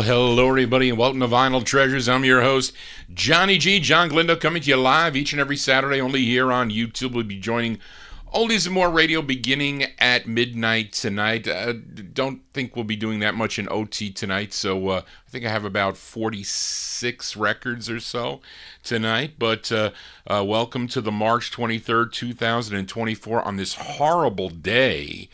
hello, everybody, and welcome to Vinyl Treasures. I'm your host, Johnny G. John Glindo, coming to you live each and every Saturday, only here on YouTube. We'll be joining Oldies and More Radio beginning at midnight tonight. Don't think we'll be doing that much in OT tonight, so I think I have about 46 records or so tonight. But welcome to the March 23rd, 2024 on this horrible day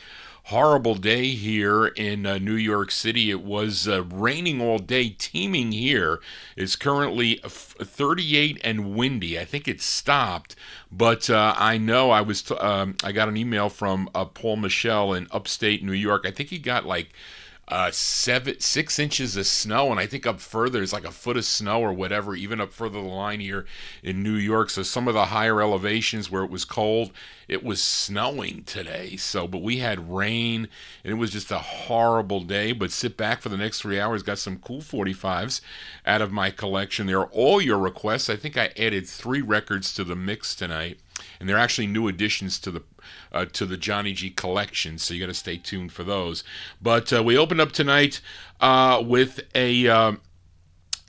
here in New York City. It was raining all day, teeming here. It's currently 38 and windy. I think it stopped, but I know I got an email from Paul Michel in upstate New York. I think he got like 6 inches of snow, and I think up further it's like a foot of snow or whatever, even up further the line here in New York. So some of the higher elevations where it was cold, it was snowing today. But we had rain, and it was just a horrible day. But sit back for the next 3 hours. Got some cool 45's out of my collection. They're all your requests. I think I added 3 records to the mix tonight, and they're actually new additions to the Johnny G collection, so you got to stay tuned for those. But we opened up tonight with a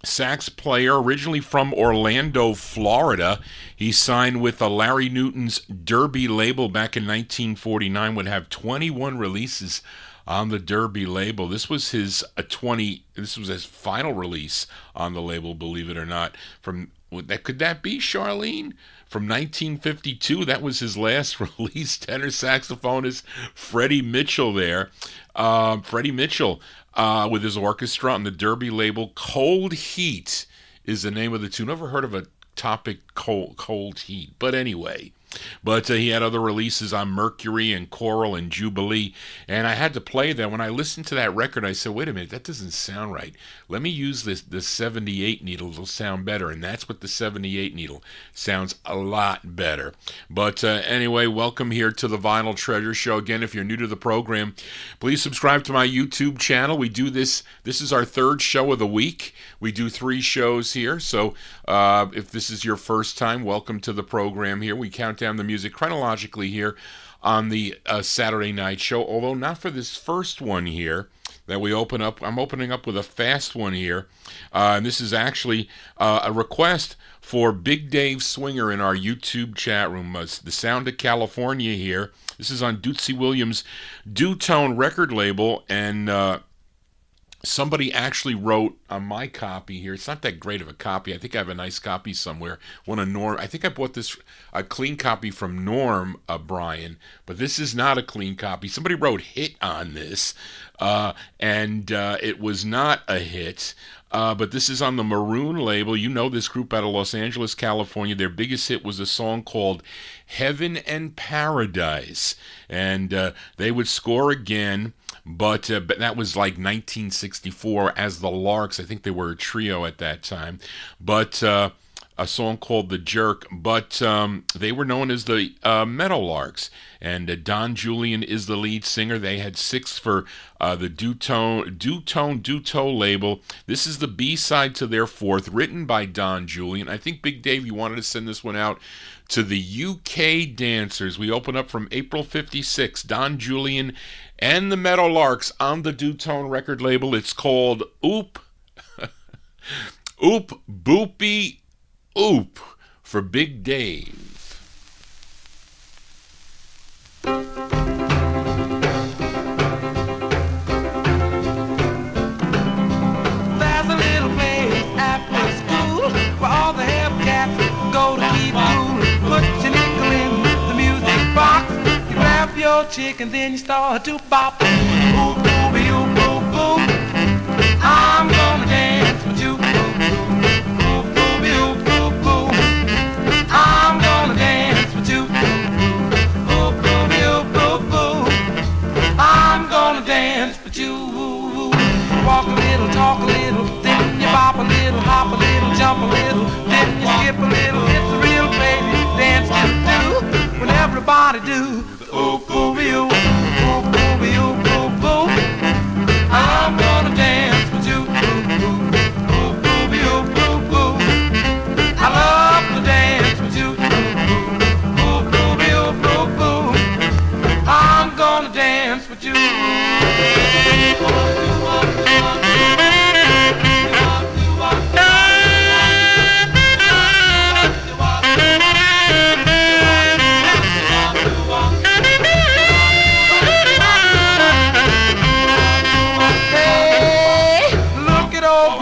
sax player originally from Orlando, Florida. He signed with Larry Newton's Derby label back in 1949. Would have 21 releases on the Derby label. This was his final release on the label, believe it or not. Could that be, Charlene? From 1952, that was his last release. Tenor saxophonist Freddie Mitchell there. Freddie Mitchell with his orchestra on the Derby label. Cold Heat is the name of the tune. Never heard of a topic, Cold Heat. But anyway. But he had other releases on Mercury and Coral and Jubilee, and I had to play that. When I listened to that record, I said, wait a minute, that doesn't sound right. Let me use the 78 needle. It'll sound better, and that's what the 78 needle sounds a lot better. But anyway, welcome here to the Vinyl Treasure Show. Again, if you're new to the program, please subscribe to my YouTube channel. We do this. This is our 3rd show of the week. We do 3 shows here, so if this is your first time, welcome to the program here. We count down the music chronologically here on the Saturday night show, although not for this first one here that we open up. I'm opening up with a fast one here, and this is actually a request for Big Dave Swinger in our YouTube chat room. The Sound of California here. This is on Dootsy Williams' Doo-Tone record label, and somebody actually wrote on my copy here. It's not that great of a copy. I think I have a nice copy somewhere. I think I bought a clean copy from Norm Bryan, but this is not a clean copy. Somebody wrote hit on this, and it was not a hit. But this is on the Maroon label. You know this group out of Los Angeles, California. Their biggest hit was a song called Heaven and Paradise. And they would score again, but that was like 1964 as the Larks. I think they were a trio at that time. But a song called The Jerk, but they were known as the Meadowlarks, and Don Julian is the lead singer. They had 6 for the Doo-Tone label. This is the B-side to their 4th, written by Don Julian. I think, Big Dave, you wanted to send this one out to the UK dancers. We open up from April 56, Don Julian and the Meadowlarks on the Doo-Tone record label. It's called Oop Boopy Oop for Big Dave. There's a little place after school where all the Hellcats go to keep cool. Put your nickel in the music box, you grab your chick and then you start to bop. Oop, boopy, oop, boop, boop. I'm gonna dance with you. I'm gonna dance with you. Ooh, booby, ooh, boo, boo. I'm gonna dance with you. Walk a little, talk a little, then you bop a little, hop a little, jump a little, then you skip a little. It's a real crazy dance to do when everybody do. Ooh, booby, ooh, ooh, booby, ooh, boo, boo. I'm gonna dance with you.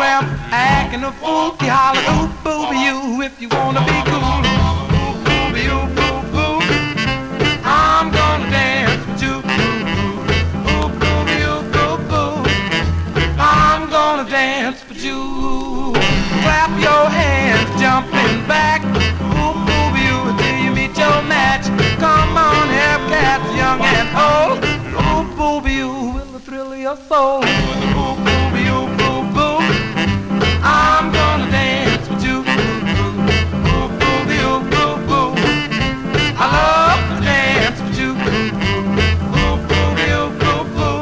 somewhere acting a fool. He hollered, ooh, booby, you, if you wanna be cool. Ooh, booby, ooh, boo, boo. I'm gonna dance with you. Ooh, booby, ooh, boo, boo. I'm gonna dance with you. Clap your hands, jumping back. Ooh, booby, ooh, till you meet your match. Come on, have cats, young and old. Ooh, booby, ooh, will the thrill of your soul. Ooh, booby, ooh, boo, boo. I'm gonna dance with you. Ooh, booby, ooh, boo, boo. I love to dance with you. Ooh, booby, ooh, boo, boo.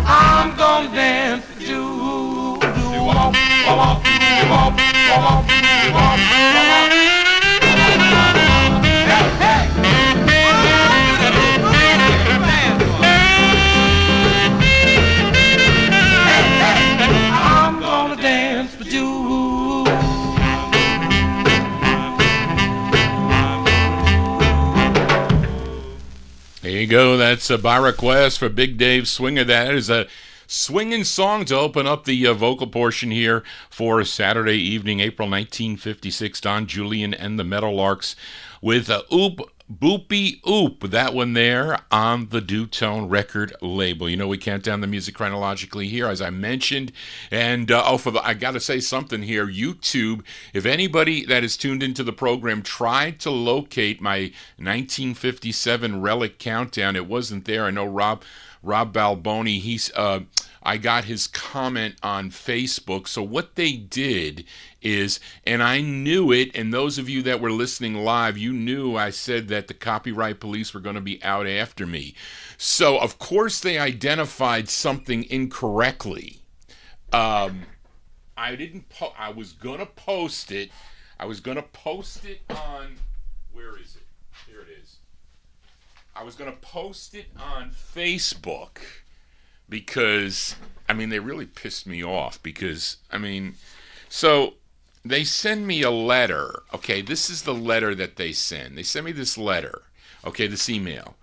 I'm gonna dance with you. Do-wop, wop, do-wop, wop, do-wop, wop. I'm gonna dance with you. There you go. That's by request for Big Dave Swinger. That is a swinging song to open up the vocal portion here for Saturday evening, April 1956. Don Julian and the Meadowlarks with Oop Boopy Oop. That one there on the Doo-Tone record label. You know, we count down the music chronologically here, as I mentioned. And I got to say something here. YouTube, if anybody that is tuned into the program tried to locate my 1957 Relic Countdown, it wasn't there. I know Rob Balboni, I got his comment on Facebook. So what they did is, and I knew it, and those of you that were listening live, you knew I said that the copyright police were going to be out after me. So, of course, they identified something incorrectly. I was going to post it. I was going to post it on, where is it? Here it is. I was going to post it on Facebook because, they really pissed me off because, so they send me a letter. Okay, this is the letter that they send. They send me this letter. Okay, this email.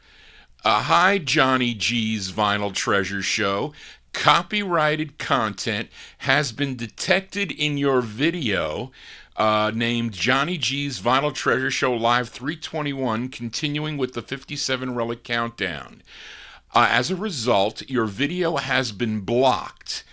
Hi, Johnny G's Vinyl Treasure Show. Copyrighted content has been detected in your video named Johnny G's Vinyl Treasure Show Live 321, continuing with the 57 Relic Countdown. As a result, your video has been blocked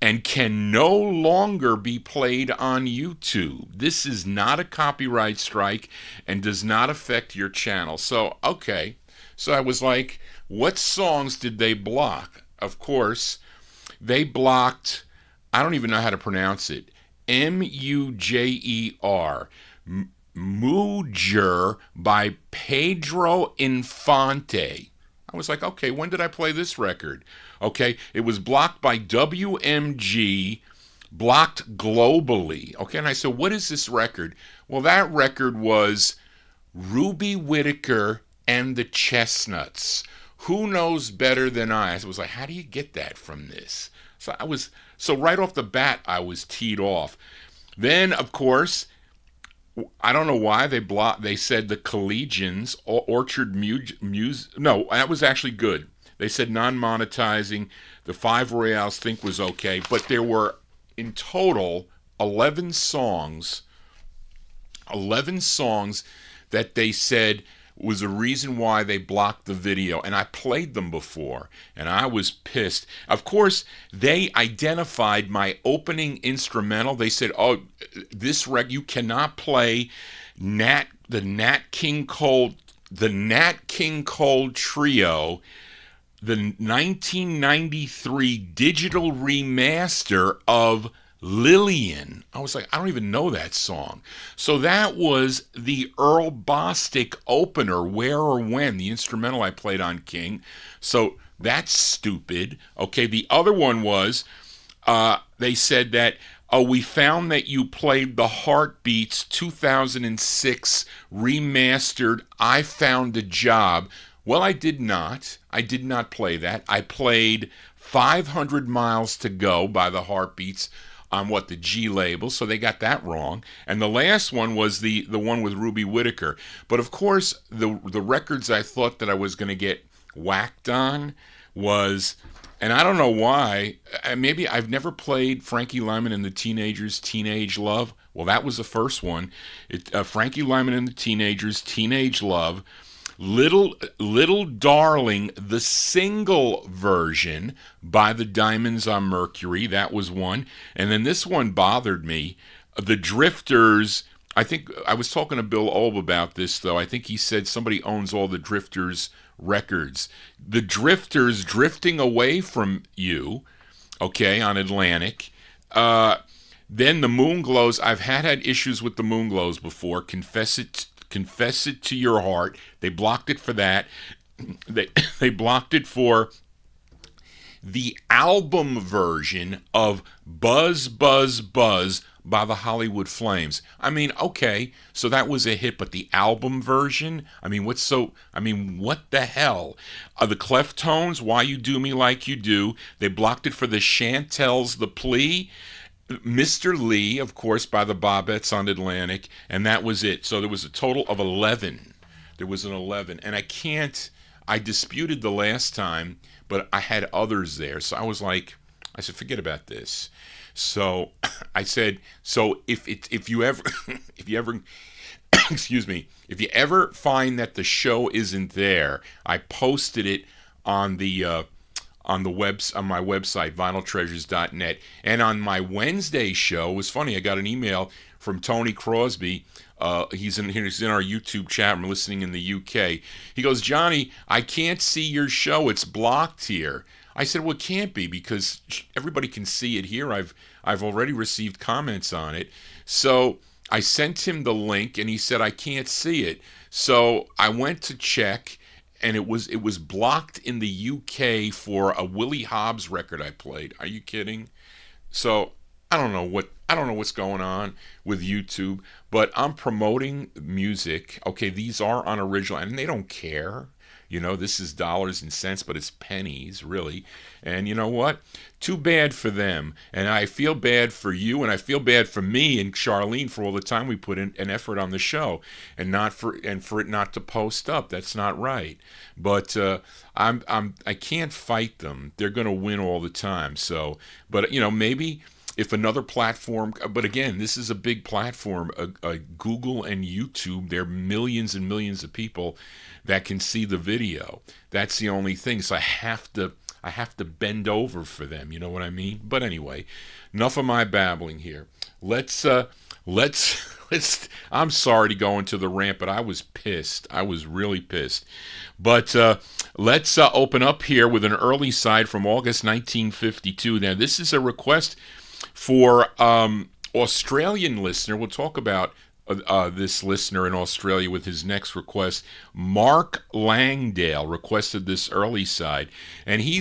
and can no longer be played on YouTube. This is not a copyright strike and does not affect your channel. So, okay. So I was like, what songs did they block? Of course, they blocked, I don't even know how to pronounce it, Mujer, Mujer by Pedro Infante. I was like, okay, when did I play this record? Okay, it was blocked by WMG, blocked globally. Okay, and I said, what is this record? Well, that record was Ruby Whittaker and the Chestnuts. Who knows better than I? I was like, how do you get that from this? So right off the bat, I was teed off. Then, of course, I don't know why they said the Collegians, Orchard Muse. No, that was actually good. They said non-monetizing. The 5 Royales think was okay, but there were in total 11 songs that they said was a reason why they blocked the video, and I played them before, and I was pissed. Of course, they identified my opening instrumental. They said, "Oh, this you cannot play the Nat King Cole Trio, the 1993 digital remaster of Lillian." I was like, I don't even know that song. So that was the Earl Bostic opener, Where or When, the instrumental I played on King. So that's stupid. Okay, the other one was, they said that, we found that you played the Heartbeats 2006 remastered I Found a Job. Well, I did not. I did not play that. I played 500 Miles to Go by the Heartbeats on the G label, so they got that wrong. And the last one was the one with Ruby Whittaker. But of course, the records I thought that I was going to get whacked on was And I don't know why. Maybe I've never played Frankie Lyman and the Teenagers' Teenage Love. Well, that was the first one. Frankie Lyman and the Teenagers' Teenage Love. Little Darling, the single version by the Diamonds on Mercury. That was one. And then this one bothered me. The Drifters. I think I was talking to Bill Olb about this, though. I think he said somebody owns all the Drifters records. The Drifters, Drifting Away from You, okay, on Atlantic. Then the Moonglows. I've had issues with the Moonglows before. Confess it to your heart. They blocked it for that. They blocked it for the album version of Buzz, Buzz, Buzz by the Hollywood Flames. I mean, okay, so that was a hit, but the album version? I mean, what the hell? The Cleftones, Why You Do Me Like You Do. They blocked it for the Chantels, The Plea. Mr. Lee, of course, by the Bobettes on Atlantic, and that was it. So there was a total of 11. There was an 11, and I disputed the last time, but I had others there. So I said, forget about this. So I said, if you ever excuse me, if you ever find that the show isn't there, I posted it on my website, vinyltreasures.net. And on my Wednesday show, it was funny, I got an email from Tony Crosby. He's in our YouTube chat room listening in the UK. He goes, Johnny, I can't see your show. It's blocked here. I said, well, it can't be because everybody can see it here. I've already received comments on it. So I sent him the link, and he said, I can't see it. So I went to check, and it was blocked in the UK for a Willie Hobbs record I played. Are you kidding? So I don't know what's going on with YouTube, but I'm promoting music. Okay, these are unoriginal, and they don't care. You know, this is dollars and cents, but it's pennies, really. And you know what? Too bad for them. And I feel bad for you, and I feel bad for me and Charlene for all the time we put in an effort on the show, and for it not to post up. That's not right. But I can't fight them. They're going to win all the time. So, but you know, maybe if another platform, but again, this is a big platform, Google and YouTube, there are millions and millions of people that can see the video. That's the only thing. So I have to bend over for them. You know what I mean? But anyway, enough of my babbling here. Let's. I'm sorry to go into the rant, but I was pissed. I was really pissed. But let's open up here with an early side from August 1952. Now, this is a request for Australian listener. We'll talk about this listener in Australia with his next request. Mark Langdale requested this early side, and he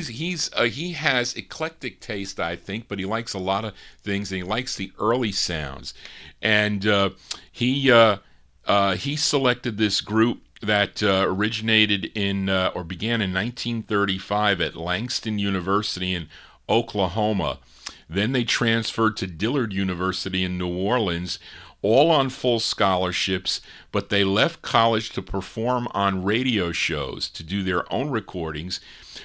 has eclectic taste, I think, but he likes a lot of things, and he likes the early sounds. And he selected this group that originated or began in 1935 at Langston University in Oklahoma. Then they transferred to Dillard University in New Orleans, all on full scholarships, but they left college to perform on radio shows, to do their own recordings,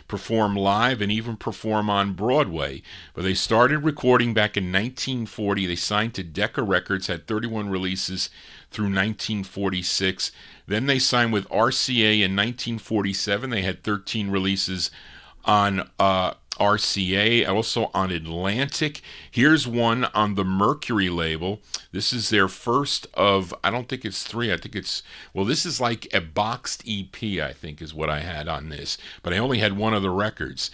perform live, and even perform on Broadway. But they started recording back in 1940. They signed to Decca Records, had 31 releases through 1946. Then they signed with RCA in 1947. They had 13 releases on RCA, also on Atlantic. Here's one on the Mercury label. This is their first of, I don't think it's 3. I think this is like a boxed EP, I think is what I had on this. But I only had one of the records.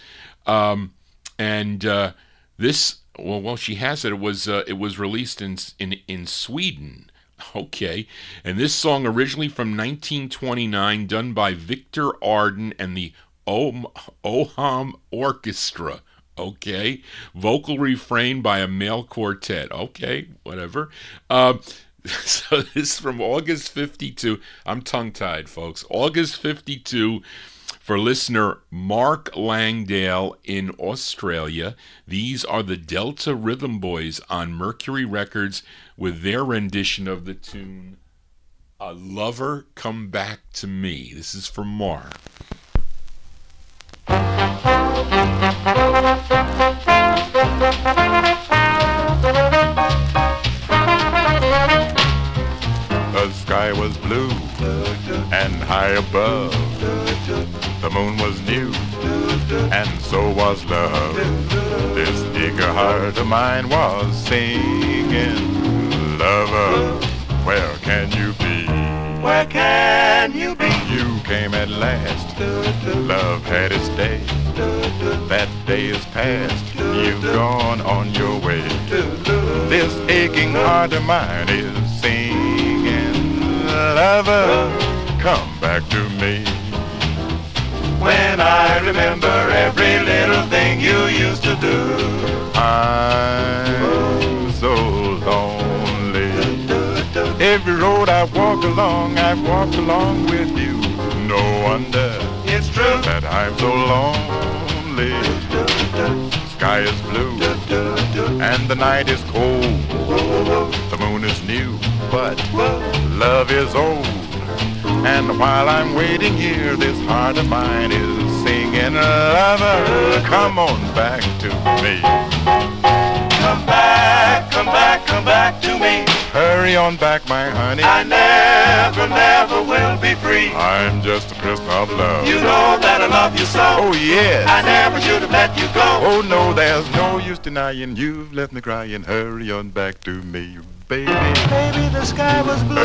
This, well, she has it. It was released in Sweden. Okay. And this song originally from 1929, done by Victor Arden and the Oham Orchestra. Okay. Vocal refrain by a male quartet. Okay, whatever. So this is from August 52. I'm tongue-tied, folks. August 52 for listener Mark Langdale in Australia. These are the Delta Rhythm Boys on Mercury Records with their rendition of the tune A Lover Come Back to Me. This is from Mark. The sky was blue and high above. The moon was new and so was love. This eager heart of mine was singing, lover, where can you be? Where can you be? You came at last. Love had its day. That day is past. You've gone on your way. This aching heart of mine is singing, lover, come back to me. When I remember every little thing you used to do, I'm so lonely. Every road I walk along, I've walked along with you. No wonder it's true that I'm so lonely. Sky is blue and the night is cold. The moon is new, but love is old. And while I'm waiting here, this heart of mine is singing, lover, come on back to me. Come back, come back, come back to me. Hurry on back, my honey. I never, never will be free. I'm just a prisoner of love. You know that I love you so. Oh, yes. I never should have let you go. Oh, no, there's no use denying you've left me crying. Hurry on back to me, baby. Baby, the sky was blue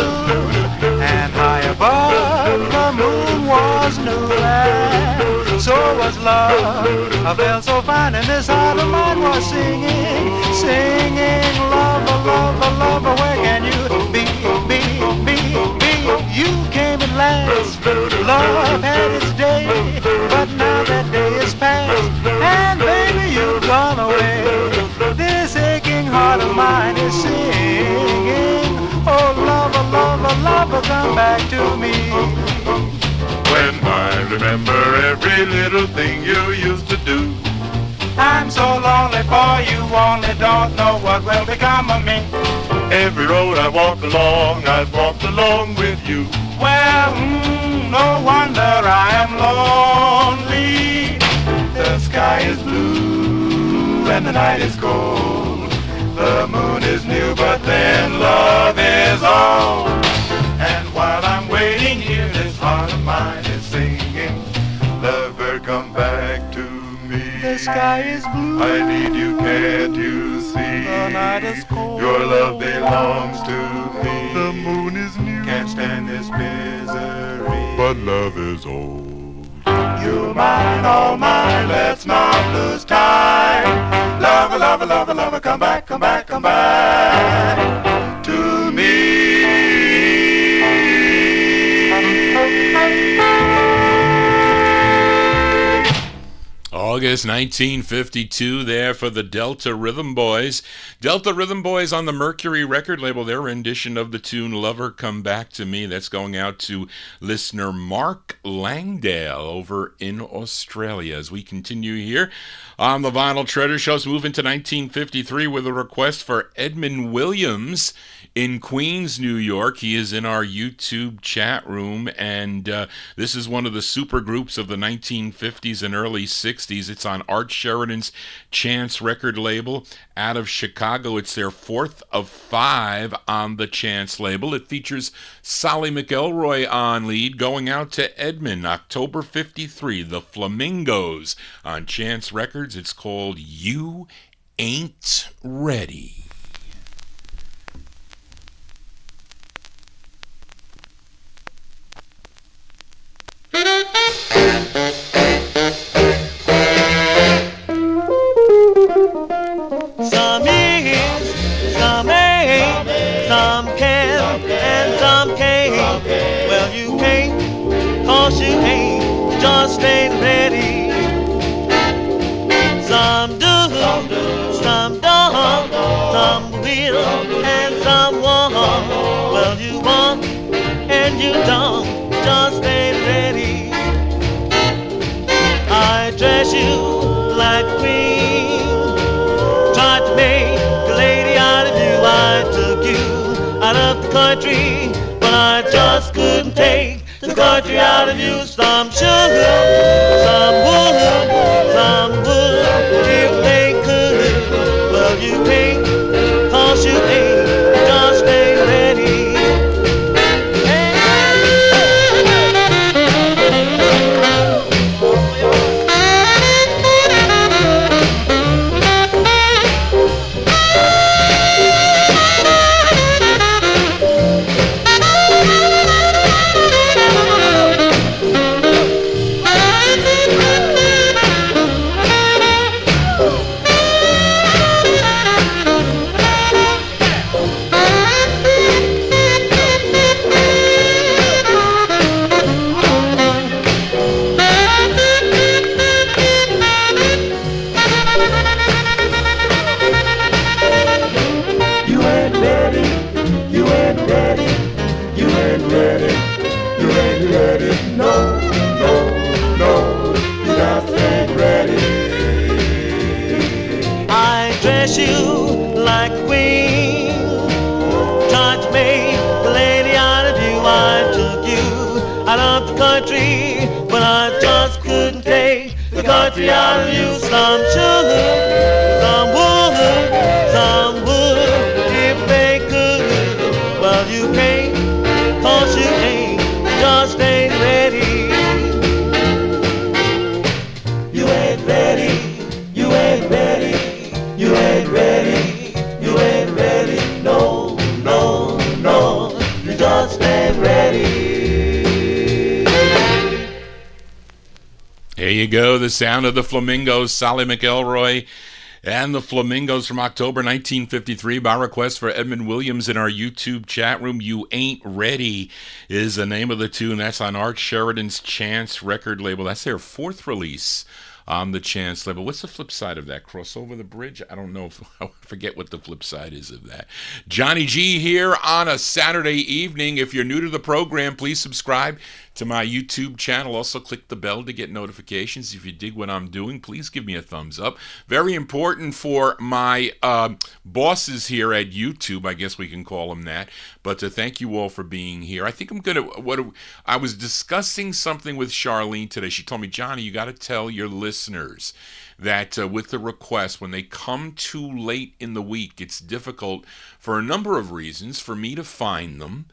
and high above. The moon was new and so was love. I felt so fine and this heart of mine was singing, singing, lover, lover, lover, where can you be, be, be, be? You came at last. Love had its day, but now that day is past. And baby, you've gone away. This aching heart of mine is singing, oh lover, lover, lover, come back to me. When I remember every little thing you used to do, I'm so lonely for you, only don't know what will become of me. every road I walked along, I've walked along with you. Well, no wonder I am lonely. The sky is blue and the night is cold. The moon is new, but then love is old. And while I'm waiting here, this heart of mine is singing, Lover, come back to me. the sky is blue, I need you, can't you see? the night is cold. Your love belongs to me. The moon is new. Can't stand this misery. But love is old. You're mine, all mine, let's not lose time. Lover, lover, lover, lover, come back, come back, come back to me. August 1952 there for the Delta Rhythm Boys. Delta Rhythm Boys on the Mercury record label, their rendition of the tune Lover Come Back to Me. That's going out to listener Mark Langdale over in Australia. As we continue here on the Vinyl Treasure Show, move into 1953 with a request for Edmund Williams in Queens, New York. He is in our YouTube chat room, and this is one of the super groups of the 1950s and early 60s. It's on Art Sheridan's Chance record label out of Chicago. It's their fourth of 5 on the Chance label. It features Solly McElroy on lead, going out to Edmund, October 53, the Flamingos on Chance Records. It's called You Ain't Ready. Some is, some ain't, some can, and some can't. Well, you can't, 'cause you ain't, just ain't ready. Some do, some don't, some will, and some won't. Well, you want, and you don't, just ain't ready. I dress you like a queen, tried to make a lady out of you. I took you out of the country, but I just couldn't take the country out of you. Some should, some would, some I just couldn't take the country out of you. Some sugar, some woman, some wood, if they could. Well, you can't, 'cause you ain't, just ain't ready. You ain't ready, you ain't ready, you ain't ready, you ain't ready. No, no, no, you just ain't ready. There you go, the sound of the Flamingos, Solly McElroy and the Flamingos from October 1953 by request for Edmund Williams in our YouTube chat room. You Ain't Ready is the name of the tune. That's on Art Sheridan's Chance record label. That's their fourth release on the Chance label. What's the flip side of that? Cross Over the Bridge? I don't know. I forget what the flip side is of that. Johnny G here on a Saturday evening. If you're new to the program, please subscribe to my YouTube channel. Also click the bell to get notifications. If you dig what I'm doing, please give me a thumbs up. Very important for my bosses here at YouTube, I guess we can call them that, but to thank you all for being here. I think I'm going to, I was discussing something with Charlene today. She told me, Johnny, you got to tell your listeners that with the request, when they come too late in the week, it's difficult for a number of reasons for me to find them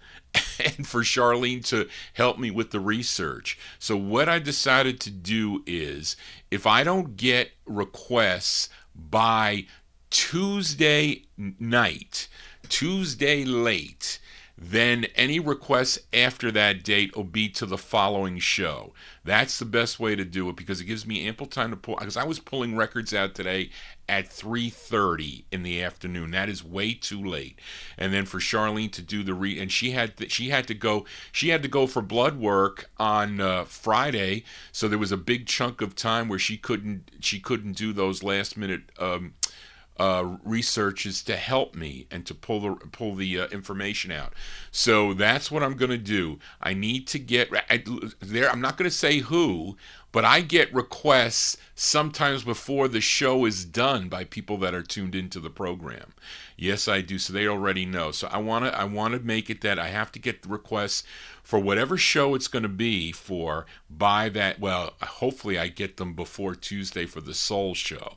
and for Charlene to help me with the research. So what I decided to do is, if I don't get requests by Tuesday night, Tuesday late, then any requests after that date will be to the following show. That's the best way to do it, because it gives me ample time to pull, because I was pulling records out today at 3:30 in the afternoon. That is way too late. And then for Charlene to do the and she had to go for blood work on Friday, so there was a big chunk of time where she couldn't do those last minute researches to help me and to pull the information out. So that's what I'm going to do. I need to get there. I'm not going to say who, but I get requests sometimes before the show is done by people that are tuned into the program. Yes, I do. So they already know. So I want to make it that I have to get the requests for whatever show it's going to be for by that. Well, hopefully I get them before Tuesday for the Soul Show.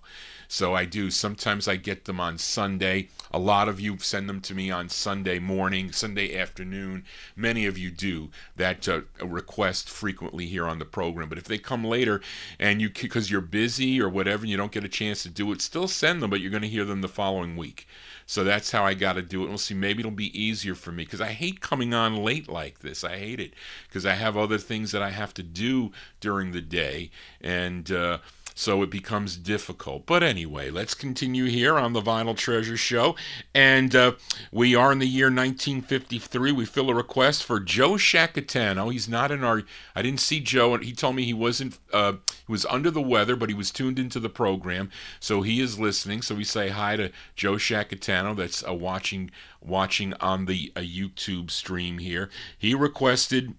So I do. Sometimes I get them on Sunday. A lot of you send them to me on Sunday morning, Sunday afternoon. Many of you do that request frequently here on the program. But if they come later and because you're busy or whatever, and you don't get a chance to do it, still send them, but you're going to hear them the following week. So that's how I got to do it. We'll see. Maybe it'll be easier for me, because I hate coming on late like this. I hate it because I have other things that I have to do during the day, and so it becomes difficult. But anyway, let's continue here on the Vinyl Treasure Show. And we are in the year 1953. We fill a request for Joe Shacatano. He's not in our... I didn't see Joe, and he told me he wasn't... he was under the weather, but he was tuned into the program. So he is listening. So we say hi to Joe Shacatano that's watching on the YouTube stream here. He requested...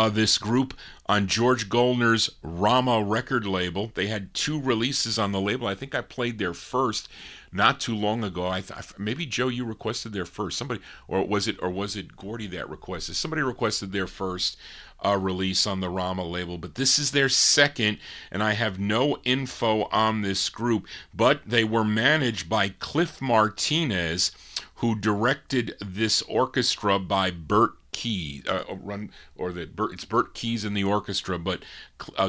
this group on George Goldner's Rama record label. They had 2 releases on the label. I think I played their first not too long ago. Maybe Joe, you requested their first. Somebody, or was it Gordy that requested? Somebody requested their first release on the Rama label, but this is their second, and I have no info on this group. But they were managed by Cliff Martinez, who directed this orchestra by Bert Keys, it's Bert Keys in the orchestra, but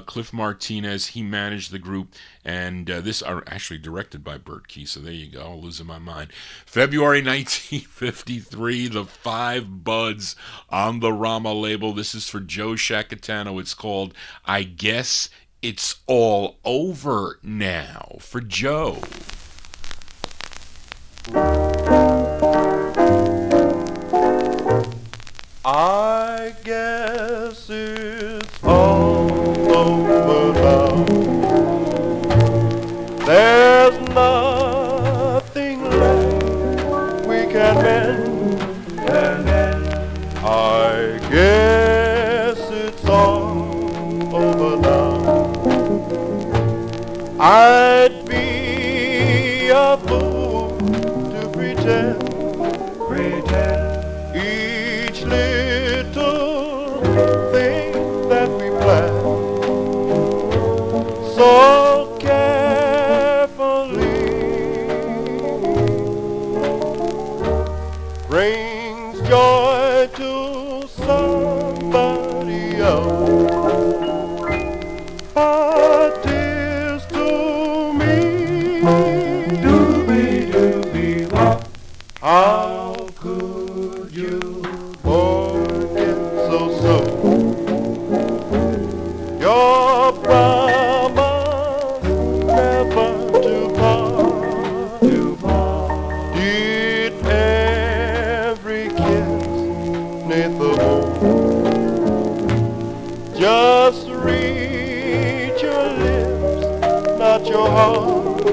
Cliff Martinez, he managed the group, and this are actually directed by Bert Keys, so there you go, I'm losing my mind. February 1953, the 5 Buds on the Rama label. This is for Joe Shacatano. It's called I Guess It's All Over Now, for Joe. I guess it's all over now. There's nothing left we can mend. I guess it's all over now. I'd be a fool to pretend. Each little thing that we plan brings joy to somebody else, but tears to me. Doobie doobie wop. How could you forget so soon? Your promise never to part. Did every kiss neath the moon just reach your lips, not your heart?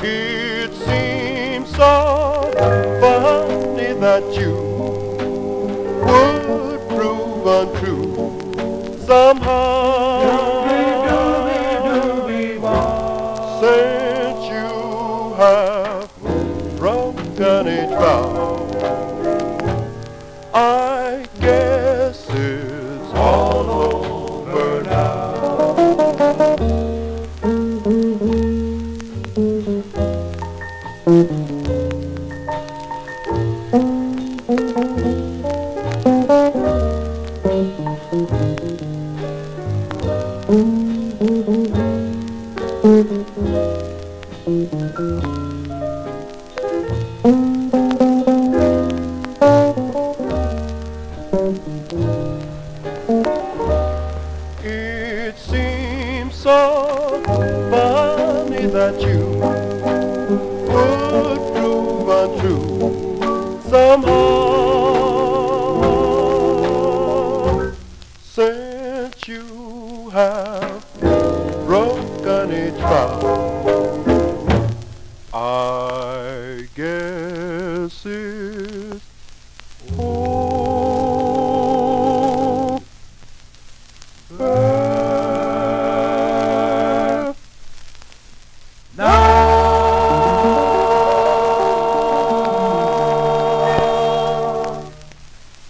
It seems so funny that you would prove untrue somehow. Since you have broken each vow, I guess it's all over now. It seems so funny that you would prove untrue somehow, since you have broken each vow. I guess it's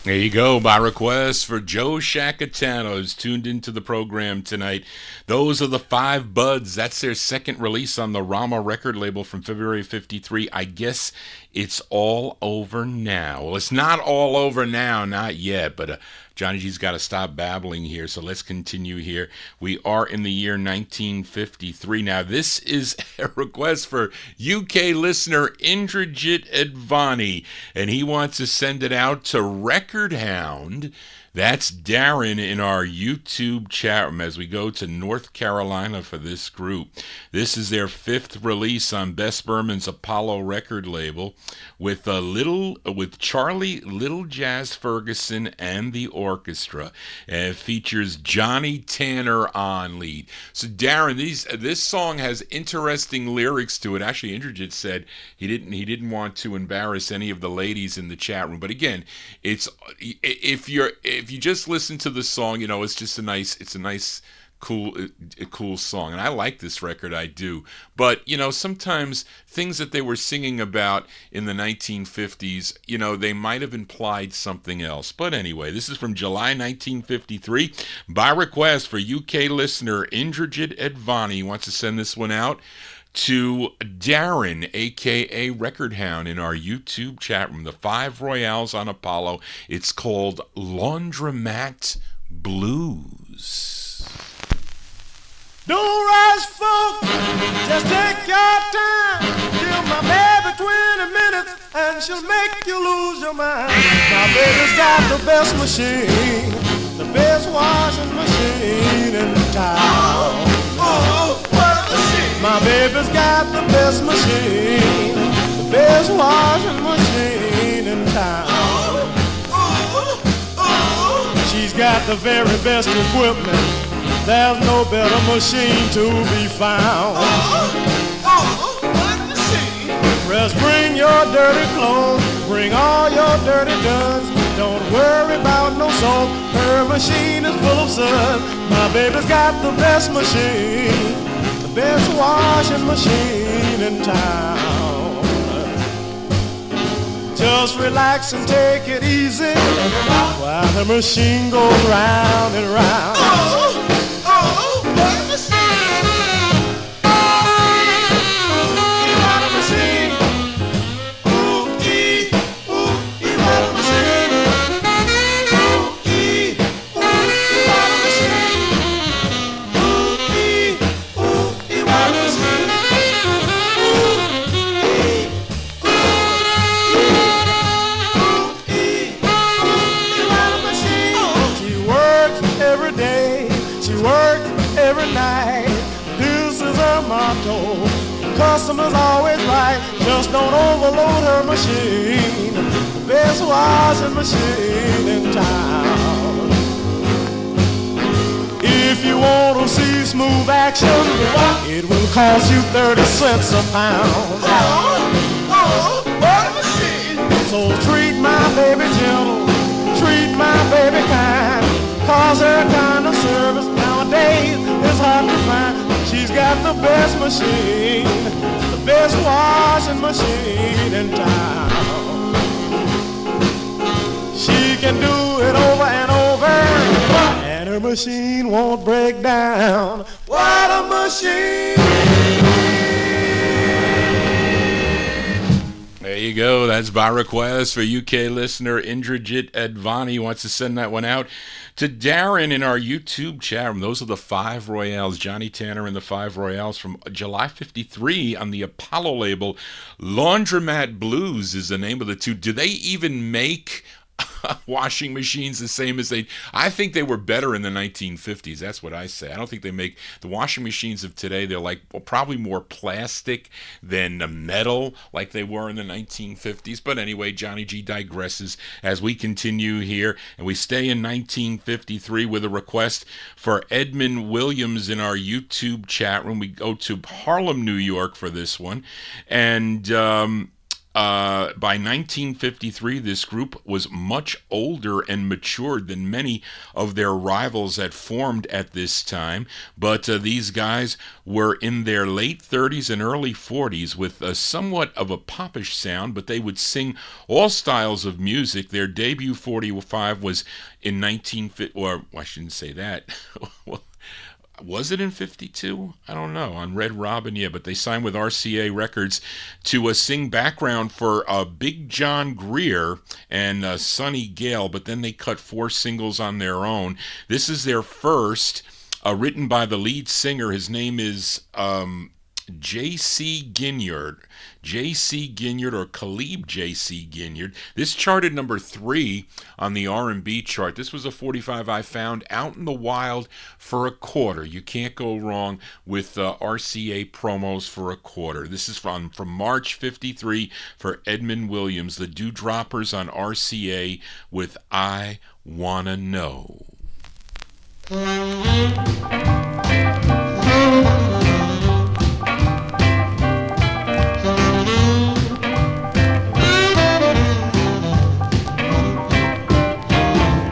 There you go, by request for Joe Shacatano, who's tuned into the program tonight. Those are the Five Buds. That's their second release on the Rama record label from February 53. I guess it's all over now. Well, it's not all over now, not yet, but Johnny G's got to stop babbling here, so let's continue here. We are in the year 1953. Now, this is a request for UK listener Indrajit Advani, and he wants to send it out to Record Hound. That's Darren in our YouTube chat room as we go to North Carolina for this group. This is their fifth release on Bess Berman's Apollo record label with Charlie Little Jazz Ferguson and the orchestra. And it features Johnny Tanner on lead. So Darren, this song has interesting lyrics to it. Actually, Indrajit said he didn't want to embarrass any of the ladies in the chat room. But again, if you just listen to the song, you know, it's a nice, cool song. And I like this record, I do. But, you know, sometimes things that they were singing about in the 1950s, you know, they might have implied something else. But anyway, this is from July 1953. By request for UK listener Indrajit Advani. He wants to send this one out to Darren, a.k.a. Record Hound, in our YouTube chat room. The Five Royales on Apollo. It's called Laundromat Blues. Don't rush, folks, just take your time. Give my baby 20 minutes and she'll make you lose your mind. My baby's got the best machine, the best washing machine in town. Oh, what a machine! My baby's got the best machine, the best washing machine in town. She's got the very best equipment. There's no better machine to be found. What machine? Just bring your dirty clothes, bring all your dirty duds. Don't worry about no soap, her machine is full of suds. My baby's got the best machine, the best washing machine in town. Just relax and take it easy while the machine goes round and round. customer's always right. Just don't overload her machine. The best washing machine in town. If you want to see smooth action, it will cost you 30 cents a pound. What a machine! So treat my baby gentle, treat my baby kind, 'cause her kind of service nowadays is hard to find. She's got the best machine, the best washing machine in town. She can do it over and over, and her machine won't break down. What a machine! There you go. That's by request for UK listener Indrajit Advani. Wants to send that one out to Darren in our YouTube chat room. Those are the 5 Royales. Johnny Tanner and the 5 Royales from July 53 on the Apollo label. Laundromat Blues is the name of the two. Do they even make washing machines the same as they... I think they were better in the 1950s. That's what I say. I don't think they make... The washing machines of today, they're like probably more plastic than metal like they were in the 1950s. But anyway, Johnny G digresses as we continue here. And we stay in 1953 with a request for Edmund Williams in our YouTube chat room. We go to Harlem, New York for this one. And... by 1953, this group was much older and matured than many of their rivals that formed at this time. But these guys were in their late 30s and early 40s with somewhat of a popish sound, but they would sing all styles of music. Their debut 45 was in 1950, or I shouldn't say that. Well, was it in 52? I don't know. On Red Robin, yeah, but they signed with RCA Records to sing background for Big John Greer and Sonny Gale, but then they cut 4 singles on their own. This is their first, written by the lead singer. His name is J.C. Ginyard. J.C. Ginyard, or Khalib J.C. Ginyard. This charted number 3 on the R&B chart. This was a 45 I found out in the wild for a quarter. You can't go wrong with RCA promos for a quarter. This is from March 53 for Edmund Williams, the Doo-Woppers on RCA with I Wanna Know.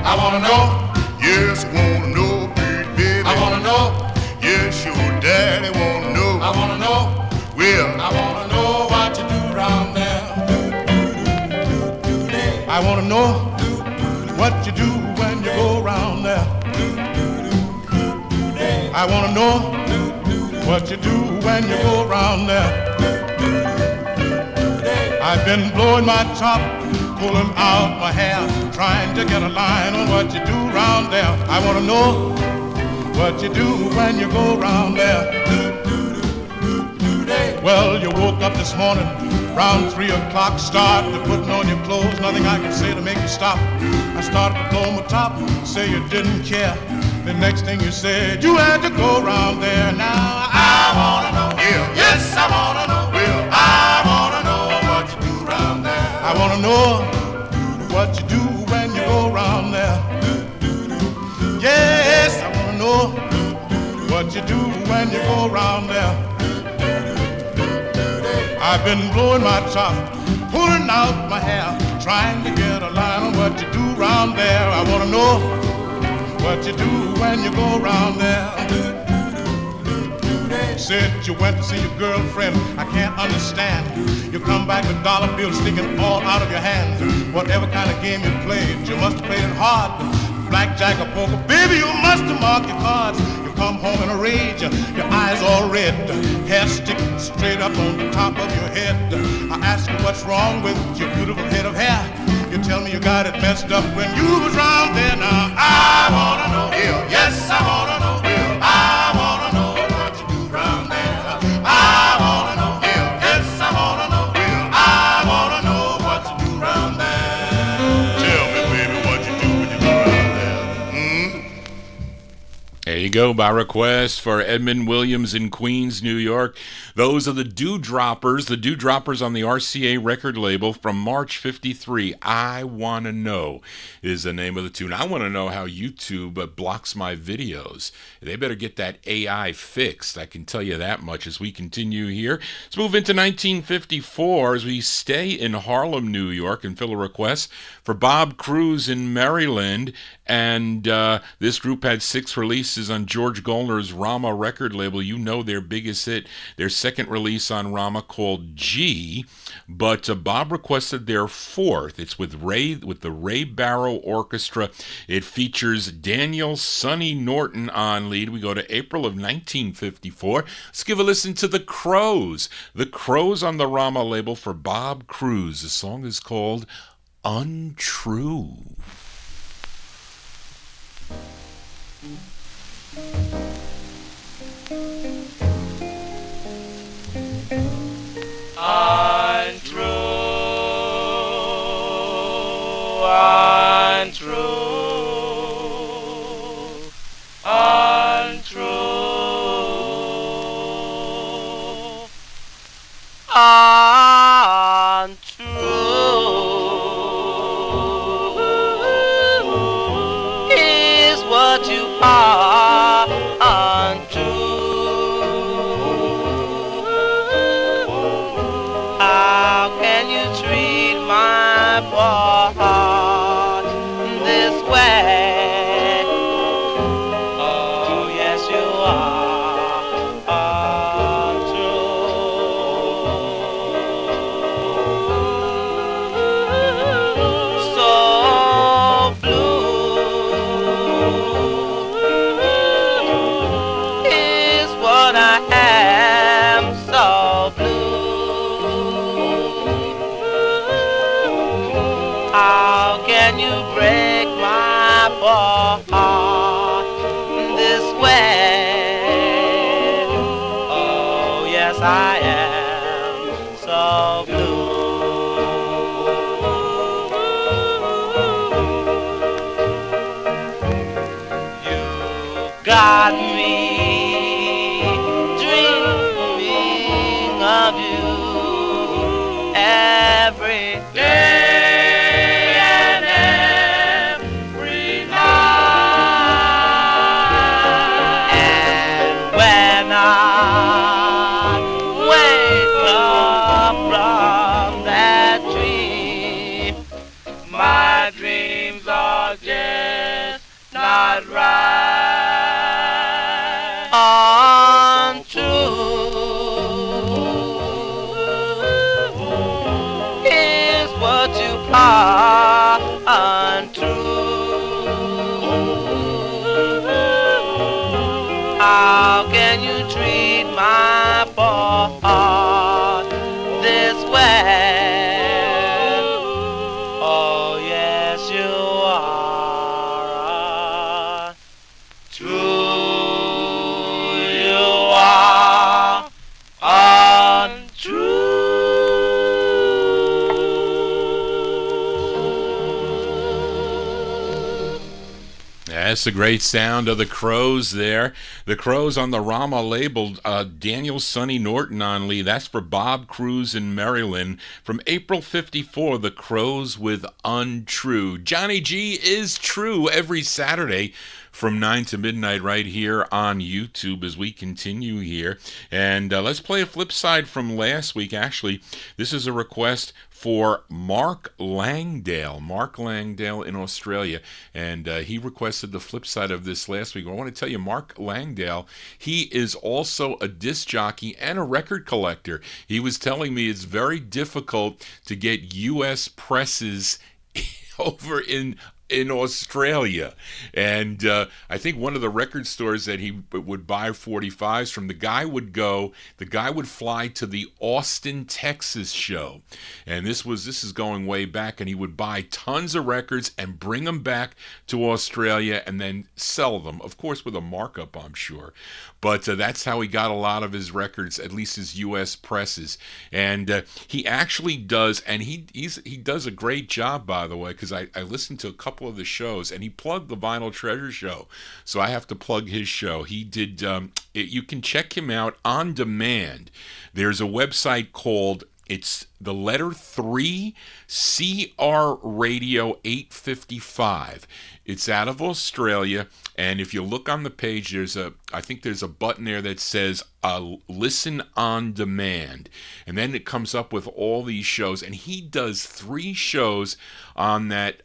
I wanna know, yes, wanna know, baby. I wanna know, yes, your daddy wanna know. I wanna know, well, I wanna know what you do round there. I wanna know what you do when you go round there. I wanna know what you do when you go round there. I've been blowing my top, pulling out my hair, trying to get a line on what you do round there. I want to know what you do when you go round there. Well, you woke up this morning, round 3 o'clock, started putting on your clothes, nothing I can say to make you stop. I started to blow my top, say you didn't care. The next thing you said, you had to go round there. Now I want to know, yeah, yes, I want to know, well, I want to know what you do round there. I want to know what you do when you go round there. Yes, I want to know what you do when you go round there. I've been blowing my top, pulling out my hair, trying to get a line on what you do round there. I want to know what you do when you go round there. Said you went to see your girlfriend, I can't understand. You come back with dollar bills sticking all out of your hands. Whatever kind of game you played, you must have played it hard. Blackjack or poker, baby, you must have marked your cards. You come home in a rage, your eyes all red, hair sticking straight up on the top of your head. I ask you what's wrong with your beautiful head of hair. You tell me you got it messed up when you was round there. Now I wanna know, yeah, yes, I wanna know, yeah, I wanna know what you do round there. I wanna know, yeah, yes, I wanna know, yeah, I wanna know what you do round there. Tell me, baby, what you do when you go round there. There you go, by request for Edmund Williams in Queens, New York. Those are the Doo-Droppers, on the RCA record label from March 53. I Wanna Know is the name of the tune. I want to know how YouTube blocks my videos. They better get that AI fixed, I can tell you that much as we continue here. Let's move into 1954 as we stay in Harlem, New York, and fill a request for Bob Cruz in Maryland. And this group had 6 releases on George Goldner's Rama record label. You know their biggest hit, their second release on Rama called G. But Bob requested their 4th. It's with the Ray Barrow Orchestra. It features Daniel Sonny Norton on lead. We go to April of 1954. Let's give a listen to The Crows. The Crows on the Rama label for Bob Cruz. The song is called Untrue. Untrue, untrue, untrue, untrue is what you are. Untrue, how can you treat my boy this way? Oh, yes, you are untrue. So blue is what I am, so blue. How can you break my heart this way? Oh, yes, I am so blue. You got me dreaming of you every day. Just not right. Untrue is what you are. Untrue. How can you treat my boy this way? Oh, yes, you are. True, you are untrue. That's the great sound of the Crows there. The Crows on the Rama label, Daniel Sonny Norton on lead. That's for Bob Cruz in Maryland. From April 54, the Crows with Untrue. Johnny G is true every Saturday from 9 to midnight right here on YouTube as we continue here. And let's play a flip side from last week. Actually, this is a request for Mark Langdale. Mark Langdale in Australia. And he requested the flip side of this last week. I want to tell you, Mark Langdale, he is also a disc jockey and a record collector. He was telling me it's very difficult to get U.S. presses over in Australia. And I think one of the record stores that he would buy 45's from, the guy would fly to the Austin, Texas show. And this is going way back, and he would buy tons of records and bring them back to Australia and then sell them, of course with a markup, I'm sure. But that's how he got a lot of his records, at least his U.S. presses. And he actually does, and he does a great job, by the way, because I listened to a couple couple of the shows, and he plugged the Vinyl Treasure show, so I have to plug his show. He did. You can check him out on demand. There's a website called, it's the letter 3 CR Radio 855. It's out of Australia, and if you look on the page, I think there's a button there that says listen on demand, and then it comes up with all these shows, and he does 3 shows on that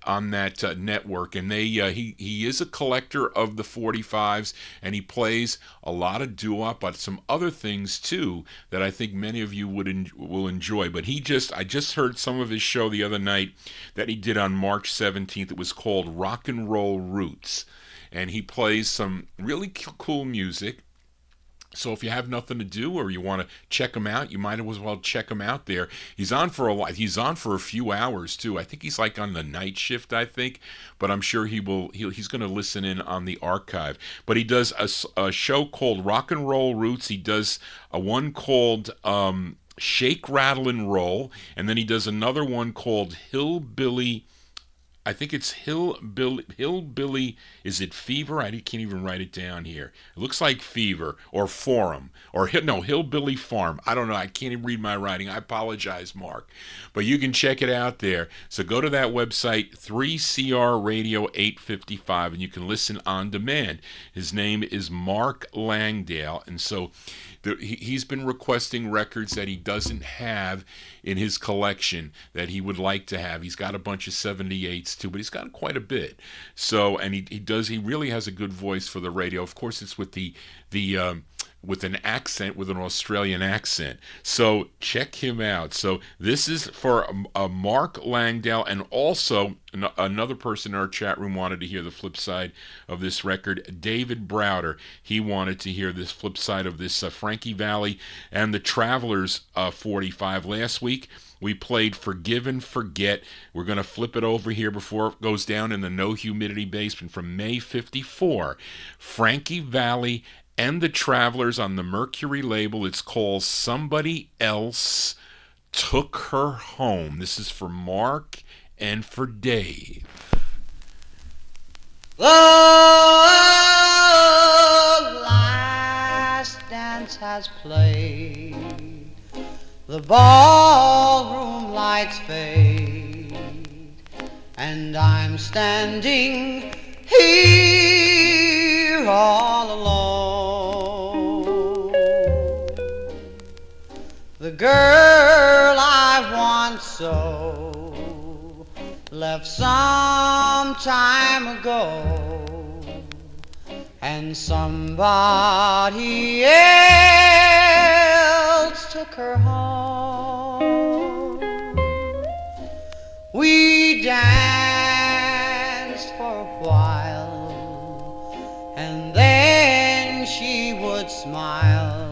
network, and he is a collector of the 45's, and he plays a lot of doo-wop, but some other things too that I think many of you will enjoy. But I just heard some of his show the other night that he did on March 17th. It was called Rock and Roll Roots, and he plays some really cool music. So if you have nothing to do or you want to check him out, you might as well check him out there. He's on for a while. He's on for a few hours too. I think he's like on the night shift, I think, but I'm sure he's going to listen in on the archive. But he does a show called Rock and Roll Roots. He does a one called Shake, Rattle, and Roll, and then he does another one called Hillbilly. I think it's Hillbilly, is it Fever? I can't even write it down here. It looks like Fever or Forum or Hillbilly Farm. I don't know. I can't even read my writing. I apologize, Mark. But you can check it out there. So go to that website, 3CR Radio 855, and you can listen on demand. His name is Mark Langdale, and so he's been requesting records that he doesn't have in his collection that he would like to have. He's got a bunch of 78s too, but he's got quite a bit. So, and he really has a good voice for the radio. Of course, it's with with an accent, with an Australian accent. So check him out. So this is for Mark Langdale, and also another person in our chat room wanted to hear the flip side of this record, David Browder. He wanted to hear this flip side of this Frankie Valli and the Travelers 45. Last week we played Forgive and Forget. We're going to flip it over here before it goes down in the No Humidity basement from May 54. Frankie Valli and the Travelers on the Mercury label. It's called Somebody Else Took Her Home. This is for Mark and for Dave. The last dance has played, the ballroom lights fade, and I'm standing here all alone. The girl I want so left some time ago, and somebody else took her home. We danced for a while, and then she would smile.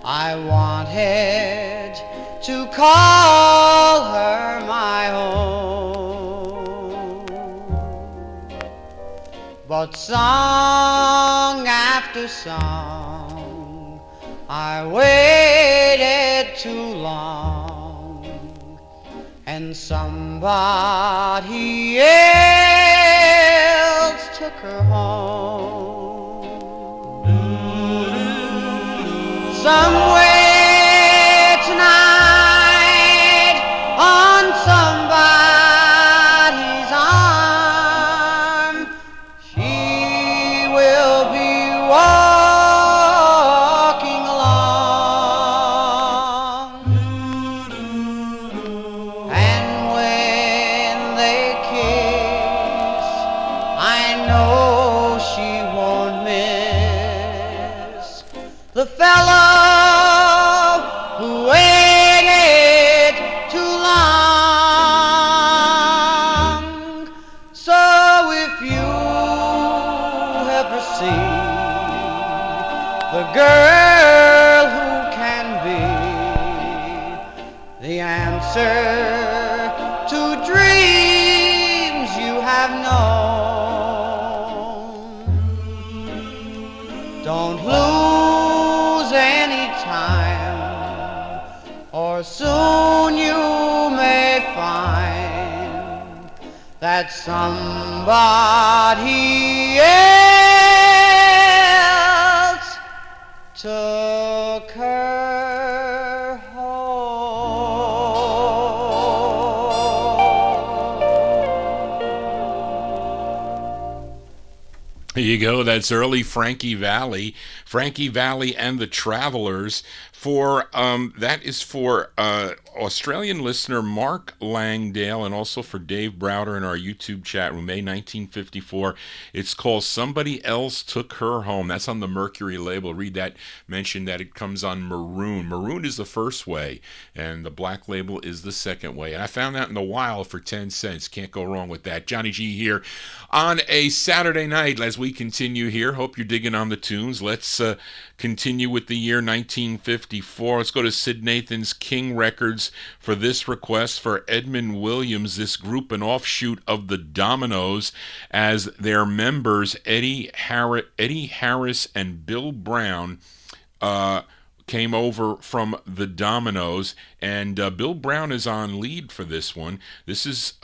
I wanted to call her my own, but song after song I waited too long, and somebody else took her home. Somewhere tonight on somebody's arm, she will be walking along, and when they kiss, I know she won't miss the fellow that somebody else took her home. There you go. That's early Frankie Valli and the Travelers. That is for Australian listener Mark Langdale, and also for Dave Browder in our YouTube chat room, May 1954. It's called Somebody Else Took Her Home. That's on the Mercury label. Read that, mention that it comes on Maroon. Maroon is the first way, and the black label is the second way. And I found that in the wild for 10 cents. Can't go wrong with that. Johnny G here on a Saturday night as we continue here. Hope you're digging on the tunes. Let's continue with the year 1954. Let's go to Sid Nathan's King Records for this request for Edmund Williams, this group, an offshoot of the Dominoes, as their members Eddie Harris and Bill Brown came over from the Dominoes, and Bill Brown is on lead for this one. This is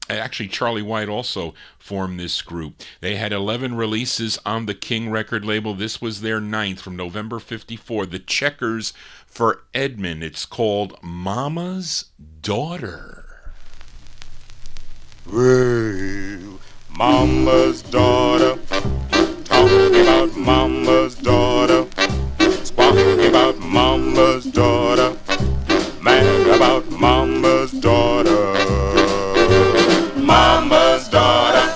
actually, Charlie White also formed this group. They had 11 releases on the King record label. This was their 9th from November 54. The Checkers for Edmund. It's called Mama's Daughter. Well, Mama's daughter, talking about Mama's daughter, squawking about Mama's daughter, mad about Mama's daughter. Mama's daughter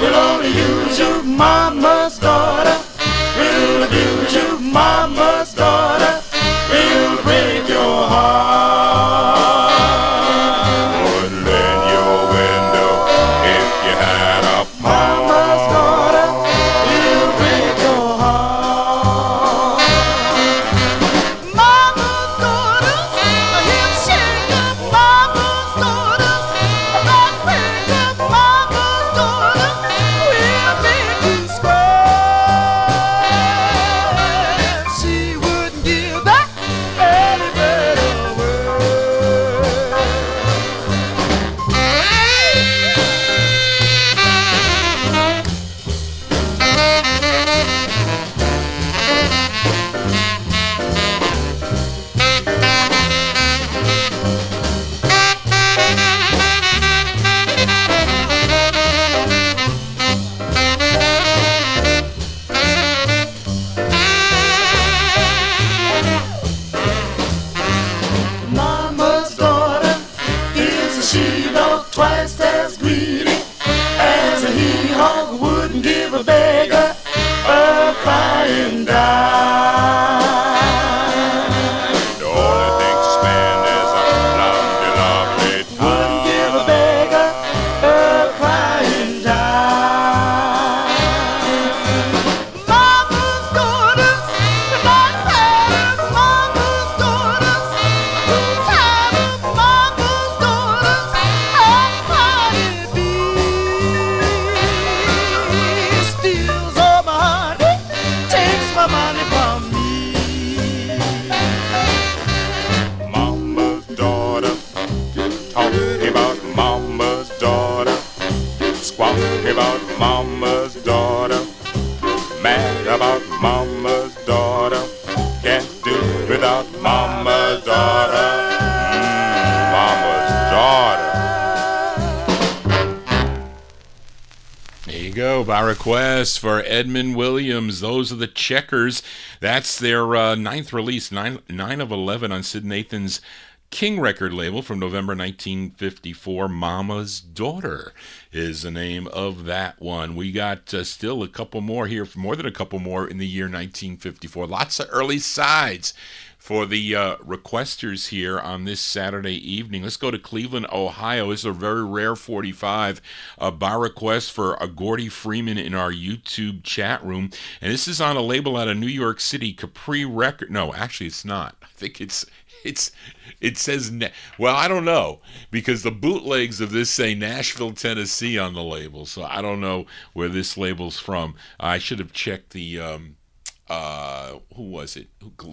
will only use you, Mama's daughter will abuse you, Mama's daughter will break your heart. Wouldn't in your window if you had a Mama's daughter will break your heart. Mama's daughters, a hip shaker, Mama's daughters, a back breaker, Mama's daughters will make you scream. She wouldn't give that any better word. Mama's daughter is a she-dog twice as greedy as a he-hog, wouldn't give a beggar a crying dime. The only thing to spend is a lovely, lovely time. Wouldn't give a beggar a crying dime. Mama's daughters, not tired of Mama's daughters, too tired of Mama's daughters, I'm crying beast. Steals all my honey, takes my money from me. Mama's daughter, talking about Mama's daughter, squawking about Mama's daughter, mad about Mama's daughter, can't do without Mama's daughter. Mama's daughter. There you go, by request for Edmund Williams. Those are the Checkers. That's their 9th release, 9 of 11 on Sid Nathan's King record label from November 1954. Mama's Daughter is the name of that one. We got still a couple more here, more than a couple more in the year 1954. Lots of early sides for the requesters here on this Saturday evening. Let's go to Cleveland, Ohio. This is a very rare 45 by request for a Gordy Freeman in our YouTube chat room. And this is on a label out of New York City, Capri Record. No, actually it's not. I think it says, well, I don't know, because the bootlegs of this say Nashville, Tennessee on the label. So I don't know where this label's from. I should have checked the who was it?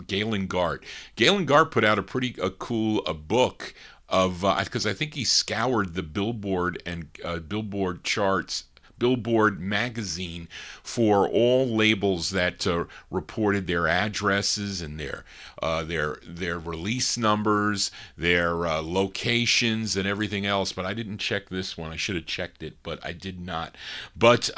Galen Gart. Galen Gart put out a pretty cool book of because I think he scoured the Billboard and Billboard charts, Billboard magazine, for all labels that reported their addresses and their release numbers, their locations, and everything else. But I didn't check this one. I should have checked it, but I did not. But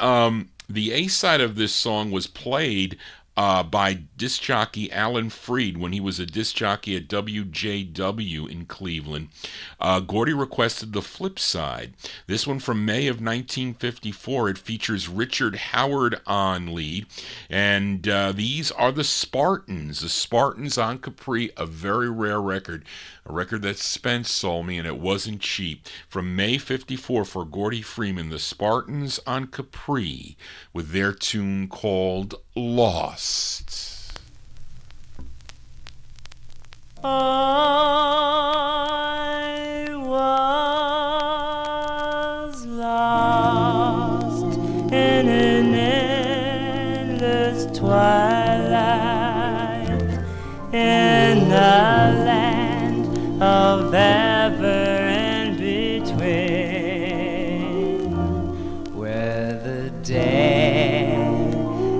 the A side of this song was played by disc jockey Alan Freed when he was a disc jockey at WJW in Cleveland. Gordy requested the flip side. This one from May of 1954. It features Richard Howard on lead, and these are the Spartans. The Spartans on Capri, a very rare record. A record that Spence sold me, and it wasn't cheap. From May 54 for Gordy Freeman, the Spartans on Capri, with their tune called Lost. I was lost in an endless twilight in the land of ever in between, where the day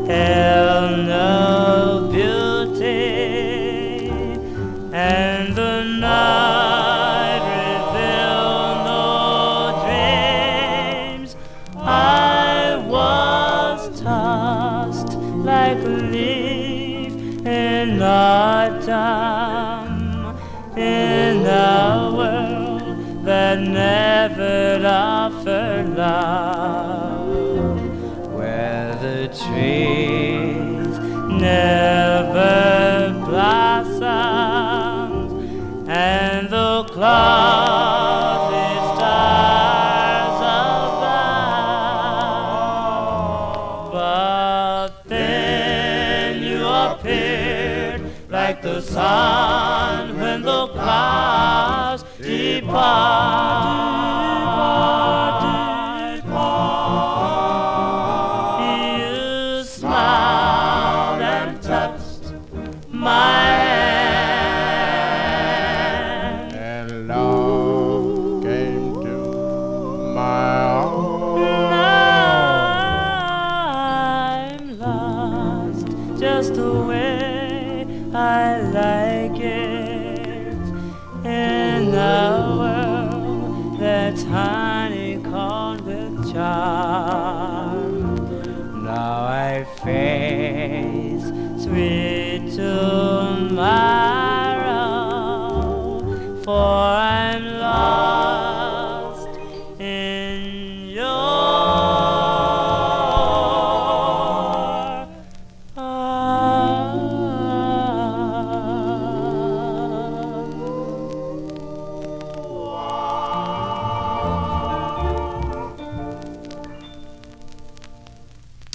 held no beauty and the night revealed no dreams. I was tossed like a leaf in autumn, in a world that never offered love, where the trees never blossomed and the cloudy stars above. But then you appeared like the sun when the clouds depart. You smiled and touched my hand, And love came to my heart. I'm lost just the way I like it, in a world that's honeycombed with charm. Now I face sweet tomorrow, for I'm lost in your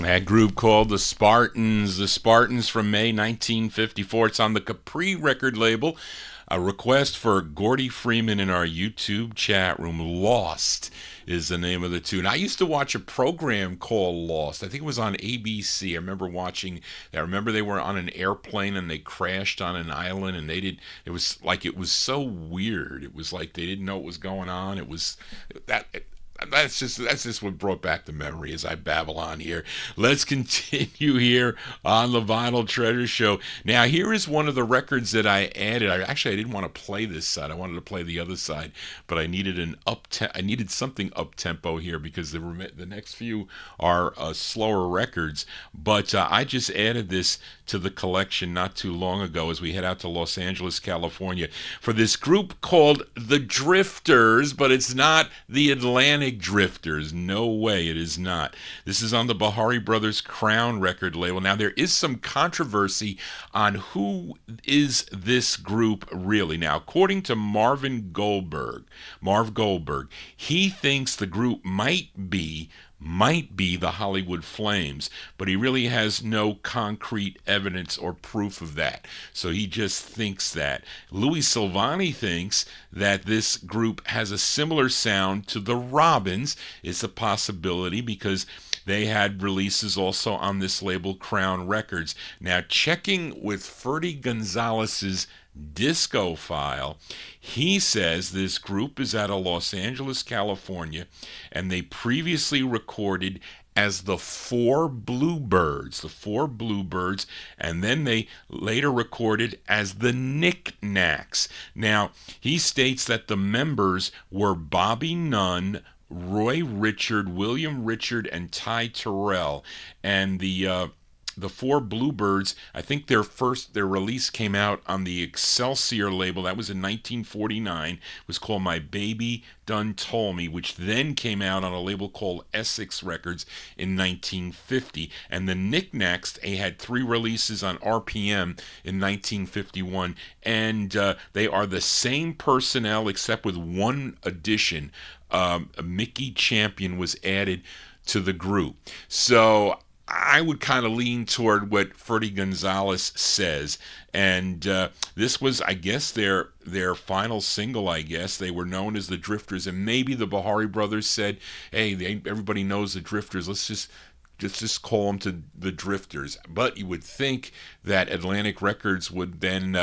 That group called the Spartans from May 1954. It's on the Capri record label. A request for Gordy Freeman in our YouTube chat room. Lost is the name of the tune. I used to watch a program called Lost. I think it was on ABC. I remember watching. I remember they were on an airplane and they crashed on an island, and it was so weird. It was like they didn't know what was going on. It was that. That's just what brought back the memory as I babble on here. Let's continue here on the Vinyl Treasure Show. Now, here is one of the records that I added. I didn't want to play this side. I wanted to play the other side, but I needed something up tempo here because the next few are slower records. But I just added this to the collection not too long ago as we head out to Los Angeles, California, for this group called The Drifters, but it's not the Atlantic Drifters. No way, it is not. This is on the Bahari Brothers Crown record label. Now, there is some controversy on who is this group really. Now, according to Marv Goldberg, he thinks the group might be the Hollywood Flames, but he really has no concrete evidence or proof of that. So he just thinks that. Louis Silvani thinks that this group has a similar sound to the Robins. It's a possibility because they had releases also on this label, Crown Records. Now, checking with Ferdy Gonzalez's Discophile. He says this group is out of Los Angeles, California, and they previously recorded as the Four Bluebirds, and then they later recorded as the Knickknacks. Now, he states that the members were Bobby Nunn, Roy Richard, William Richard, and Ty Terrell, and the Four Bluebirds, I think their release came out on the Excelsior label. That was in 1949. It was called My Baby Done Told Me, which then came out on a label called Essex Records in 1950. And the Knickknacks, they had 3 releases on RPM in 1951. And they are the same personnel except with one addition. Mickey Champion was added to the group. So I would kind of lean toward what Ferdy Gonzalez says, and this was, I guess, their final single. I guess they were known as the Drifters, and maybe the Bahari brothers said, "Hey, everybody knows the Drifters. Let's just call them to the Drifters." But you would think that Atlantic Records would then,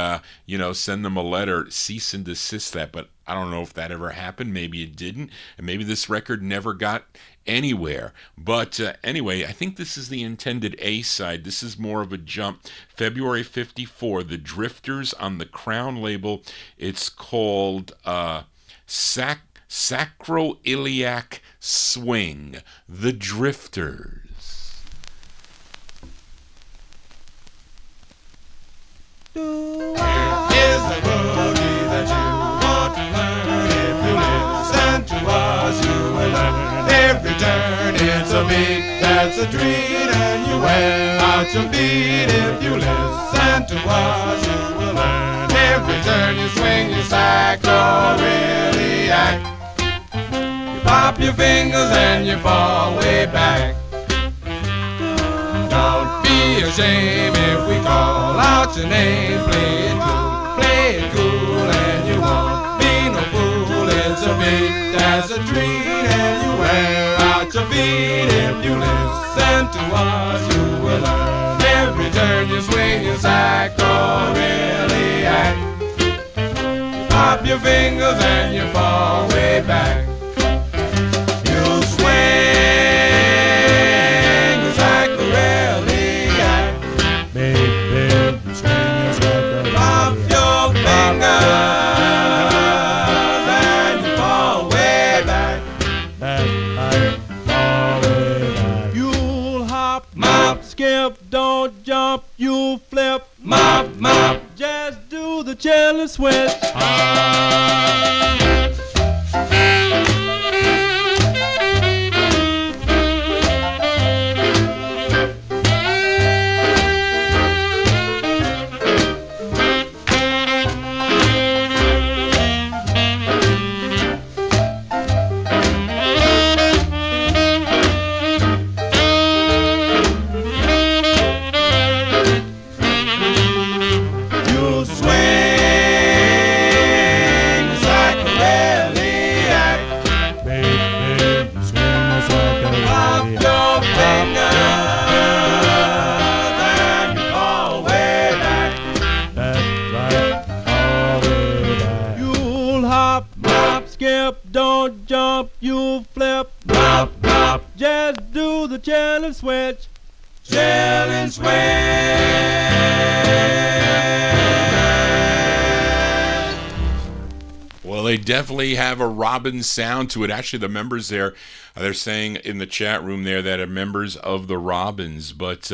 send them a letter, cease and desist that. But I don't know if that ever happened. Maybe it didn't, and maybe this record never got anywhere. But anyway, I think this is the intended A-side. This is more of a jump. February 54, the Drifters on the Crown label. It's called Sacroiliac Swing, the Drifters. Here's the boogie that you want to learn. If you listen to us, you will learn. Every turn it's a beat, that's a treat, and you wear out your feet. If you listen to us, you will learn. Every turn you swing your sacroiliac. You pop your fingers and you fall way back. Don't be ashamed if we call out your name. Play it cool, and you won't be no fool. It's a beat, that's a treat, and you wear out your feet. If you listen to us, you will learn. Every turn you swing your sacroiliac. You pop your fingers and you fall way back. You swing your sacroiliac. Baby, swing your sacroiliac. Pop your fingers and you fall way back. You'll hop, mop, skip, don't jump, you flip, mop, mop. Just do the chillin' switch. Don't jump, you flip, mop, mop. Just do the chillin' switch. Chillin' switch. Well, they definitely have a Robin sound to it. Actually, the members there, they're saying in the chat room there that are members of the Robins. But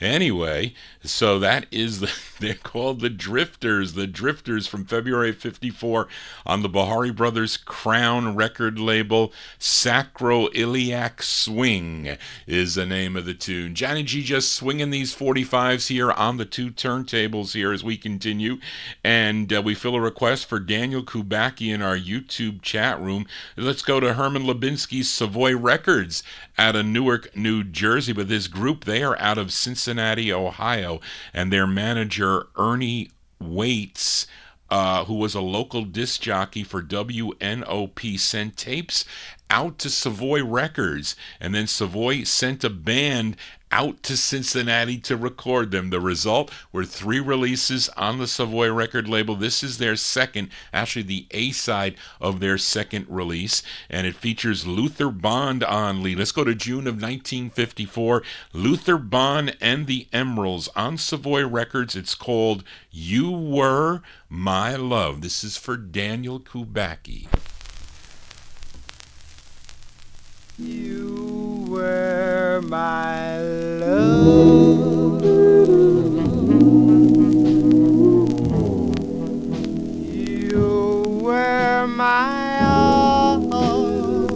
anyway, so that is, they're called the Drifters. The Drifters from February 54 on the Bahari Brothers Crown record label. Sacroiliac Swing is the name of the tune. Johnny G just swinging these 45's here on the 2 turntables here as we continue. And we fill a request for Daniel Kubacki in our YouTube chat room. Let's go to Herman Lubinsky's Savoy Records out of Newark, New Jersey. But this group, they are out of Cincinnati, Ohio, and their manager Ernie Waits, who was a local disc jockey for WNOP, sent tapes out to Savoy Records, and then Savoy sent a band out to Cincinnati to record them. The result were 3 releases on the Savoy record label. This is their second, actually the A-side of their second release, and it features Luther Bond on lead. Let's go to June of 1954. Luther Bond and the Emeralds on Savoy Records. It's called You Were My Love. This is for Daniel Kubacki. You were my love. You were my all.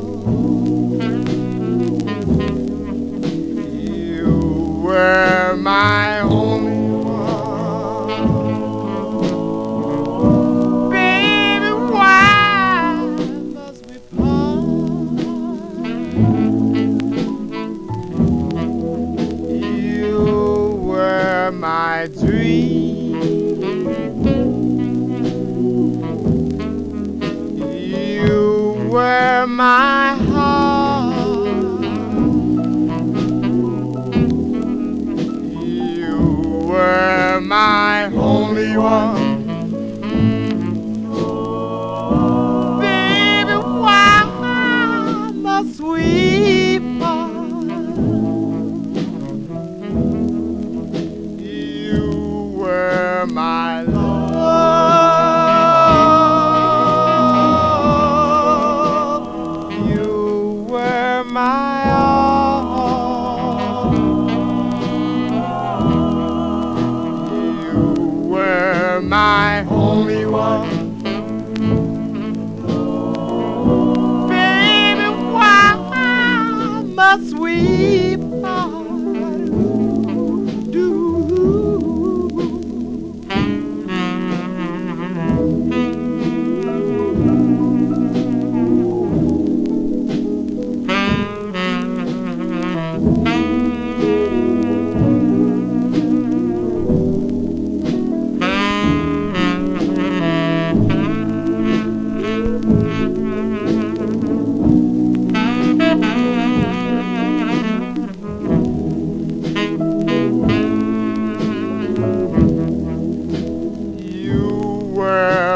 You were my only one. Baby, why must we part? You were my dream. You were my heart. You were my only one. Baby, why must we part? You were my love. You were my all. You were my only one. Baby, why must we part?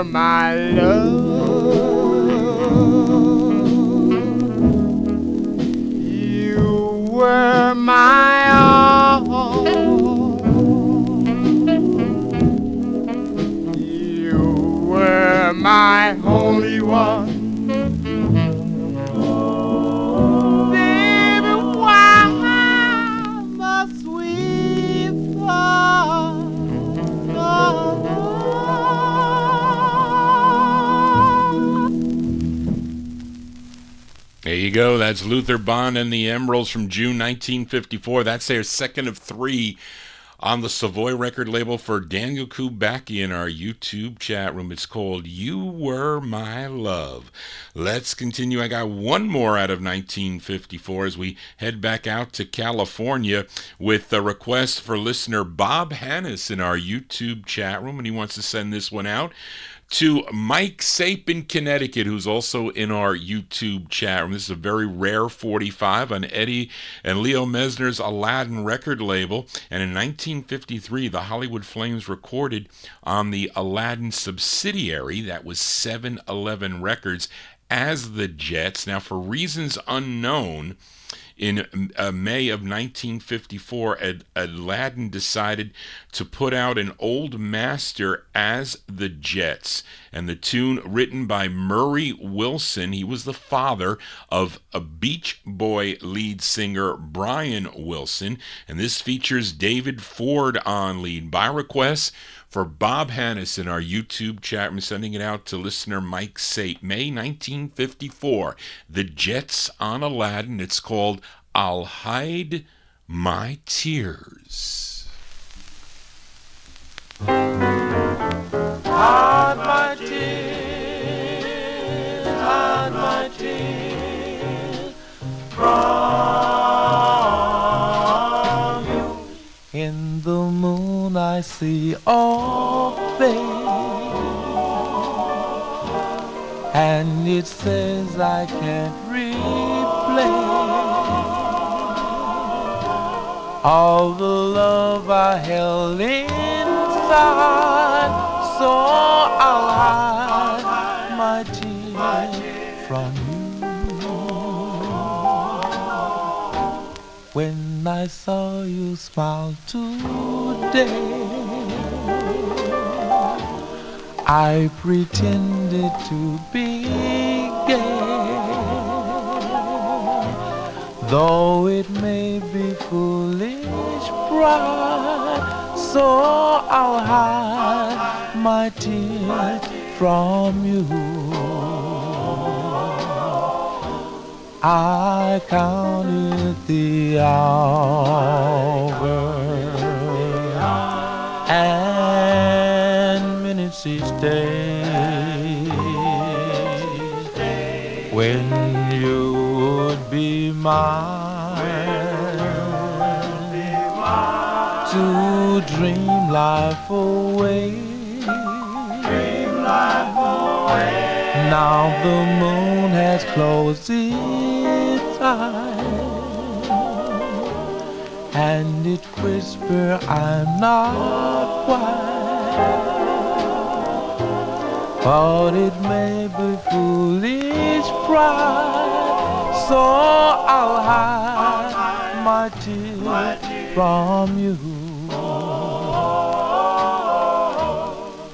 My love, you were my all. You were my only one. Baby, why must we part? There you go. That's Luther Bond and the Emeralds from June 1954. That's their second of 3 on the Savoy record label for Daniel Kubacki in our YouTube chat room. It's called You Were My Love. Let's continue. I got one more out of 1954 as we head back out to California with a request for listener Bob Hannis in our YouTube chat room, and he wants to send this one out to Mike Sape in Connecticut, who's also in our YouTube chat room. This is a very rare 45 on Eddie and Leo Mesner's Aladdin record label. And in 1953, the Hollywood Flames recorded on the Aladdin subsidiary, that was 7-Eleven Records, as the Jets. Now, for reasons unknown, in May of 1954, Aladdin decided to put out an old master as the Jets, and the tune written by Murray Wilson. He was the father of a Beach Boy lead singer Brian Wilson, and this features David Ford on lead. By request for Bob Hannis in our YouTube chat room, sending it out to listener Mike Sape. May 1954, the Jets on Aladdin. It's called I'll Hide My Tears. Hide my tears, hide my tears from you. In the moon I see all things, and it says I can't replay. all the love I held inside, so I'll hide my tears from you. When I saw you smile today, I pretended to be gay, though it may be foolish pride, so I'll hide my tears from you. I counted the hours and minutes each day when you would be mine to dream life away. Now the moon has closed its eyes and it whispers I'm not wise, but it may be foolish pride, so I'll hide my tears from you.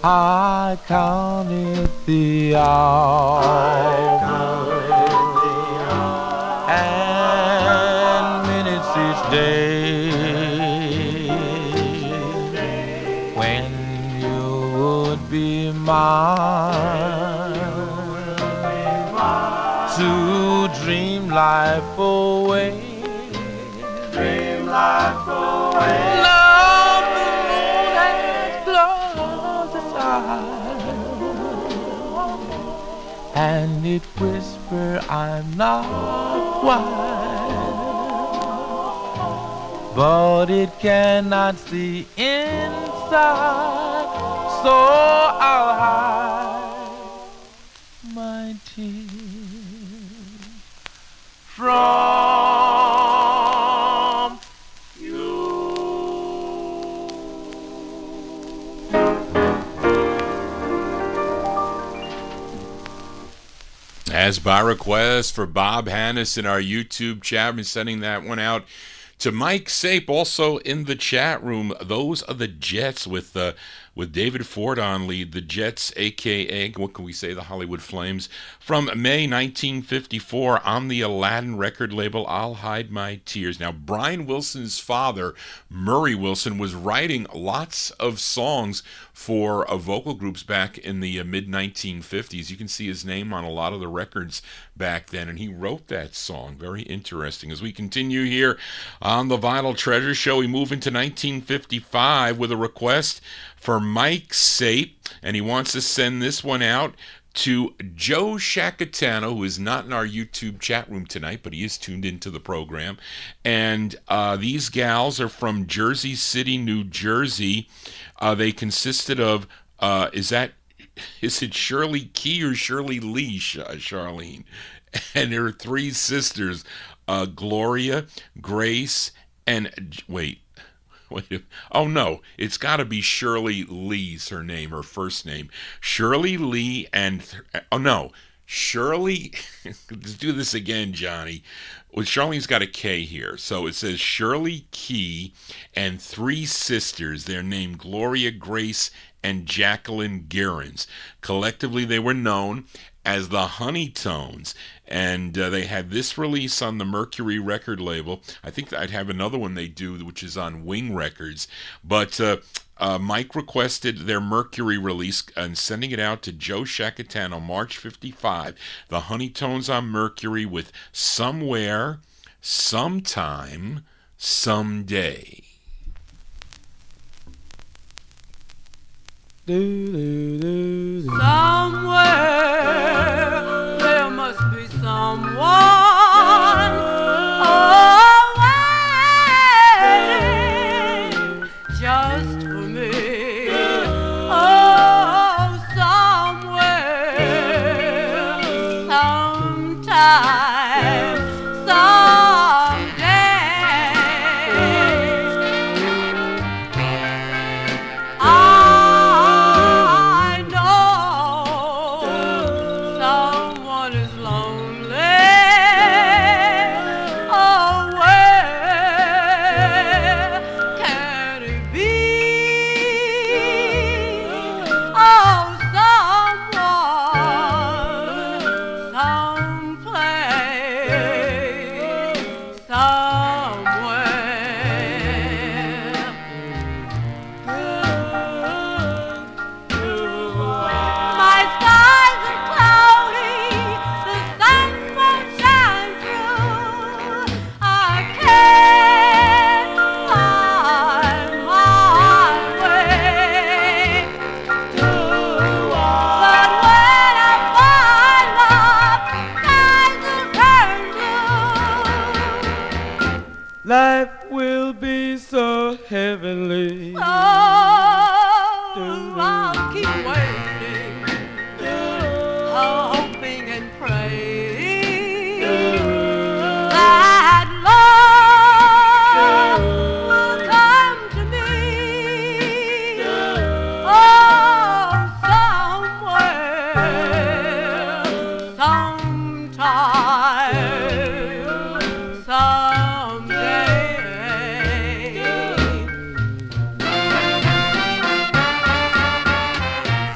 I counted the hours and minutes each day when you would be mine to dream life away. Dream life away. Love the moon has closed its eyes and it whispers I'm not wise, but it cannot see inside, so I'll hide my tears from you. As by request for Bob Hannes in our YouTube chat, we're sending that one out to Mike Sape, also in the chat room. Those are the Jets with David Ford on lead. The Jets, a.k.a., what can we say, the Hollywood Flames, from May 1954 on the Aladdin record label, I'll Hide My Tears. Now, Brian Wilson's father, Murray Wilson, was writing lots of songs for vocal groups back in the mid-1950s. You can see his name on a lot of the records back then, and he wrote that song. Very interesting. As we continue here on the Vinyl Treasure Show, we move into 1955 with a request for Mike Sape, and he wants to send this one out to Joe Shacatano, who is not in our YouTube chat room tonight, but he is tuned into the program. And these gals are from Jersey City, New Jersey. They consisted of, is it Shirley Key or Shirley Lee, Charlene? And there are three sisters, Gloria, Grace, and, wait, oh no, it's got to be Shirley Lee's her name, her first name. Shirley Lee and, Shirley, let's do this again, Johnny. Well, Charlene's got a K here. So it says Shirley Key and three sisters. They're named Gloria, Grace, and Jacqueline Gerrans. Collectively, they were known as the Honeytones, and they had this release on the Mercury record label. I think I'd have another one they do, which is on Wing Records, but Mike requested their Mercury release and sending it out to Joe Shacatano, March 55. The Honeytones on Mercury with Somewhere, Sometime, Someday. Somewhere there must be someone waiting just for me. Oh, somewhere, sometime, someday. life will be so heavenly. Oh, I'll keep waiting, hoping and praying that love will come to me. Oh, somewhere, sometime, someday.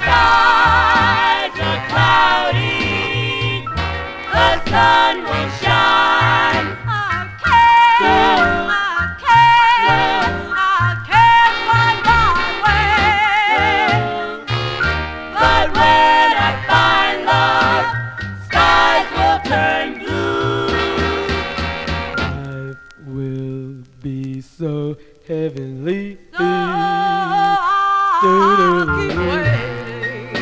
Skies are cloudy, the sun will shine. I can't find my way. But when I find love, skies will turn blue. Life will be so heavenly. So I'll keep waiting,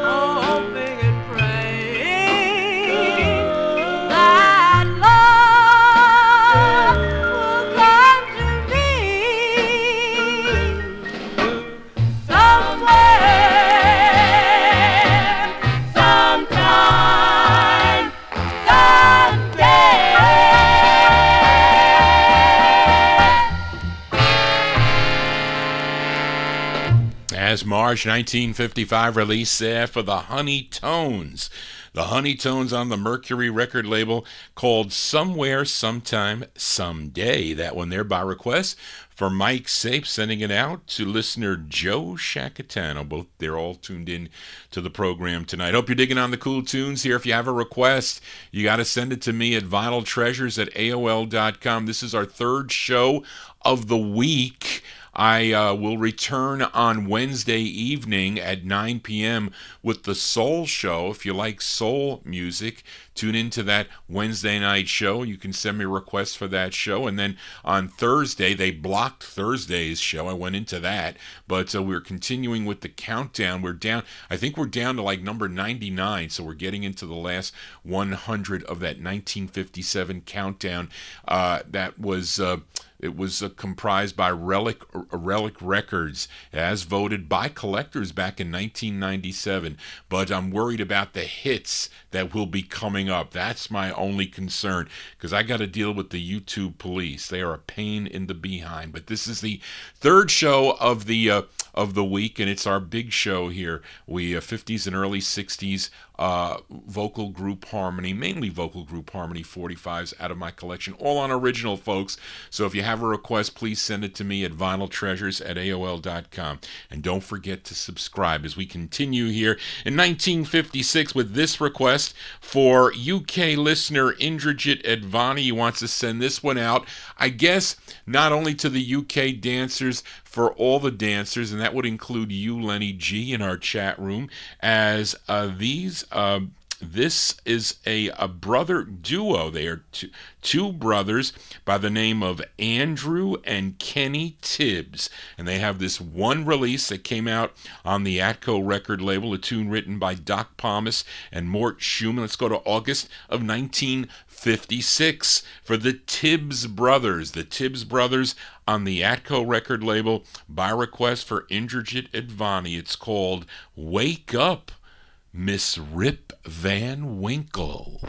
hoping and praying that love will come to me somewhere, sometime, someday. As March 1955 release there for the Honeytones. The Honeytones on the Mercury record label called Somewhere, Sometime, Someday. That one there by request for Mike Sape, sending it out to listener Joe Shacatano. They're all tuned in to the program tonight. Hope you're digging on the cool tunes here. If you have a request, you got to send it to me at vinyltreasures@aol.com. This is our third show of the week. I will return on Wednesday evening at 9 p.m. with the Soul Show. If you like soul music, tune into that Wednesday night show. You can send me requests for that show. And then on Thursday, they blocked Thursday's show. I went into that. But we're continuing with the countdown. We're down, I think we're down to like number 99. So we're getting into the last 100 of that 1957 countdown. That was... It was comprised by Relic Records, as voted by collectors back in 1997. But I'm worried about the hits that will be coming up. That's my only concern, because I got to deal with the YouTube police. They are a pain in the behind. But this is the third show of the week, and it's our big show here. We 50s and early 60s vocal group harmony, mainly vocal group harmony 45s out of my collection, all on original, folks. So if you have a request, please send it to me at vinyltreasures@aol.com. And don't forget to subscribe as we continue here in 1956 with this request for UK listener Indrajit Advani. He wants to send this one out, I guess, not only to the UK dancers, for all the dancers, and that would include you, Lenny G, in our chat room, as this is a brother duo. They are two brothers by the name of Andrew and Kenny Tibbs, and they have this one release that came out on the Atco record label, a tune written by Doc Pomus and Mort Schumann. Let's go to August of 1956 for the Tibbs brothers. The Tibbs brothers on the Atco record label by request for Indrajit Advani. It's called Wake Up, Miss Rip Van Winkle.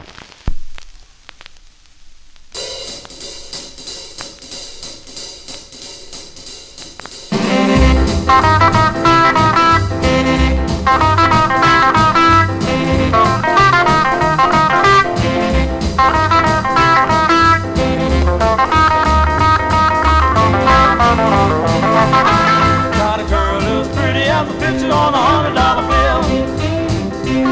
Got a girl who's pretty as a picture on $100 bill. She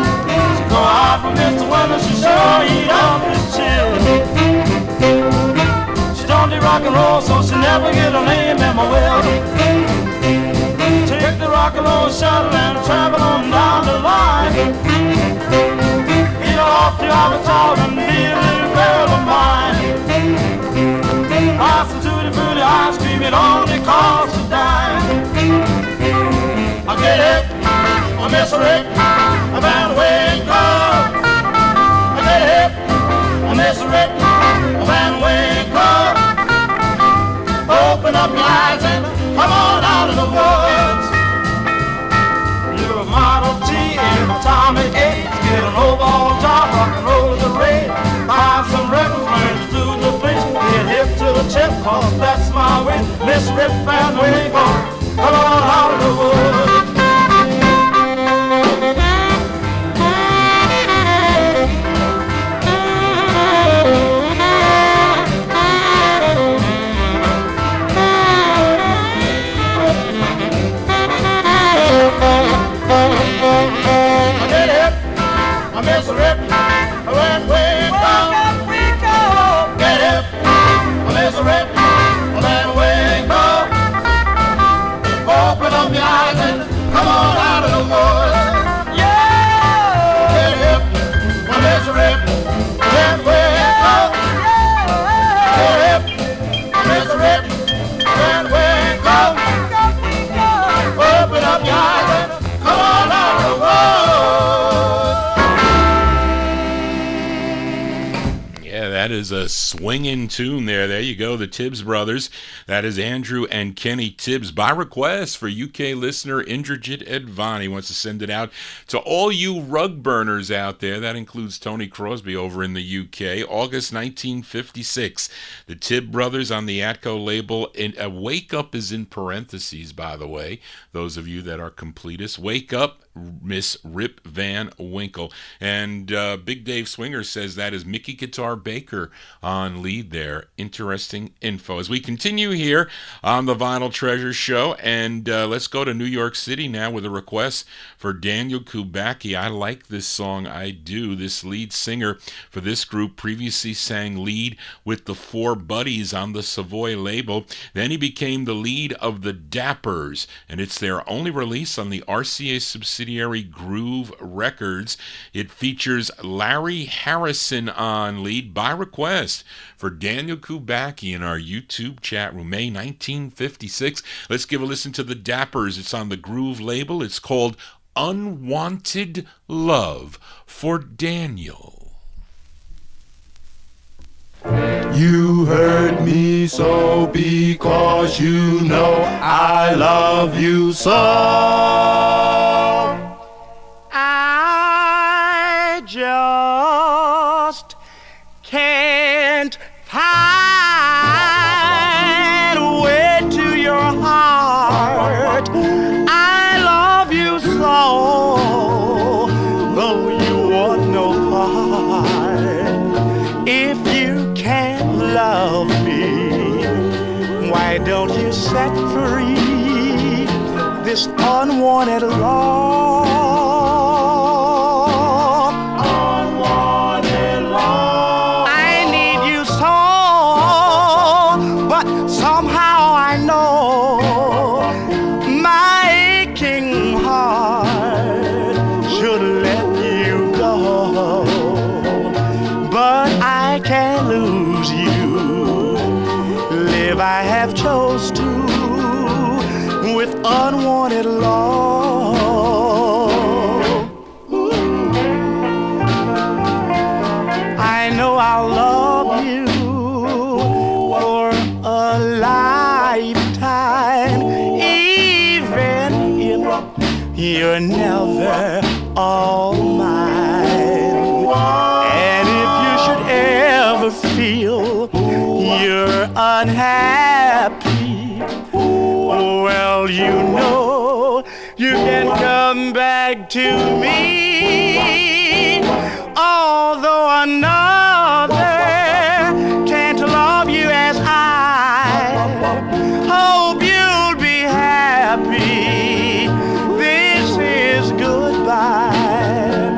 go out from Mr. Winter, she sure eat up this chill. She don't do rock and roll, so she never get a name in my will. Take the rock and roll shuttle and travel on down the line. Get off the Alcatraz and be a little girl of mine. Buy some tutti frutti ice cream, it only costs a dime. I get it, I miss a Rick, I found a wake up. I get it, I miss a Rick, I found a wake up. the woods. You're a Model T in a Tommy 8. Get an overall job, rock and roll is the rate. Buy some records, learn to do the fleece. Get hip to the tip, cause that's my way. Miss Rip and the Winkle, come on out of the woods. Miss Rip, when we go, get hip. Miss Rip, when we go, open up your eyes and come on out of the woods. Yeah, get hip. Miss Rip, when we go, get hip. Miss Rip, when we go, open up your eyes and come on out of the woods. That is a swinging tune there. There you go, the Tibbs brothers. That is Andrew and Kenny Tibbs by request for UK listener Indrajit Advani. Wants to send it out to all you rug burners out there. That includes Tony Crosby over in the UK. August 1956. The Tibb brothers on the Atco label. Wake Up is in parentheses, by the way. Those of you that are completists. Wake Up, Miss Rip Van Winkle. And Big Dave Swinger says that is Mickey Guitar Baker on lead there. Interesting info. As we continue here on the Vinyl Treasure Show, and let's go to New York City now with a request for Daniel Kubacki. I like this song, I do. This lead singer for this group previously sang lead with the Four Buddies on the Savoy label. Then he became the lead of the Dappers, and it's their only release on the RCA subsidiary Groove Records. It features Larry Harrison on lead by request for Daniel Kubacki in our YouTube chat room, May 1956. Let's give a listen to the Dappers. It's on the Groove label. It's called Unwanted Love for Daniel. You hurt me so because you know I love you so. I just can't find a way to your heart. I love you so, though you want no part. If you can't love me, why don't you set free this unwanted love? Unwanted love. I need you so, but somehow I know my aching heart should let you go. But I can't lose you. Live I have chose to with unwanted love. I know I'll love you for a lifetime, even if you're never all mine. And if you should ever feel you're unhappy, well, you know you can come back to me. Although another can't love you as I hope you'll be happy. This is goodbye.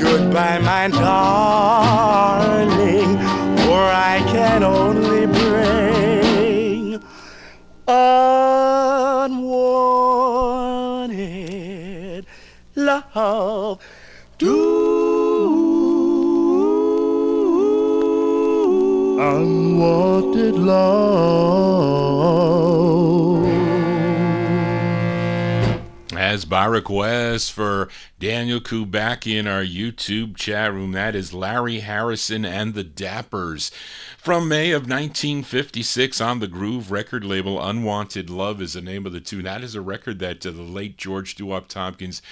Goodbye, my darling, for I can only bring unwanted love unwanted love. As by request for Daniel Kubacki in our YouTube chat room, that is Larry Harrison and the Dappers. From May of 1956 on the Groove record label, Unwanted Love is the name of the tune. That is a record that the late George Doo-Wop Tompkins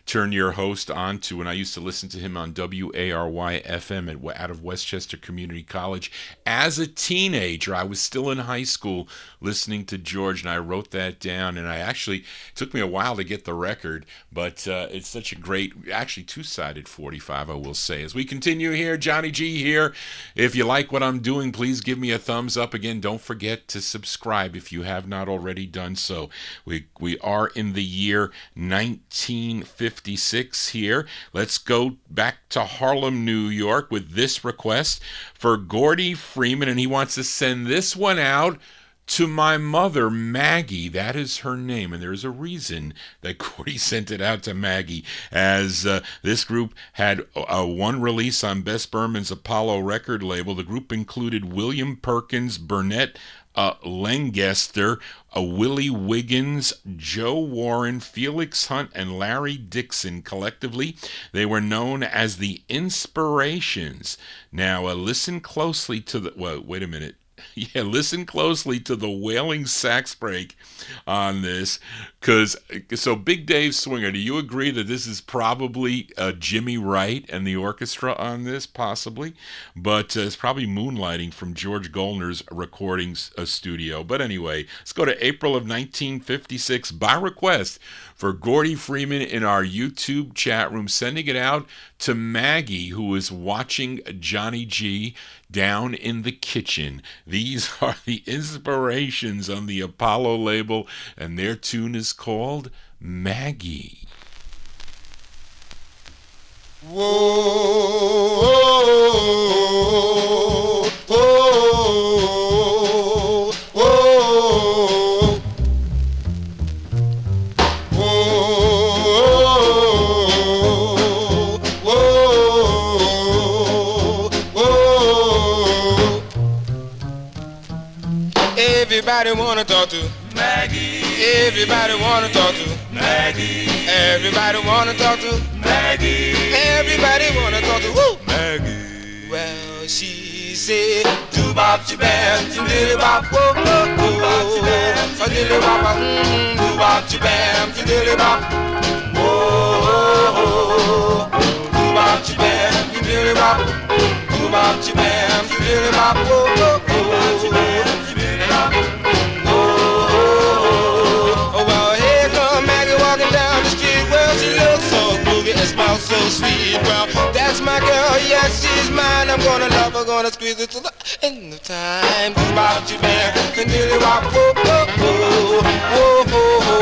turned your host on to, and I used to listen to him on WARY-FM out of Westchester Community College. As a teenager, I was still in high school listening to George, and I wrote that down, and it took me a while to get the record, but it's such a great, actually two-sided 45, I will say. As we continue here, Johnny G here. If you like what I'm doing, please give me a thumbs up. Again, don't forget to subscribe if you have not already done so. We are in the year 1956 here. Let's go back to Harlem, New York with this request for Gordy Freeman, and he wants to send this one out to my mother, Maggie. That is her name, and there's a reason that Gordy sent it out to Maggie, as this group had one release on Bess Berman's Apollo record label. The group included William Perkins, Burnett Langester, Willie Wiggins, Joe Warren, Felix Hunt, and Larry Dixon. Collectively, they were known as the Inspirations. Now, listen closely to the... Well, wait a minute. Yeah, listen closely to the wailing sax break on this, so Big Dave Swinger, do you agree that this is probably Jimmy Wright and the orchestra on this? Possibly, but it's probably moonlighting from George Goldner's recording studio. But anyway, let's go to April of 1956 by request for Gordy Freeman in our YouTube chat room, sending it out to Maggie, who is watching Johnny G down in the kitchen. These are the Inspirations on the Apollo label, and their tune is called Maggie. Whoa, whoa, whoa, whoa, whoa, whoa. Everybody wanna talk to Maggie. Everybody wanna talk to Maggie. Everybody wanna talk to Maggie. Everybody wanna talk to Maggie. Well, she said, doo-bop, jabam, dilly-bop, whoa, whoa, whoa, dilly-bop, doo-bop, jabam, dilly-bop, whoa, doo-bop, jabam, dilly-bop, doo-bop, jabam, dilly-bop, whoa, whoa, so sweet, well, that's my girl, yes, she's mine. I'm gonna love her, gonna squeeze it till the end of time. Bop, you man, and dilly wop, whoa, whoa, whoa, whoa, whoa, whoa, whoa,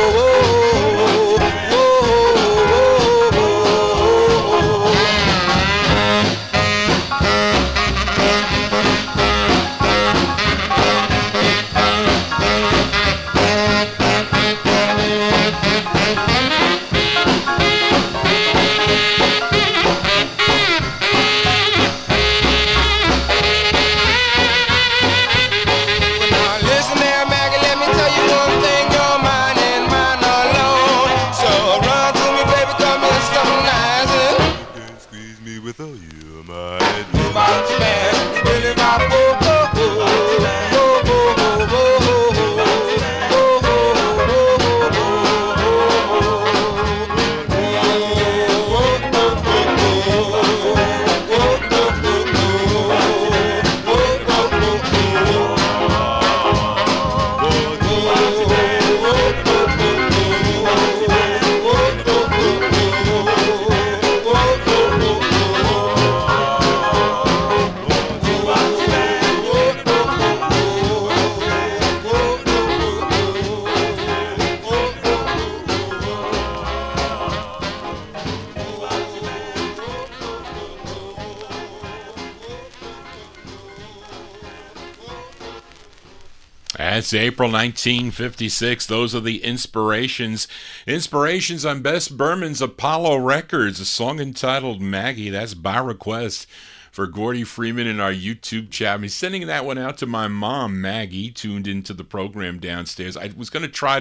That's April 1956. Those are the Inspirations. Inspirations on Bess Berman's Apollo Records, a song entitled Maggie. That's by request for Gordy Freeman in our YouTube chat. I'm sending that one out to my mom, Maggie, tuned into the program downstairs. I'm going to try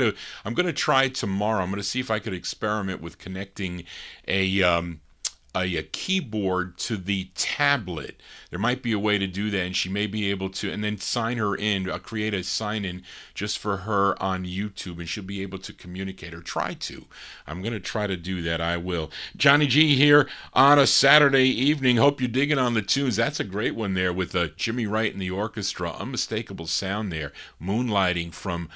tomorrow. I'm going to see if I could experiment with connecting a keyboard to the tablet. There might be a way to do that, and she may be able to, and then sign her in. I'll create a sign-in just for her on YouTube, and she'll be able to communicate, or try to. I'm going to try to do that. I will. Johnny G here on a Saturday evening. Hope you're digging on the tunes. That's a great one there with Jimmy Wright and the orchestra. Unmistakable sound there. Moonlighting from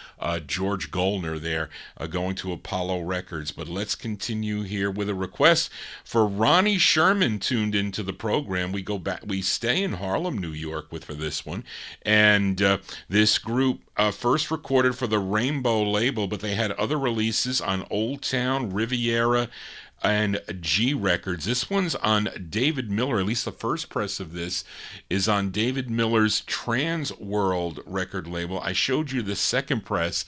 George Goldner there, going to Apollo Records. But let's continue here with a request for Ronnie Sherman tuned into the program. We go back. We stay in Harlem, New York for this one. And this group first recorded for the Rainbow label, but they had other releases on Old Town, Riviera, and G Records. This one's on David Miller. At least the first press of this is on David Miller's Trans World record label. I showed you the second press.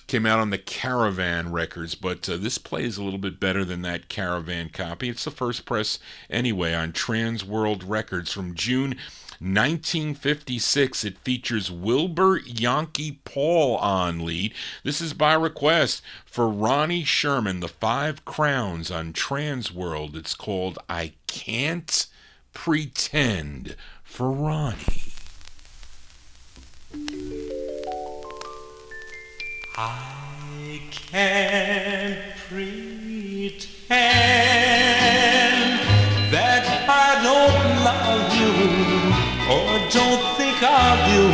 Came out on the Caravan Records, but this plays a little bit better than that Caravan copy. It's the first press anyway on Trans World Records from June 1956. It features Wilbur Yankee Paul on lead. This is by request for Ronnie Sherman, the 5 Crowns on Trans World. It's called I Can't Pretend, for Ronnie. I can't pretend that I don't love you or don't think of you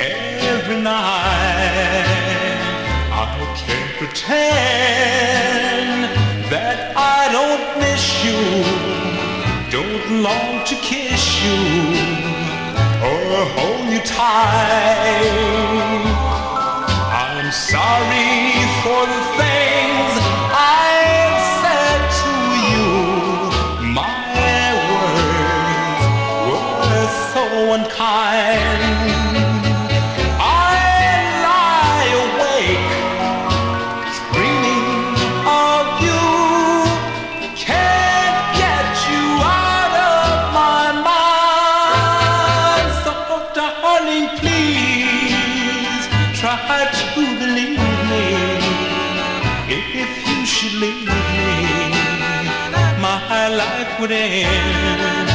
every night. I can't pretend that I don't miss you, don't long to kiss you or hold you tight. I'm sorry for the things I've said to you. My words were so unkind. I lie awake dreaming of you. Can't get you out of my mind. So darling, please try to believe me. If you should leave me, my life would end.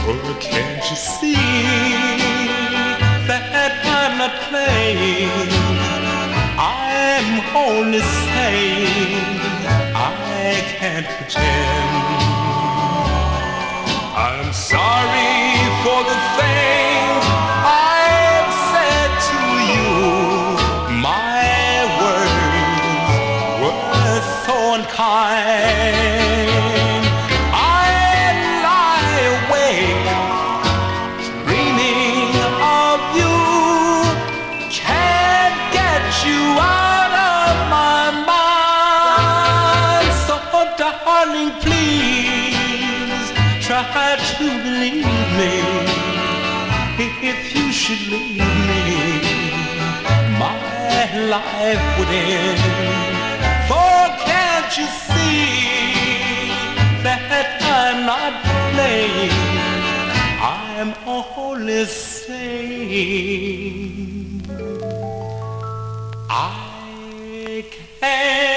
Oh, can't you see that I'm not playing? I'm only saying I can't pretend. I'm sorry for the things I've said to you. My words were so unkind. I lie awake dreaming of you. Can't get you out of my mind. So darling, please try to believe me. If you should leave me, my life would end. For can't you see that I'm not playing? I'm only saying I can't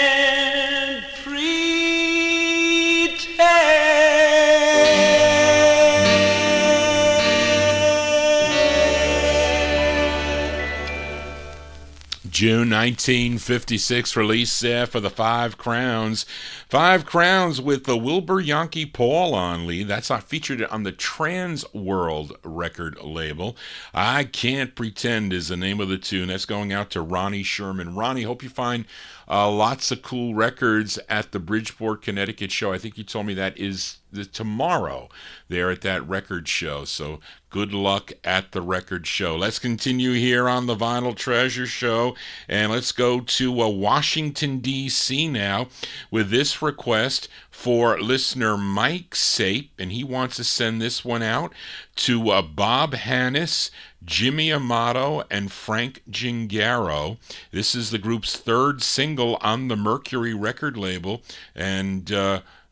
June 1956 release there for the 5 Crowns. 5 Crowns with the Wilbur Yankee Paul on lead. That's not featured on the Trans World record label. I Can't Pretend is the name of the tune. That's going out to Ronnie Sherman. Ronnie, hope you find lots of cool records at the Bridgeport, Connecticut show. I think you told me that is tomorrow there at that record show. So good luck at the record show. Let's continue here on the Vinyl Treasure Show, and let's go to Washington, D.C. now with this request for listener Mike Sape, and he wants to send this one out to Bob Hannis, Jimmy Amato, and Frank Gingaro. This is the group's third single on the Mercury record label, and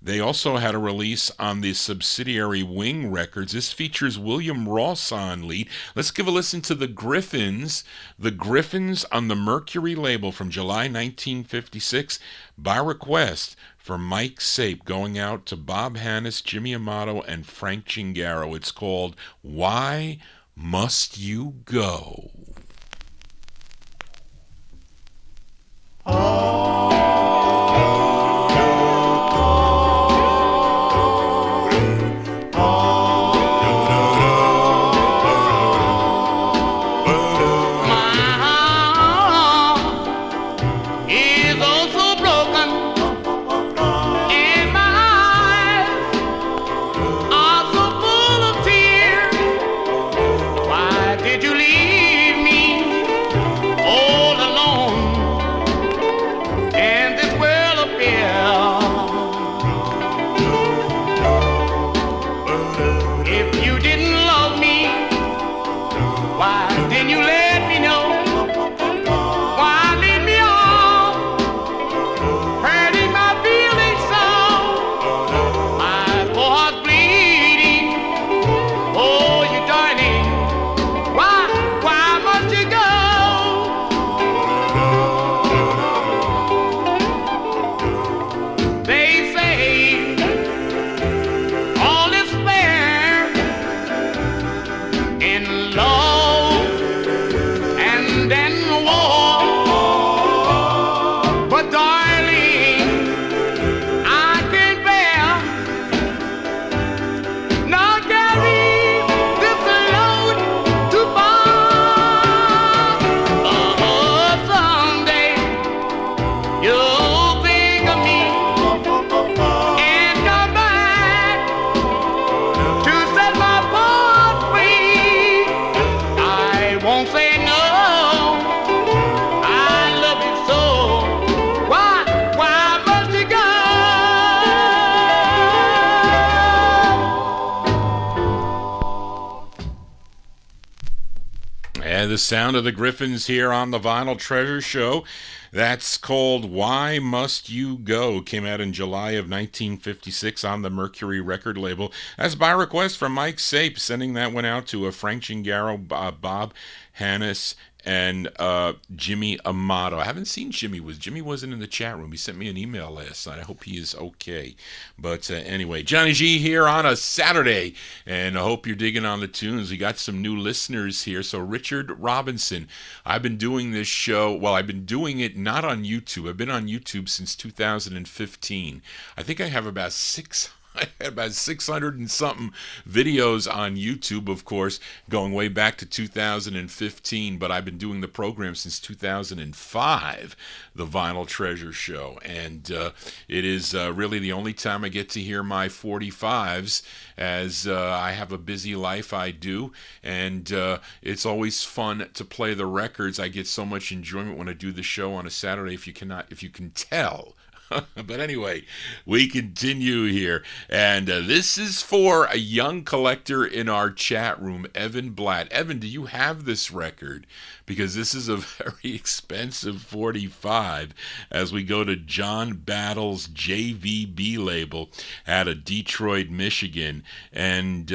They also had a release on the subsidiary Wing Records. This features William Ross on lead. Let's give a listen to the Griffins. The Griffins on the Mercury label from July 1956 by request for Mike Sape, going out to Bob Hannes, Jimmy Amato, and Frank Chingaro. It's called Why Must You Go? The sound of the Griffins here on the Vinyl Treasure Show. That's called Why Must You Go. Came out in July of 1956 on the Mercury record label. That's by request from Mike Sape, sending that one out to Frank Chingaro, Bob Hannes, and Jimmy Amato. I haven't seen Jimmy. Jimmy wasn't in the chat room. He sent me an email last night. I hope he is okay. But anyway, Johnny G here on a Saturday, and I hope you're digging on the tunes. We got some new listeners here. So Richard Robinson, I've been doing this show. Well, I've been doing it not on YouTube. I've been on YouTube since 2015. I think I have about 600 and something videos on YouTube, of course, going way back to 2015, but I've been doing the program since 2005, the Vinyl Treasure Show, and it is really the only time I get to hear my 45's, as I have a busy life, I do, and it's always fun to play the records. I get so much enjoyment when I do the show on a Saturday, if you can tell. But anyway, we continue here, and this is for a young collector in our chat room, Evan Blatt. Evan, do you have this record? Because this is a very expensive 45 as we go to John Battle's JVB label out of Detroit, Michigan. And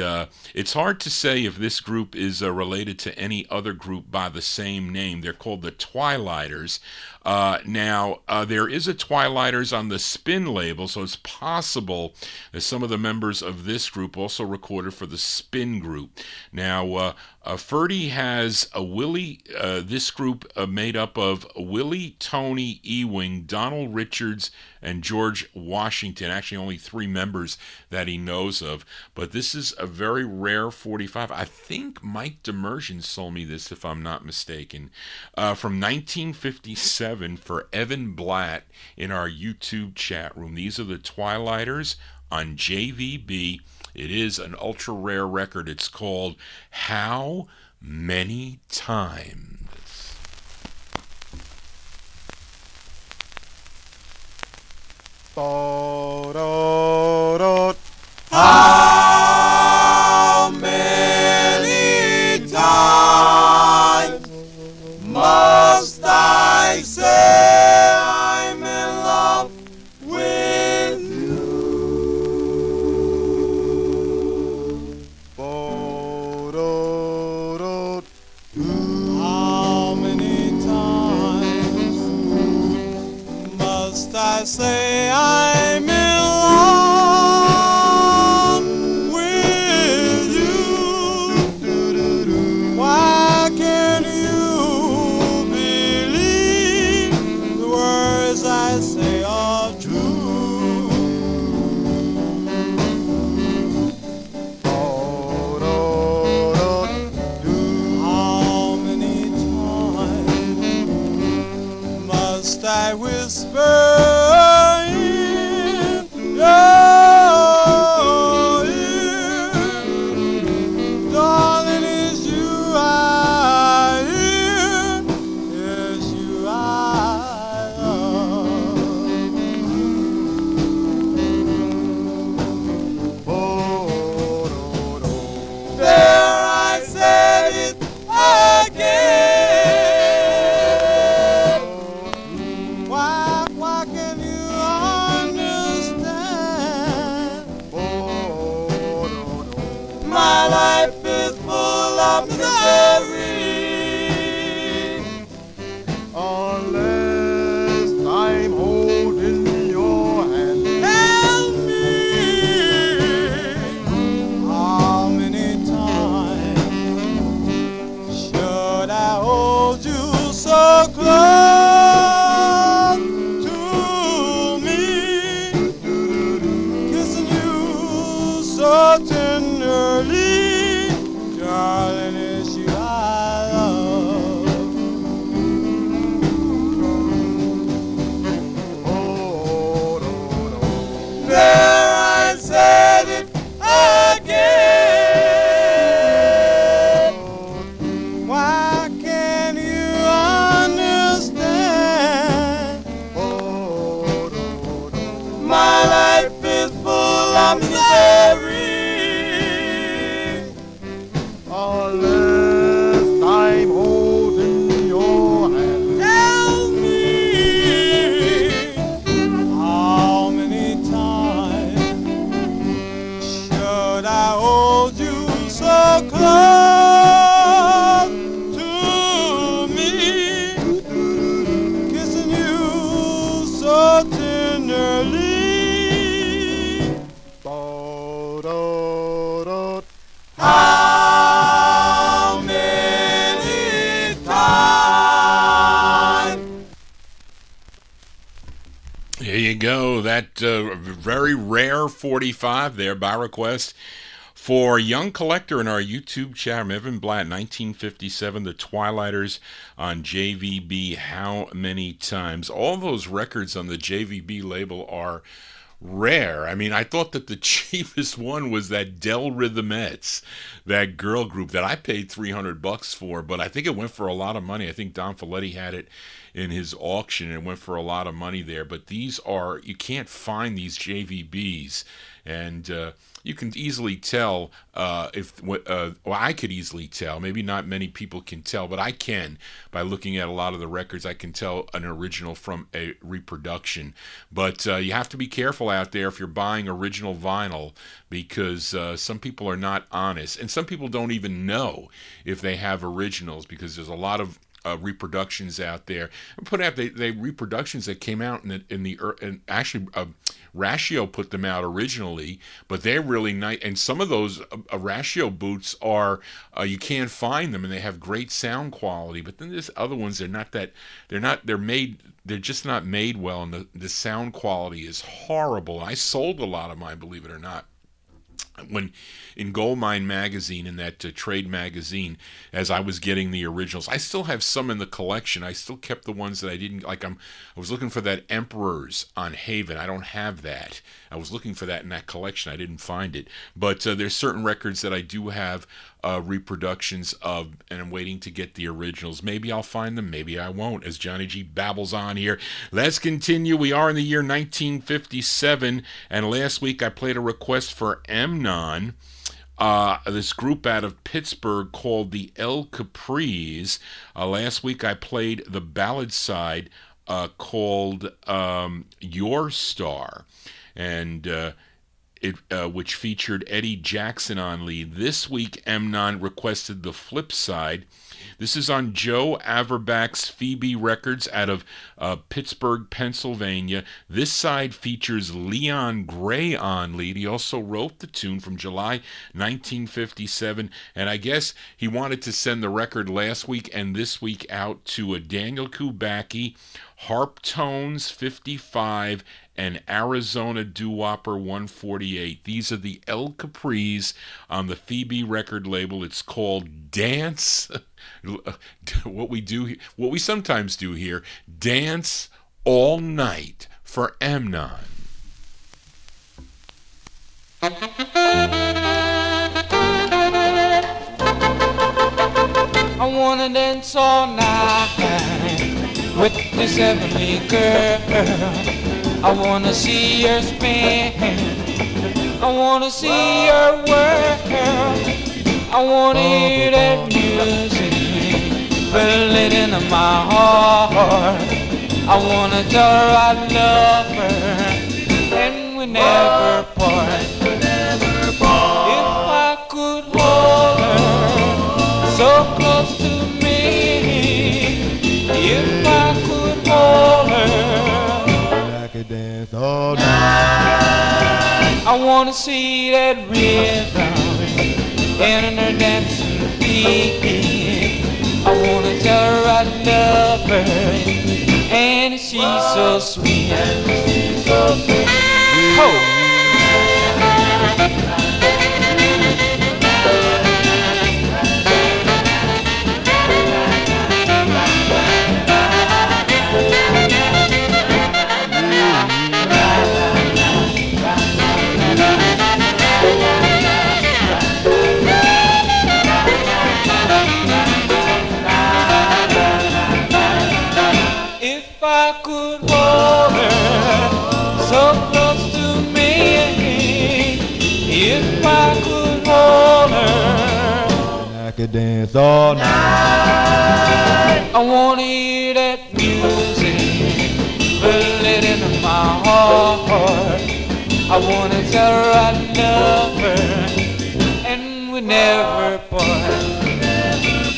it's hard to say if this group is related to any other group by the same name. They're called the Twilighters. Now, there is a Twilighters on the Spin label, so it's possible that some of the members of this group also recorded for the Spin group. Now, Ferdy has a Willie, this group made up of Willie, Tony, Ewing, Donald Richards, and George Washington. Actually, only 3 members that he knows of. But this is a very rare 45. I think Mike Demersion sold me this, if I'm not mistaken. From 1957 for Evan Blatt in our YouTube chat room. These are the Twilighters on JVB. It is an ultra rare record. It's called How Many Times? How many times must I say I'm in love with you? I say I'm in love with you? Why can't you believe the words I say are true? How many times must I whisper in your ear? Darling, it's you I hear. It's you I love. There I said it again. Why can you understand? My life is full of misery unless I'm holding your hand. Help me! How many times should I hold you so close to me, kissing you so tenderly? Darling, it's you I love. There I said it again. Why can't you understand? My life is full of misery unless I'm holding your hand. Tell me, how many times should I hold you so close to me, kissing you so tenderly? How many times? There you go. That very rare 45 there by request for Young Collector in our YouTube chat. Evan Blatt, 1957, The Twilighters on JVB. How many times? All those records on the JVB label are rare. I mean, I thought that the cheapest one was that Del Rhythmettes, that girl group that I paid $300 for, but I think it went for a lot of money. I think Don Folletti had it in his auction and it went for a lot of money there. But these are, you can't find these JVBs, and you can easily tell well, I could easily tell. Maybe not many people can tell, but I can by looking at a lot of the records. I can tell an original from a reproduction. But you have to be careful out there if you're buying original vinyl, because some people are not honest, and some people don't even know if they have originals, because there's a lot of reproductions out there. Put out the reproductions that came out and actually Ratio put them out originally, but they're really nice. And some of those Ratio boots are you can't find them, and they have great sound quality. But then there's other ones they're just not made well, and the sound quality is horrible. I sold a lot of mine, believe it or not. When in Goldmine magazine, in that trade magazine, as I was getting the originals, I still have some in the collection. I still kept the ones that I didn't like. I was looking for that Emperors on Haven. I don't have that. I was looking for that in that collection. I didn't find it. But there's certain records that I do have reproductions of, and I'm waiting to get the originals. Maybe I'll find them, maybe I won't, as Johnny G babbles on here. Let's continue. We are in the year 1957, and last week I played a request for Amnon, this group out of Pittsburgh called the El Capris. Last week I played the ballad side called Your Star, and which featured Eddie Jackson on lead. This week, Emnon requested the flip side. This is on Joe Averbach's Phoebe Records out of Pittsburgh, Pennsylvania. This side features Leon Gray on lead. He also wrote the tune from July 1957, and I guess he wanted to send the record last week and this week out to Daniel Kubacki, Harptones 55, and Arizona Doo-Wopper 148. These are the El Capris on the Phoebe record label. It's called Dance. What we sometimes do here, Dance All Night for Emnon. I wanna dance all night with this heavenly girl. I wanna see her spin, I wanna see her whirl. I wanna hear that music filling into my heart. I wanna tell her I love her and we never part. If I could hold her so close to me, if I could hold her, I could dance all night. I wanna see that rhythm in her dancing feet. I wanna tell her I love her and she's so sweet. Oh. If I could hold her so close to me, if I could hold her, I could dance all night. I wanna hear that music filling into my heart. I wanna tell her I love her and we never part.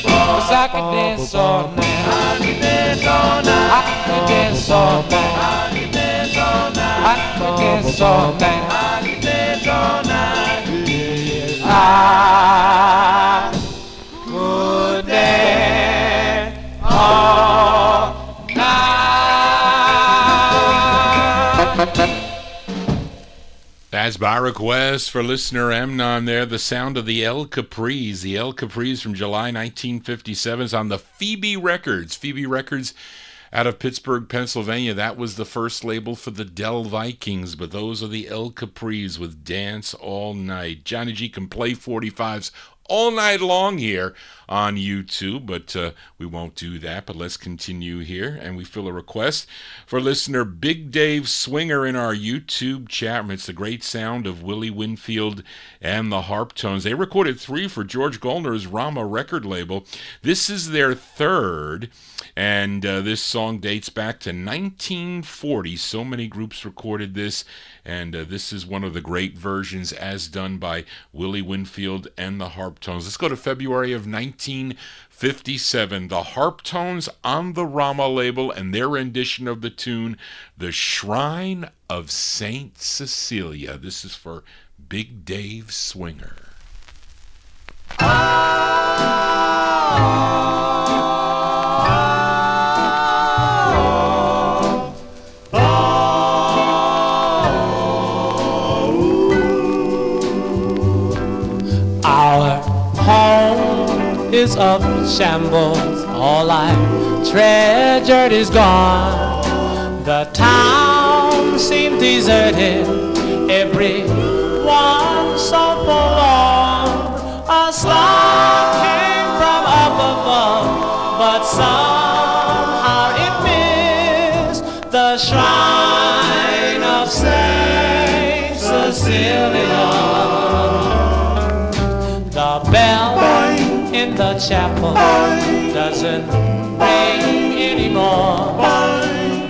'Cause I could dance all night. I could dance all night. I could dance all night. I could dance all night. I could dance all night. I could dance all night. I could dance all night. That's by request for listener Emnon there, the sound of the El Capris. The El Capris from July 1957 is on the Phoebe Records. Phoebe Records out of Pittsburgh, Pennsylvania. That was the first label for the Dell Vikings, but those are the El Capris with Dance All Night. Johnny G can play 45's all night long here on YouTube, but we won't do that. But let's continue here, and we fill a request for listener Big Dave Swinger in our YouTube chat room. It's the great sound of Willie Winfield and the Harptones. They recorded 3 for George Goldner's Rama record label. This is their third, and this song dates back to 1940. So many groups recorded this, and this is one of the great versions as done by Willie Winfield and the Harptones. Let's go to February of 1957. The Harptones on the Rama label and their rendition of the tune, The Shrine of Saint Cecilia. This is for Big Dave Swinger. Our home is of shambles, all I treasured is gone. The town seemed deserted, everyone so forlorn. A song came from up above, but somehow it missed the shrine of Saint Cecilia. The bell in the chapel doesn't ring anymore.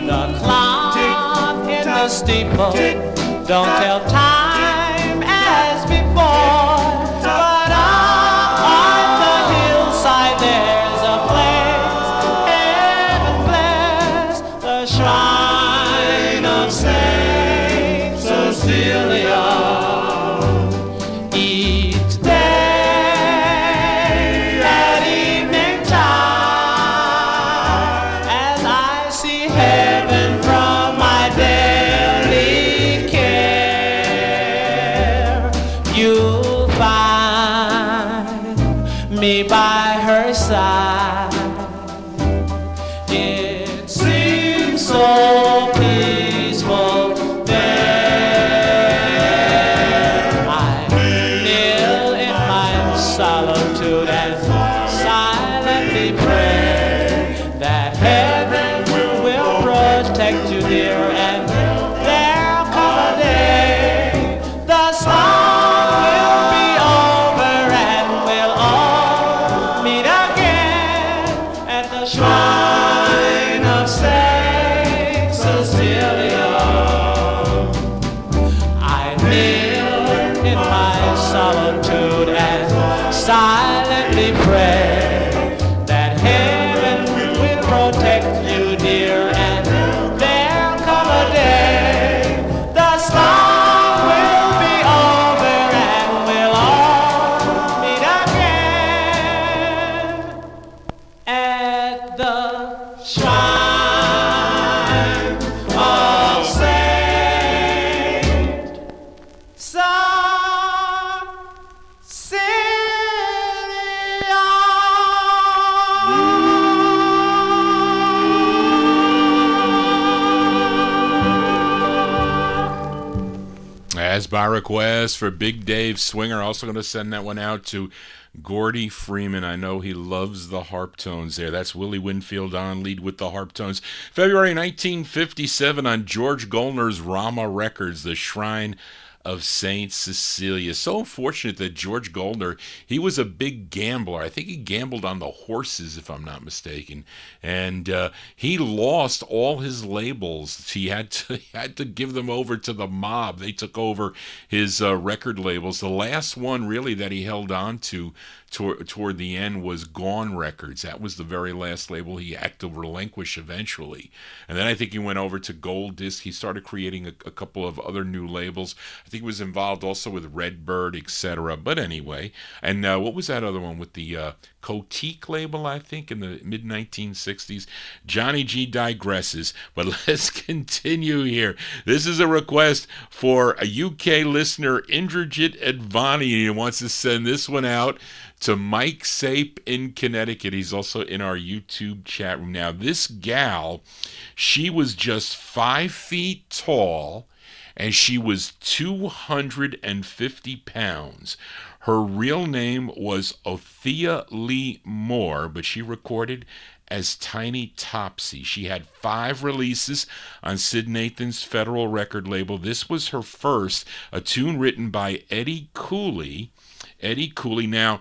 The clock in the steeple don't tell time me by her side. It seems so peaceful there. I kneel in my solitude and silently pray that heaven will protect you, dear, and there'll come a day the storm will be over and we'll all meet again at the shrine of Saint Cecilia. I kneel in my solitude and silently pray that heaven will protect you, dear, and there'll come a day the storm will be over and we'll all meet again at the shrine of Saint As by request for Big Dave Swinger, also going to send that one out to Gordy Freeman. I know he loves the Harptones there. That's Willie Winfield on lead with the Harptones. February 1957 on George Goldner's Rama Records, The Shrine of Saint Cecilia. So unfortunate that George Goldner, he was a big gambler. I think he gambled on the horses, if I'm not mistaken. And he lost all his labels. He had to give them over to the mob. They took over his record labels. The last one really that he held on to toward the end was Gone Records. That was the very last label he had to relinquish eventually. And then I think he went over to Gold Disc. He started creating a couple of other new labels. I think he was involved also with Redbird, etc. But anyway, and what was that other one with the Cotique label, I think, in the mid-1960s? Johnny G digresses, but let's continue here. This is a request for a UK listener, Indrajit Advani. He wants to send this one out to Mike Sape in Connecticut. He's also in our YouTube chat room. Now, this gal, she was just 5 feet tall, and she was 250 pounds. Her real name was Othea Lee Moore, but she recorded as Tiny Topsy. She had 5 releases on Sid Nathan's Federal record label. This was her first, a tune written by Eddie Cooley. Eddie Cooley. Now,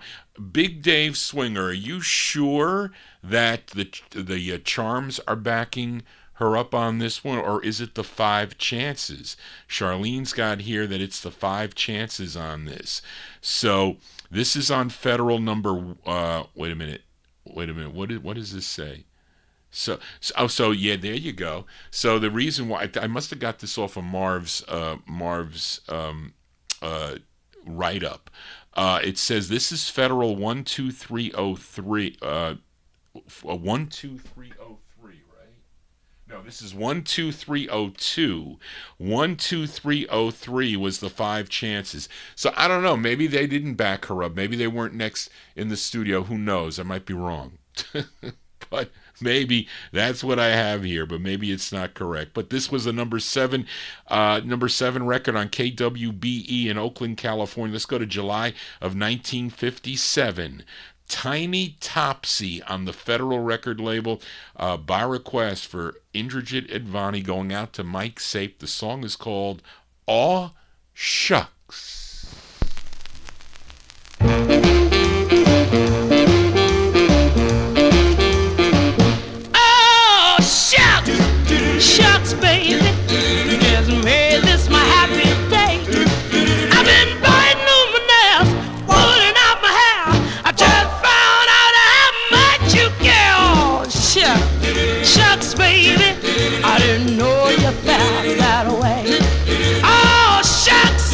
Big Dave Swinger, are you sure that the Charms are backing her up on this one, or is it the 5 Chances? Charlene's got here that it's the 5 Chances on this. So this is on Federal number. Wait a minute. What does this say? So yeah, there you go. So the reason why I must have got this off of Marv's write-up. It says this is Federal 12303. 12303, right? No, this is 12302. 12303 was the 5 Chances. So I don't know. Maybe they didn't back her up. Maybe they weren't next in the studio. Who knows? I might be wrong. But maybe that's what I have here, but maybe it's not correct. But this was a number 7 record on KWBE in Oakland, California. Let's go to July of 1957. Tiny Topsy on the Federal record label, by request for Indrajit Advani, going out to Mike Sape. The song is called Aw Shucks. Shucks, baby, you just made this my happy day. I've been biting on my nails, pulling out my hair. I just found out how much you care. Oh, shucks, baby, I didn't know you felt that way. Oh, shucks,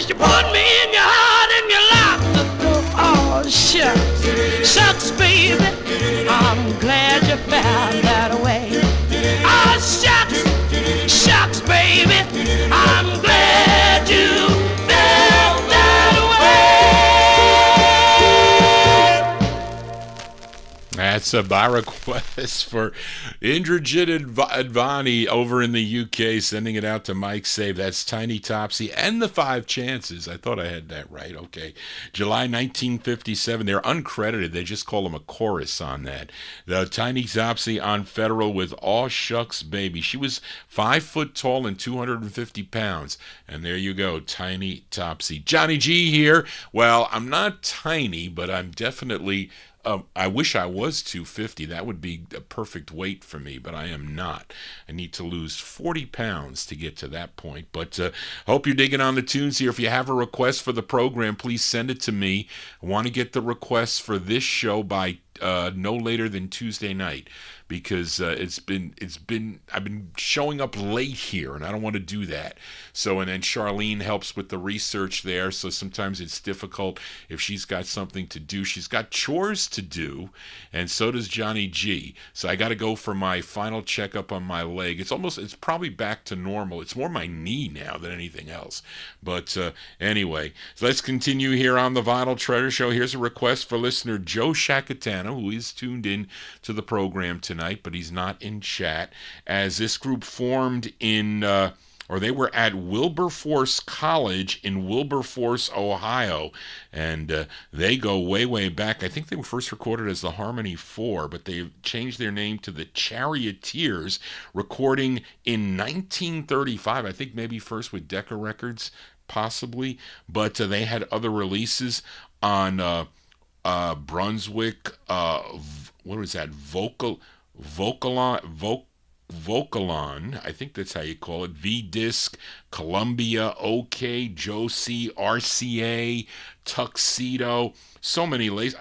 Since you put me in your heart and you locked the door. Oh, shucks, shucks, baby, I'm glad you found that way. Oh, shucks, shucks, baby, I'm glad you felt that way. That's by request for Indrajit Advani over in the UK, sending it out to Mike Save. That's Tiny Topsy and the Five Chances. I thought I had that right. Okay. July 1957. They're uncredited. They just call them a chorus on that. The Tiny Topsy on Federal with Aw Shucks Baby. She was 5 foot tall and 250 pounds. And there you go, Tiny Topsy. Johnny G here. Well, I'm not tiny, but I'm definitely... I wish I was 250. That would be a perfect weight for me, but I am not. I need to lose 40 pounds to get to that point. But hope you're digging on the tunes here. If you have a request for the program, please send it to me. I want to get the requests for this show by no later than Tuesday night, because I've been showing up late here, and I don't want to do that. So, and then Charlene helps with the research there, so sometimes it's difficult if she's got something to do. She's got chores to do, and so does Johnny G. So I got to go for my final checkup on my leg. It's probably back to normal. It's more my knee now than anything else. But anyway, so let's continue here on the Vinyl Treasure Show. Here's a request for listener Joe Shakatana, who is tuned in to the program tonight, but he's not in chat, as this group formed in, they were at Wilberforce College in Wilberforce, Ohio, and they go way, way back. I think they were first recorded as the Harmony 4, but they changed their name to the Charioteers, recording in 1935, I think maybe first with Decca Records, possibly, but they had other releases on Brunswick, what was that, Vocalon, I think that's how you call it, V-Disc, Columbia, OK, Josie, RCA, Tuxedo, so many labels.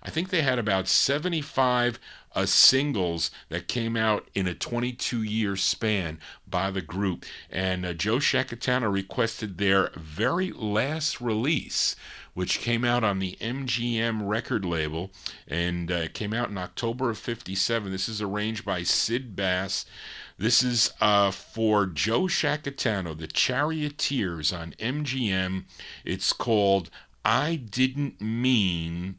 I think they had about 75 singles that came out in a 22-year span by the group. And Joe Shakatana requested their very last release, which came out on the MGM record label, and came out in October of 57. This is arranged by Sid Bass. This is for Joe Shakatano, the Charioteers on MGM. It's called I Didn't Mean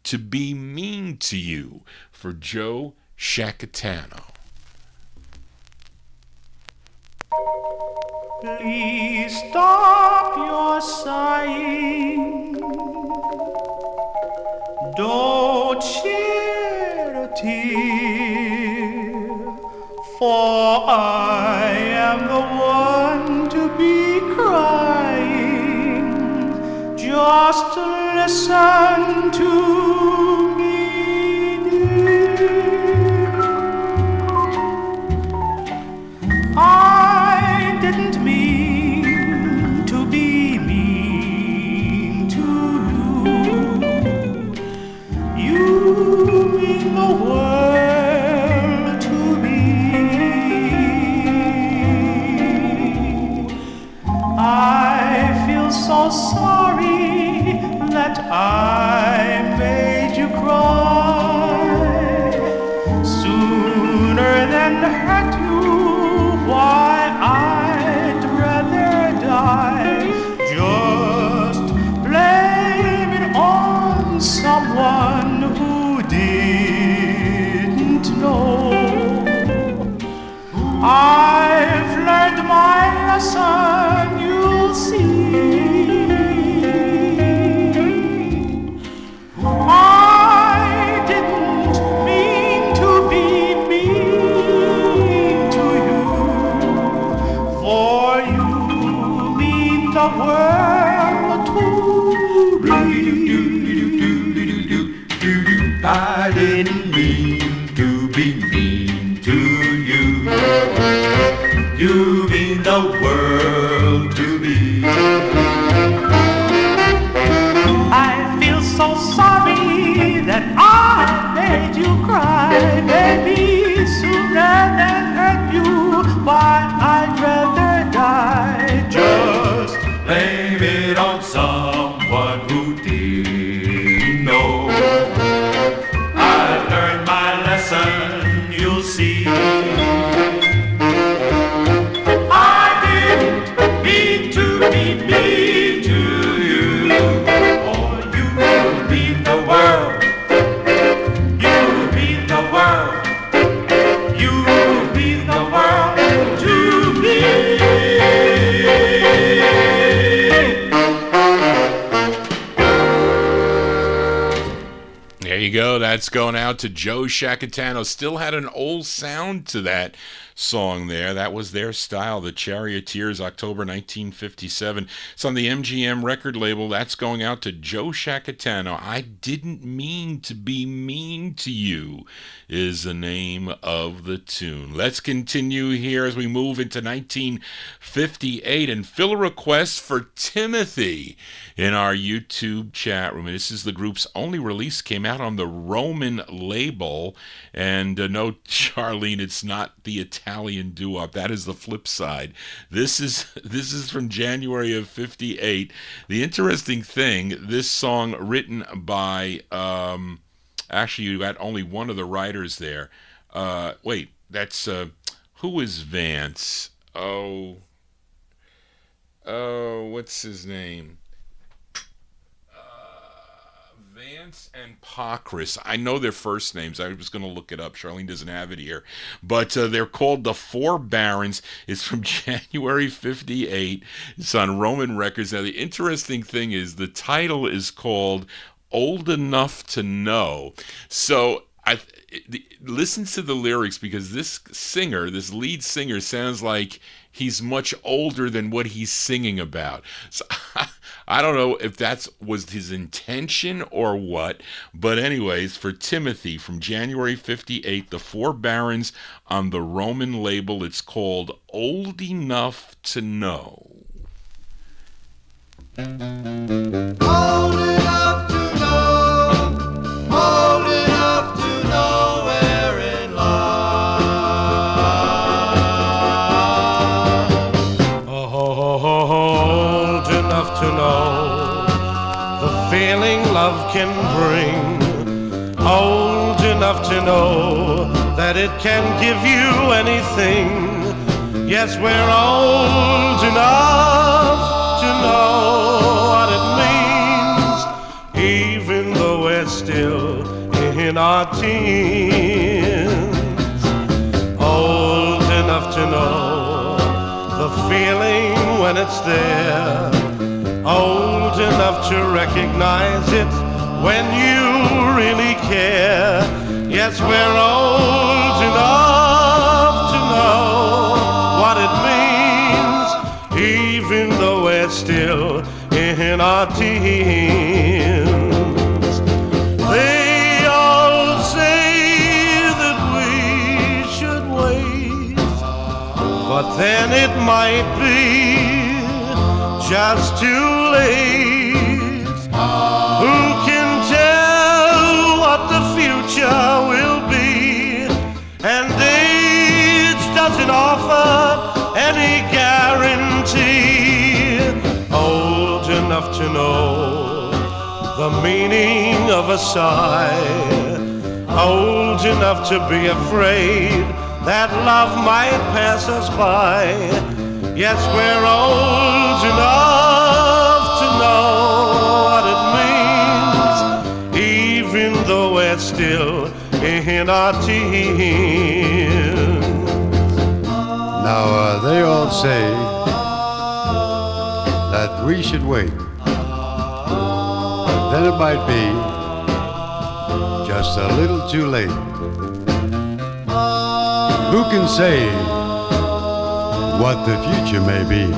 to Be Mean to You, for Joe Shakatano. Please stop your sighing. Don't shed a tear, for I am the one to be crying. Just listen to me, dear. I didn't mean to be mean to you. You mean the world to me. I feel so sorry that I made you cry. Sooner than hurt you, why, I'd rather die. Just blame it on someone who didn't know. I've learned my lesson, you'll see. I didn't mean to be mean to you, for you mean the world to me. I didn't mean to be mean to you. You mean the world to me. I feel so sorry that I made you cry, baby. Sooner than hurt you, why, I I'd rather die. Just blame it on someone who didn't know. I learned my lesson, you'll see. I didn't mean to be mean to you, or you will mean the world. You will mean the world. You will mean the world to me. There you go. That's going out to Joe Shacatano. Still had an old sound to that song there. That was their style, the Charioteers, October 1957. It's on the MGM record label. That's going out to Joe Shacatano. I Didn't Mean to Be Mean to You is the name of the tune. Let's continue here as we move into 1958 and fill a request for Timothy in our YouTube chat room. This is the group's only release, came out on the Roman label. And no, Charlene, it's not the Italian doo-wop. That is the flip side. This is from January of 58. The interesting thing, this song written by, actually you got only one of the writers there. Wait, that's, who is Vance? Oh, what's his name? Vance and Pocris. I know their first names. I was going to look it up. Charlene doesn't have it here. But they're called the Four Barons. It's from January 58. It's on Roman Records. Now, the interesting thing is the title is called Old Enough to Know. So listen to the lyrics, because this singer, this lead singer, sounds like he's much older than what he's singing about. So I don't know if that was his intention or what, but anyways, for Timothy from January 58, the Four Barons on the Roman label, it's called Old Enough to Know. Old enough to know, old enough to know we're in love. Old enough to know the feeling love can bring. Old enough to know that it can give you anything. Yes, we're old enough to know what it means, even though we're still in our teens. Old enough to know the feeling when it's there. Old enough to recognize it when you really care. Yes, we're old enough to know what it means, even though we're still in our teens. They all say that we should wait, but then it might be just too late. Who can tell what the future will be? And age doesn't offer any guarantee. Old enough to know the meaning of a sigh. Old enough to be afraid that love might pass us by. Yes, we're old enough to know what it means, even though we're still in our teens. Now, they all say that we should wait. But then it might be just a little too late. Who can say what the future may be?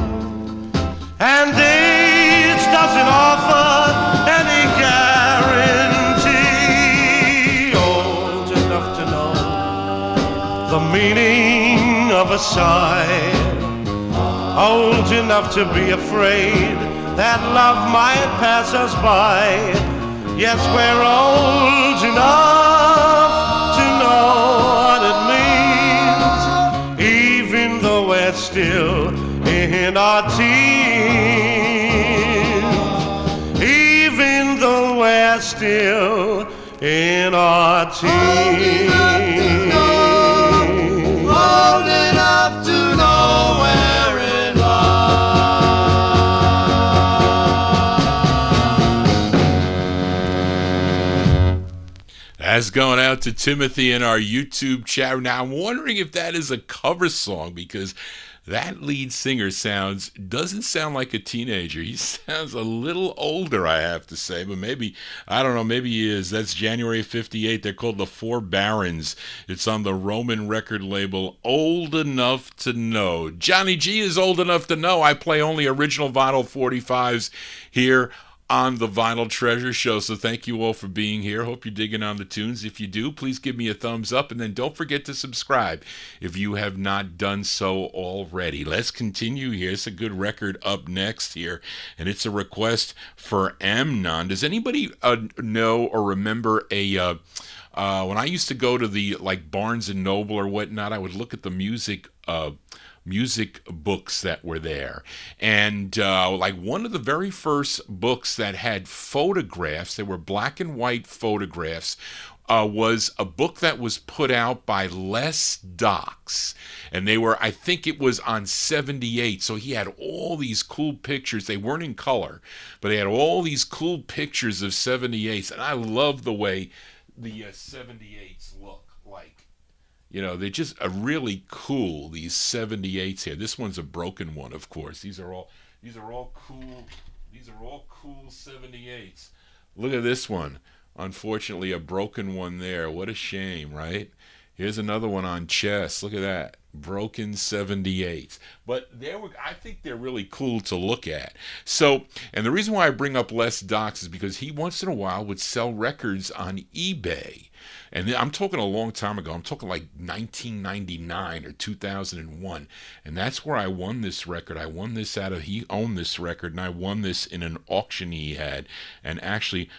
And age doesn't offer any guarantee. Old enough to know the meaning of a sigh. Old enough to be afraid that love might pass us by. Yes, we're old enough to know what it means, even though we're still still in our teens, even though we're still in our teens. Old enough to know we're in love. That's going out to Timothy in our YouTube chat. Now, I'm wondering if that is a cover song, because that lead singer doesn't sound like a teenager. He sounds a little older, I have to say, but maybe, I don't know, maybe he is. That's January 58. They're called the Four Barons. It's on the Roman record label, Old Enough to Know. Johnny G is old enough to know. I play only original vinyl 45s here on the Vinyl Treasure Show. So thank you all for being here. Hope you're digging on the tunes. If you do, please give me a thumbs up, and then don't forget to subscribe if you have not done so already. Let's continue here. It's a good record up next here, and it's a request for Amnon. Does anybody know or remember when I used to go to the Barnes and Noble or whatnot, I would look at the music books that were there, and one of the very first books that had photographs, they were black and white photographs, was a book that was put out by Les Docks, and I think it was on 78, so he had all these cool pictures. They weren't in color, but they had all these cool pictures of 78s, and I love the way the 78s look like. You know, they're just really cool, these 78s here. This one's a broken one, of course. These are all cool. These are all cool 78s. Look at this one. Unfortunately, a broken one there. What a shame, right? Here's another one on chess. Look at that. Broken 78s. But I think they're really cool to look at. So, and the reason why I bring up Les Docks is because he once in a while would sell records on eBay. And I'm talking a long time ago. I'm talking like 1999 or 2001. And that's where I won this record. He owned this record, and I won this in an auction he had, and actually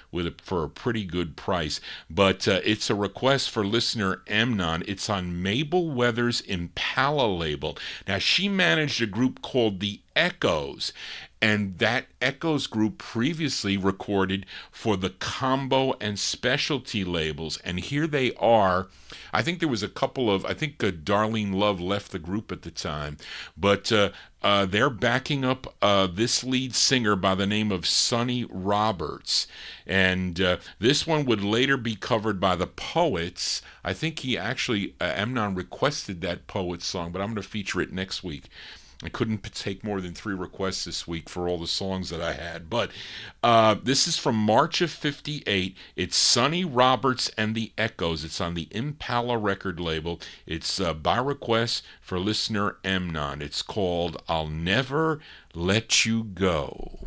for a pretty good price. But it's a request for listener Amnon. It's on Mabel Weather's Impala label. Now, she managed a group called the Echoes, and that Echoes group previously recorded for the Combo and Specialty labels, and here they are. I think there was a couple of, Darlene Love left the group at the time, but they're backing up this lead singer by the name of Sonny Roberts, and this one would later be covered by the Poets. I think he actually, Amnon requested that Poets song, but I'm going to feature it next week. I couldn't take more than 3 requests this week for all the songs that I had. But this is from March of 58. It's Sonny Roberts and the Echoes. It's on the Impala record label. It's by request for listener Amnon. It's called I'll Never Let You Go.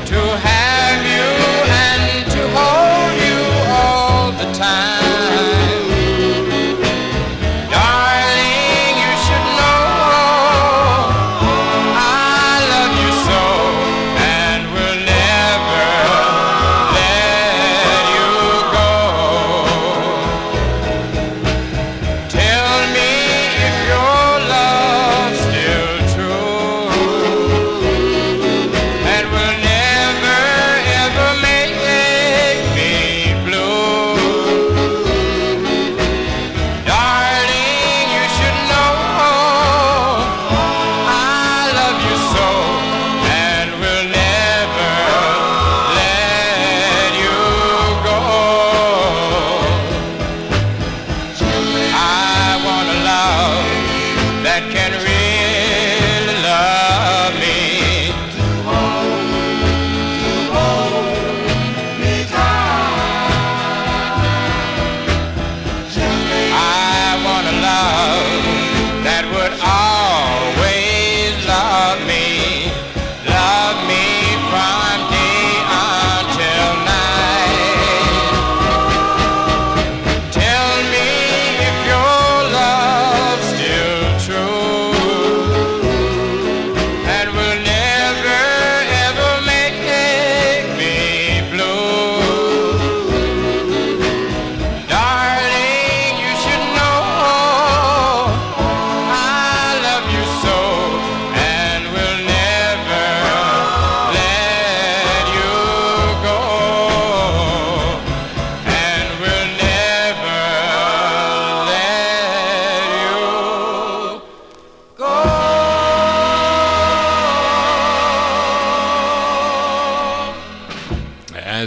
To have you and to hold you all the time.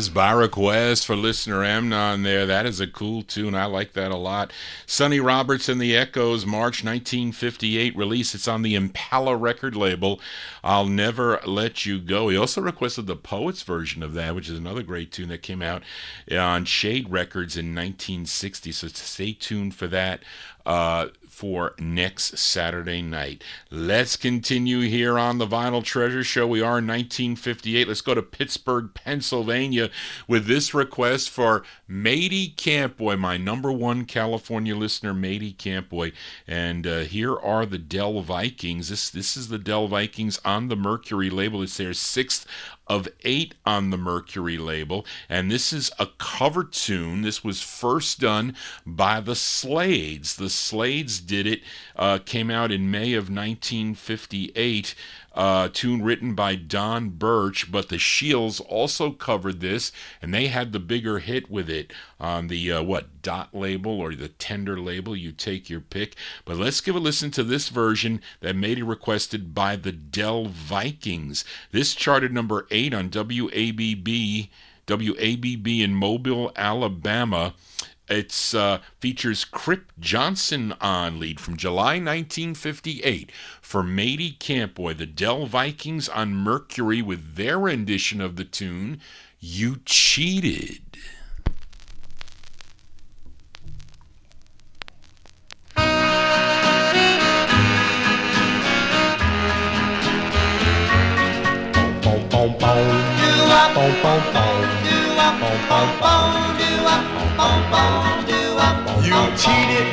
Jazz by request for listener Amnon there. That is a cool tune. I like that a lot. Sonny Roberts and the Echoes, March 1958 release. It's on the Impala record label, I'll Never Let You Go. He also requested the Poets version of that, which is another great tune that came out on Shade Records in 1960. So stay tuned for that for next Saturday night. Let's continue here on the Vinyl Treasure Show. We are in 1958. Let's go to Pittsburgh, Pennsylvania with this request for Matey Campboy, my number one California listener, Matey Campboy. And here are the Del Vikings. This is the Del Vikings on the Mercury label. It's their sixth of 8 on the Mercury label, and this is a cover tune. This was first done by the Slades. The Slades did it, came out in May of 1958. Tune written by Don Birch, but the Shields also covered this, and they had the bigger hit with it on the Dot label or the Tender label, you take your pick. But let's give a listen to this version that made it requested by the Del Vikings. This charted number 8 on WABB in Mobile, Alabama. It features Crip Johnson on lead from July 1958 for Matey Campboy, the Del Vikings on Mercury with their rendition of the tune, You Cheated. You cheated,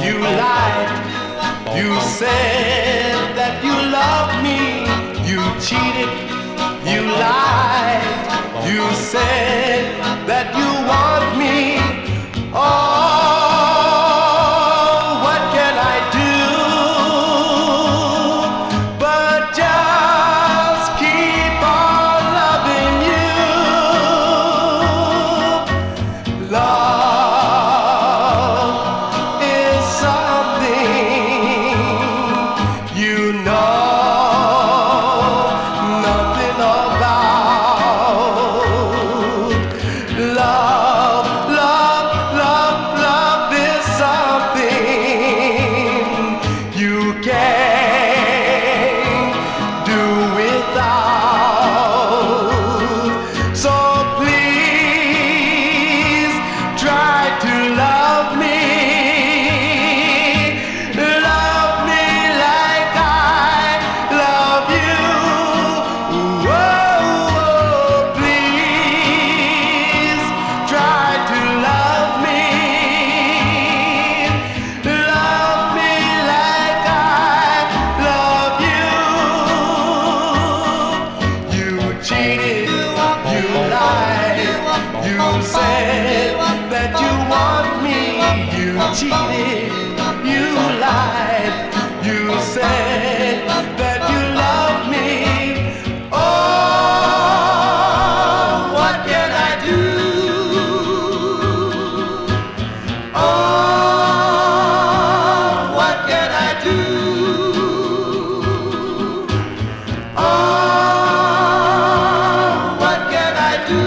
you lied, you said that you loved me. You cheated, you lied, you said that you want me. Oh, what can I do but just keep on loving you? Love is something you know nothing about. Love, love, love, love is something you can't do without. So please try to love me. Love me like I love you. Whoa, please try to love me. Love me like I love you. You cheated, you lied, you said that you want me. You cheated, you lied, you said that you love me. Oh, what can I do? Oh, what can I do? Oh, what can I do?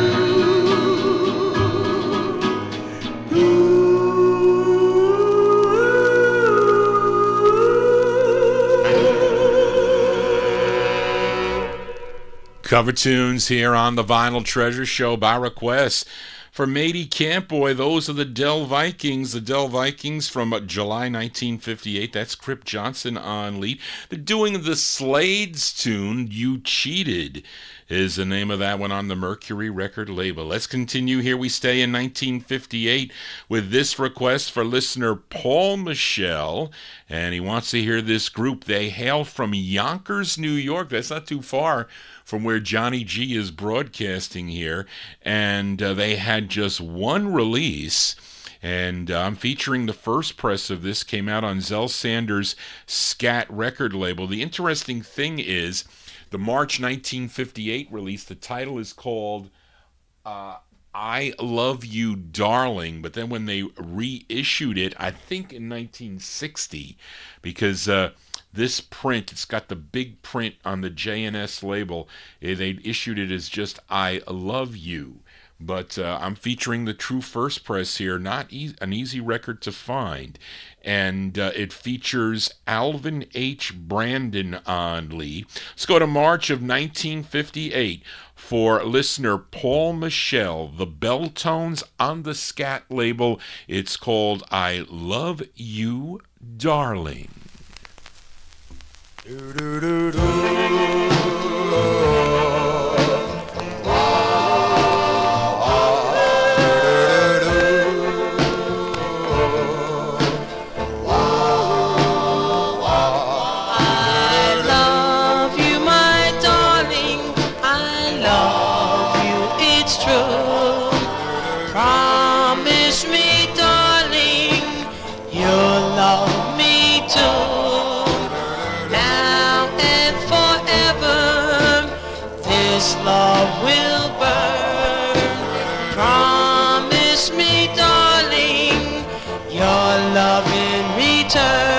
Cover tunes here on the Vinyl Treasure Show by request for Matey Campboy. Those are the Del Vikings. The Del Vikings from July 1958. That's Crip Johnson on lead. They're doing the Slades tune, You Cheated, is the name of that one on the Mercury record label. Let's continue here. We stay in 1958 with this request for listener Paul Michel, and he wants to hear this group. They hail from Yonkers, New York. That's not too far from where Johnny G is broadcasting here, and they had just one release, and I'm featuring the first press of this. Came out on Zell Sanders' Scat record label. The interesting thing is the March 1958 release, the title is called I Love You, Darling, but then when they reissued it, I think in 1960, because this print, it's got the big print on the JNS label, they issued it as just I Love You. but I'm featuring the true first press here, not an easy record to find. And it features Alvin H. Brandon on lead. Let's go to March of 1958 for listener Paul Michel, the Belltones on the Scat label. It's called I Love You, Darling. Do, do, do, do. Love will burn. Promise me, darling, your love in return.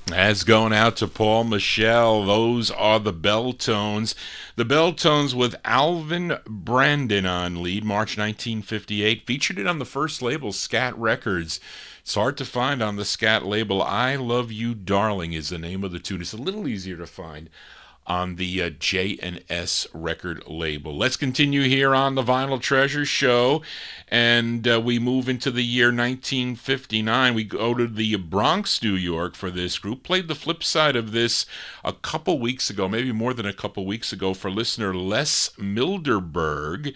That's going out to Paul Michel. Those are the Belltones. The Belltones with Alvin Brandon on lead, March 1958. Featured it on the first label, Scat Records. It's hard to find on the Scat label. I Love You, Darling is the name of the tune. It's a little easier to find on the J&S record label. Let's continue here on the Vinyl Treasure Show, and we move into the year 1959. We go to the Bronx, New York for this group. Played the flip side of this a couple weeks ago, maybe more than a couple weeks ago, for listener Les Milderberg.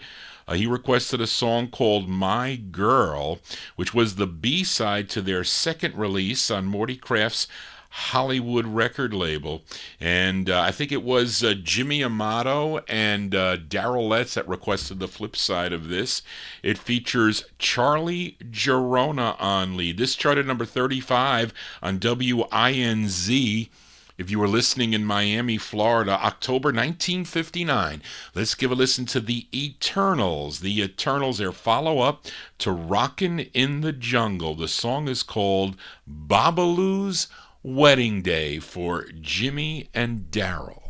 He requested a song called My Girl, which was the B-side to their second release on Morty Craft's Hollywood record label. And I think it was Jimmy Amato and Daryl Letts that requested the flip side of this. It features Charlie Girona on lead. This charted number 35 on WINZ. If you were listening in Miami, Florida, October 1959, let's give a listen to the Eternals. The Eternals, their follow-up to Rockin' in the Jungle. The song is called Babaloo's Wedding Day for Jimmy and Daryl.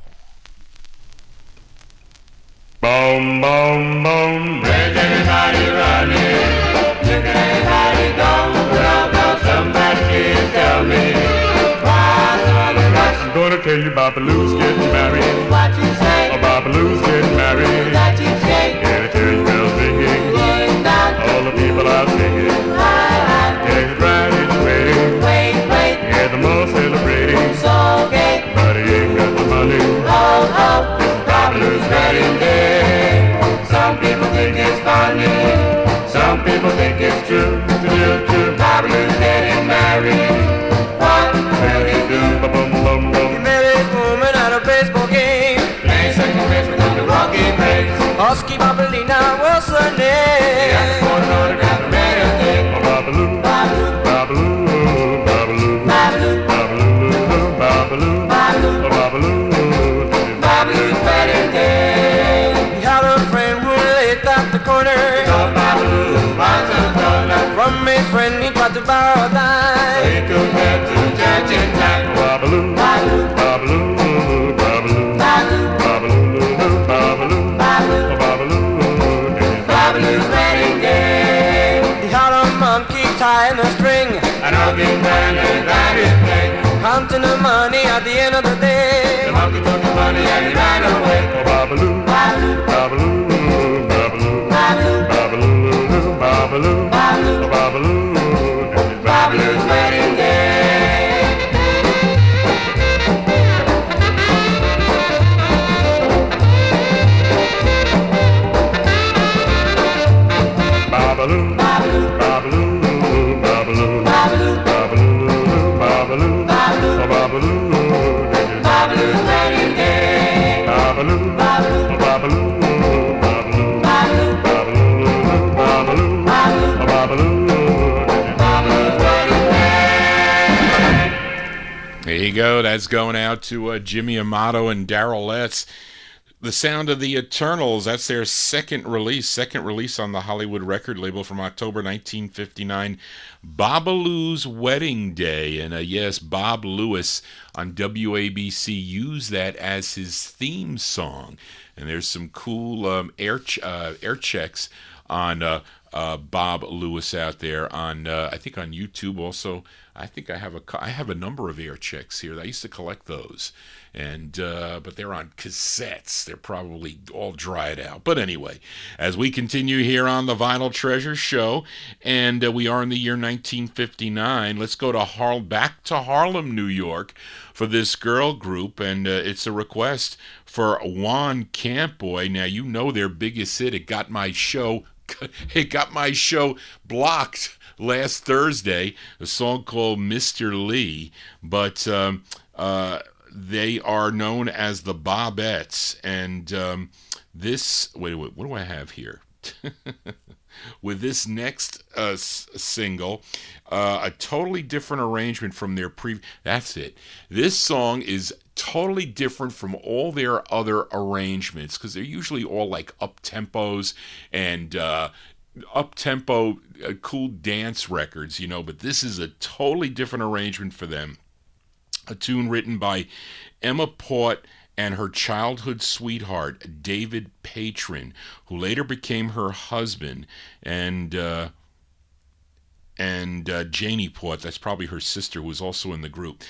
Boom, boom, boom. Where's everybody running? Look at everybody go. Somebody please tell me. I'm gonna tell you Babaloo's getting married. What you say? Babaloo's getting married. That you say? Yeah, the church bells ringing. All the people are singing. Yeah, the bride is waiting. Yeah, the mall celebrating. So gay. But he ain't got the money. It's Babaloo's wedding day. Some people think it's funny. Some people think it's true. Babaloo's getting married. What will he do? He met his woman at a baseball game. Playing second base with the walking race. Husky Babalina was her name. He had to phone autograph and made a thing. Babaloo, Babaloo, Babaloo, Babaloo, Babaloo, Babaloo. to borrow a dime. He could get to church in time. Babaloo, babaloo, babaloo, babaloo, babaloo, babaloo, babaloo, Babaloo's wedding day. He had a monkey tying a string, an ugly man who got his thing. counting the money at the end of the day. The monkey took the money and he ran away. Babaloo, babaloo, babaloo, babaloo, babaloo, babaloo, babaloo, babaloo, Babaloo's wedding day. Babaloo, babaloo, babaloo, babaloo, babaloo, babaloo, babaloo, Babaloo's wedding day. Babaloo, babaloo, babaloo, babaloo, babaloo, babaloo, Babaloo's wedding day. There you go. That's going out to Jimmy Amato and Daryl Letts. The Sound of the Eternals, that's their second release on the Hollywood record label from October 1959, Babaloo's Wedding Day. And yes, Bob Lewis on WABC used that as his theme song. And there's some cool air checks on Bob Lewis out there on I think on YouTube also. I think I have a number of air checks here. I used to collect those, and but they're on cassettes. They're probably all dried out. But anyway, as we continue here on the Vinyl Treasure Show, and we are in the year 1959, let's go to back to Harlem, New York, for this girl group, and it's a request for Juan Campboy. Now you know their biggest hit. It got my show blocked last Thursday, a song called Mr. Lee, but they are known as the Bobettes, and this, wait, what do I have here? With this next single, a totally different arrangement from their that's it. This song is totally different from all their other arrangements, because they're usually all like up-tempos and up-tempo cool dance records, you know, but this is a totally different arrangement for them. A tune written by Emma Port and her childhood sweetheart, David Patron, who later became her husband, and Janie Port, that's probably her sister, who was also in the group.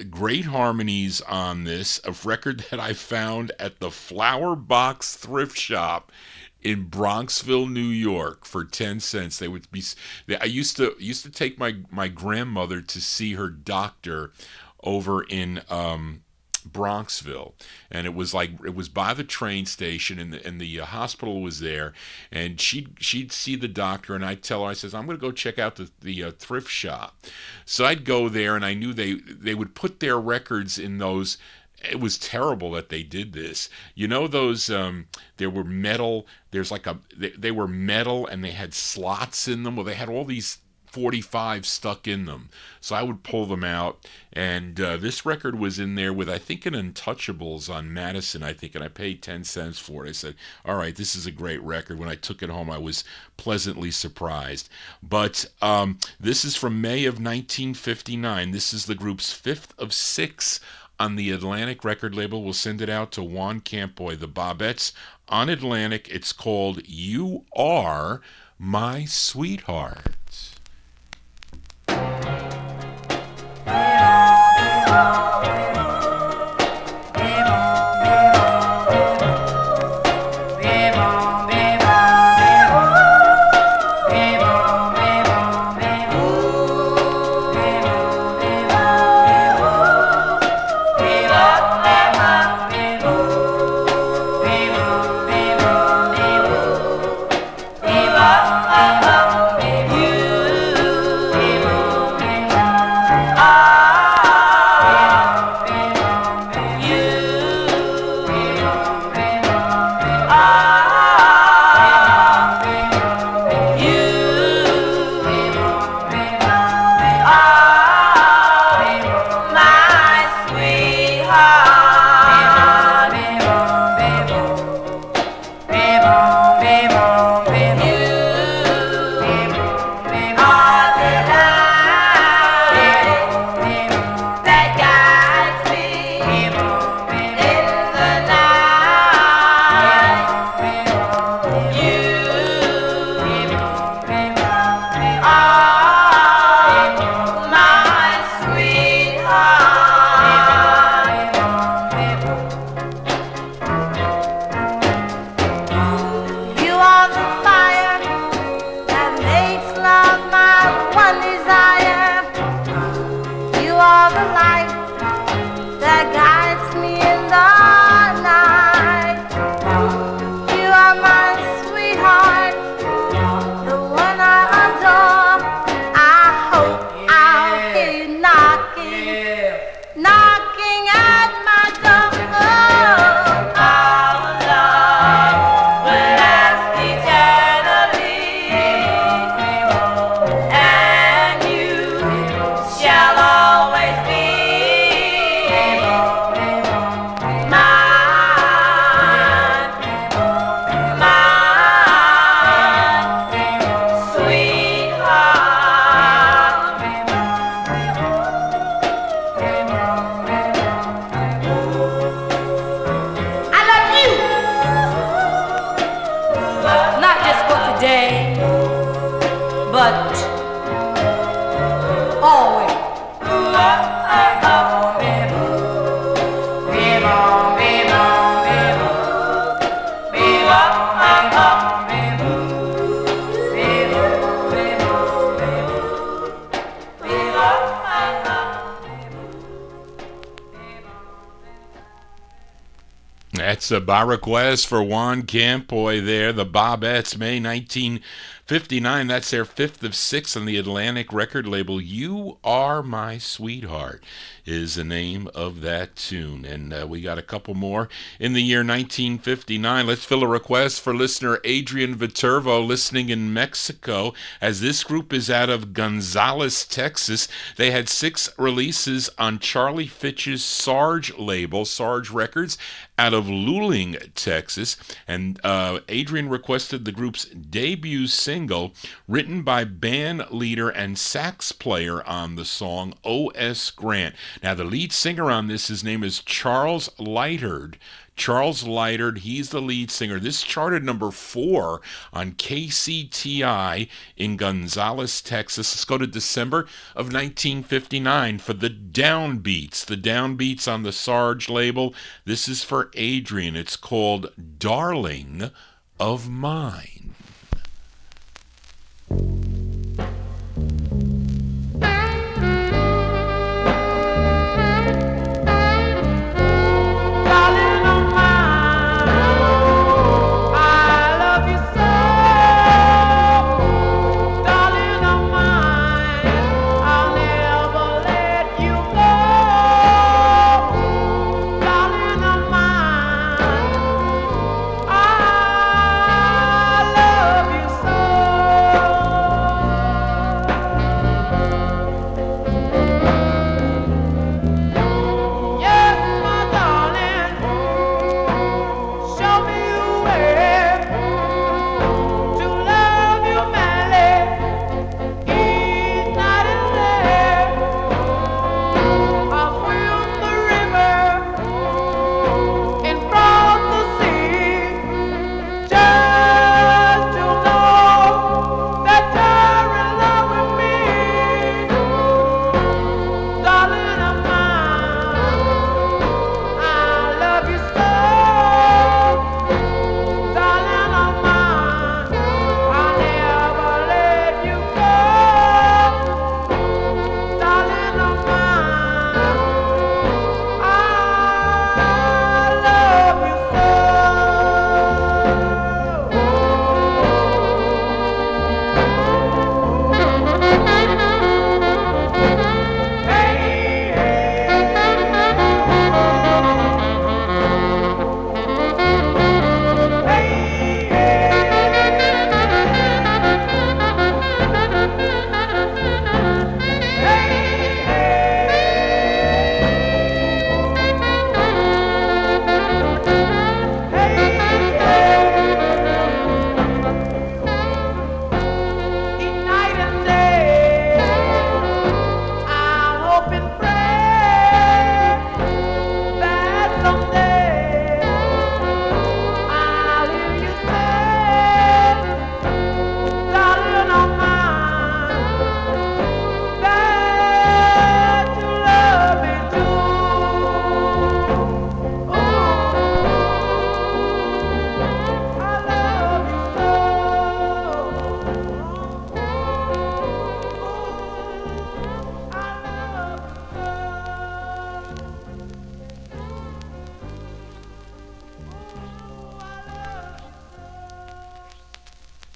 Great harmonies on this, a record that I found at the Flower Box thrift shop in Bronxville, New York, for 10 cents. They would be. I used to take my grandmother to see her doctor over in Bronxville, and it was by the train station, and the hospital was there, and she'd see the doctor, and I'd tell her, I says, I'm going to go check out the thrift shop. So I'd go there, and I knew they would put their records in those. It was terrible that they did this. You know those, there were metal, they were metal and they had slots in them. Well, they had all these 45's stuck in them. So I would pull them out, and this record was in there with, I think, an Untouchables on Madison, I think, and I paid 10 cents for it. I said, all right, this is a great record. When I took it home, I was pleasantly surprised. But this is from May of 1959. This is the group's fifth of six on the Atlantic record label. We'll send it out to Juan Campboy, the Bobettes, on Atlantic. It's called You Are My Sweetheart. You That's a by request for Juan Campoy there, the Bobettes, May 1959. That's their 5th of 6 on the Atlantic record label. You Are My Sweetheart is the name of that tune. And we got a couple more in the year 1959. Let's fill a request for listener Adrian Viterbo, listening in Mexico, as this group is out of Gonzales, Texas. They had 6 releases on Charlie Fitch's Sarge label, Sarge Records, out of Luling, Texas. And Adrian requested the group's debut single, written by band leader and sax player on the song, O.S. Grant. Now, the lead singer on this, his name is Charles Lightard. Charles Lightard, he's the lead singer. This charted number 4 on KCTI in Gonzales, Texas. Let's go to December of 1959 for the Downbeats. The Downbeats on the Sarge label. This is for Adrian. It's called Darling of Mine.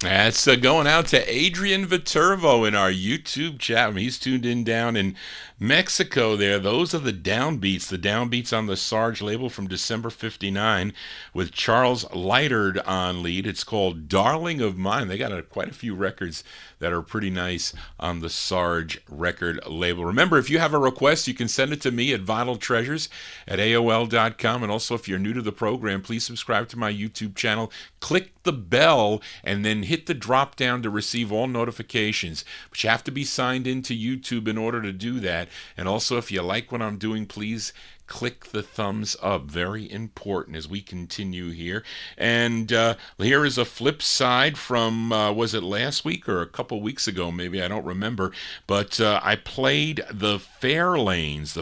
That's going out to Adrian Viterbo in our YouTube chat. He's tuned in down in Mexico there. Those are the Downbeats on the Sarge label from December 59 with Charles Lightard on lead. It's called Darling of Mine. They got quite a few records that are pretty nice on the Sarge record label. Remember, if you have a request, you can send it to me at vinyltreasures at AOL.com. And also, if you're new to the program, please subscribe to my YouTube channel. Click the bell and then hit the drop down to receive all notifications. But you have to be signed into YouTube in order to do that. And also, if you like what I'm doing, please click the thumbs up. Very important as we continue here. And here is a flip side from, was it last week or a couple weeks ago? Maybe, I don't remember. But I played the Fairlanes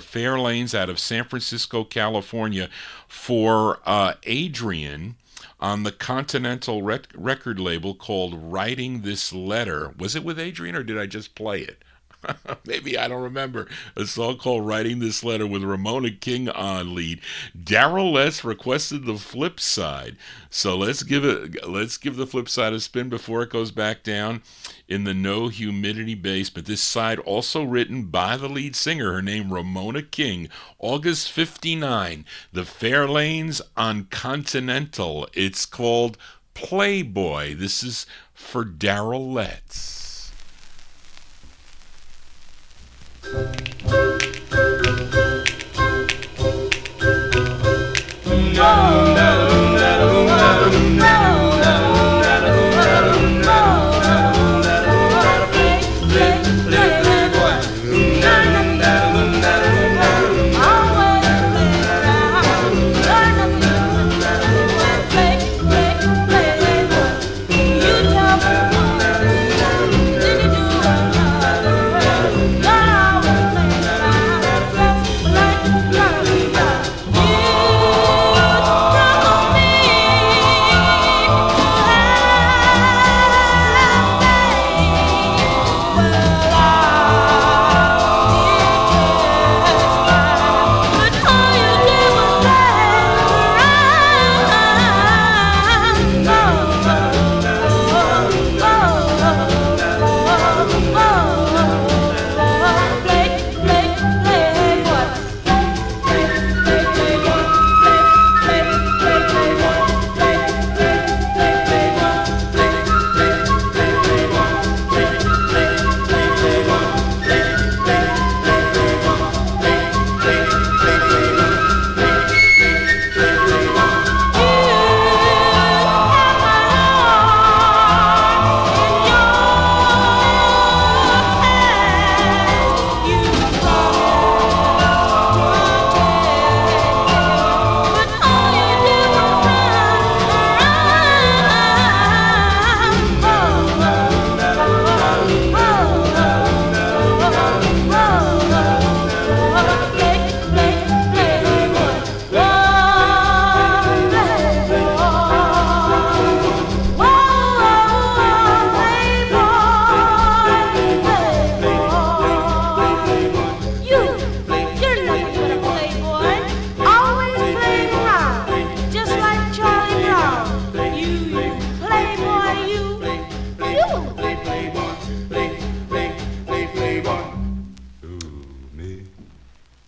out of San Francisco, California for Adrian on the Continental record label called Writing This Letter. Was it with Adrian or did I just play it? Maybe I don't remember. A song called Writing This Letter with Ramona King on lead. Daryl Letts requested the flip side. So let's give the flip side a spin before it goes back down in the no humidity basement. This side also written by the lead singer, her name Ramona King. August 59, the Fairlanes on Continental. It's called Playboy. This is for Daryl Letts.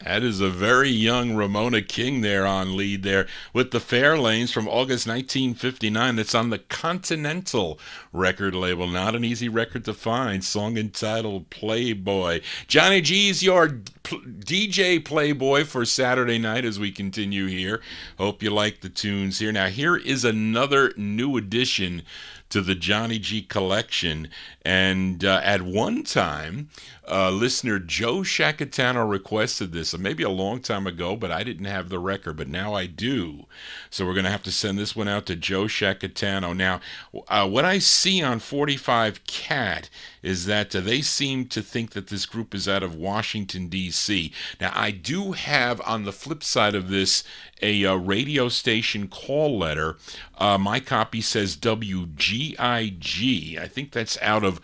That is a very young Ramona King there on lead there with the Fairlanes from August 1959. That's on the Continental record label. Not an easy record to find. Song entitled Playboy. Johnny G's your DJ Playboy for Saturday night as we continue here. Hope you like the tunes here. Now here is another new addition to the Johnny G collection. And at one time, listener Joe Shacatano requested this, maybe a long time ago, but I didn't have the record, but now I do. So we're going to have to send this one out to Joe Shacatano. Now, what I see on 45 Cat is that they seem to think that this group is out of Washington, D.C. Now, I do have, on the flip side of this, a radio station call letter. My copy says WGIG. I think that's out of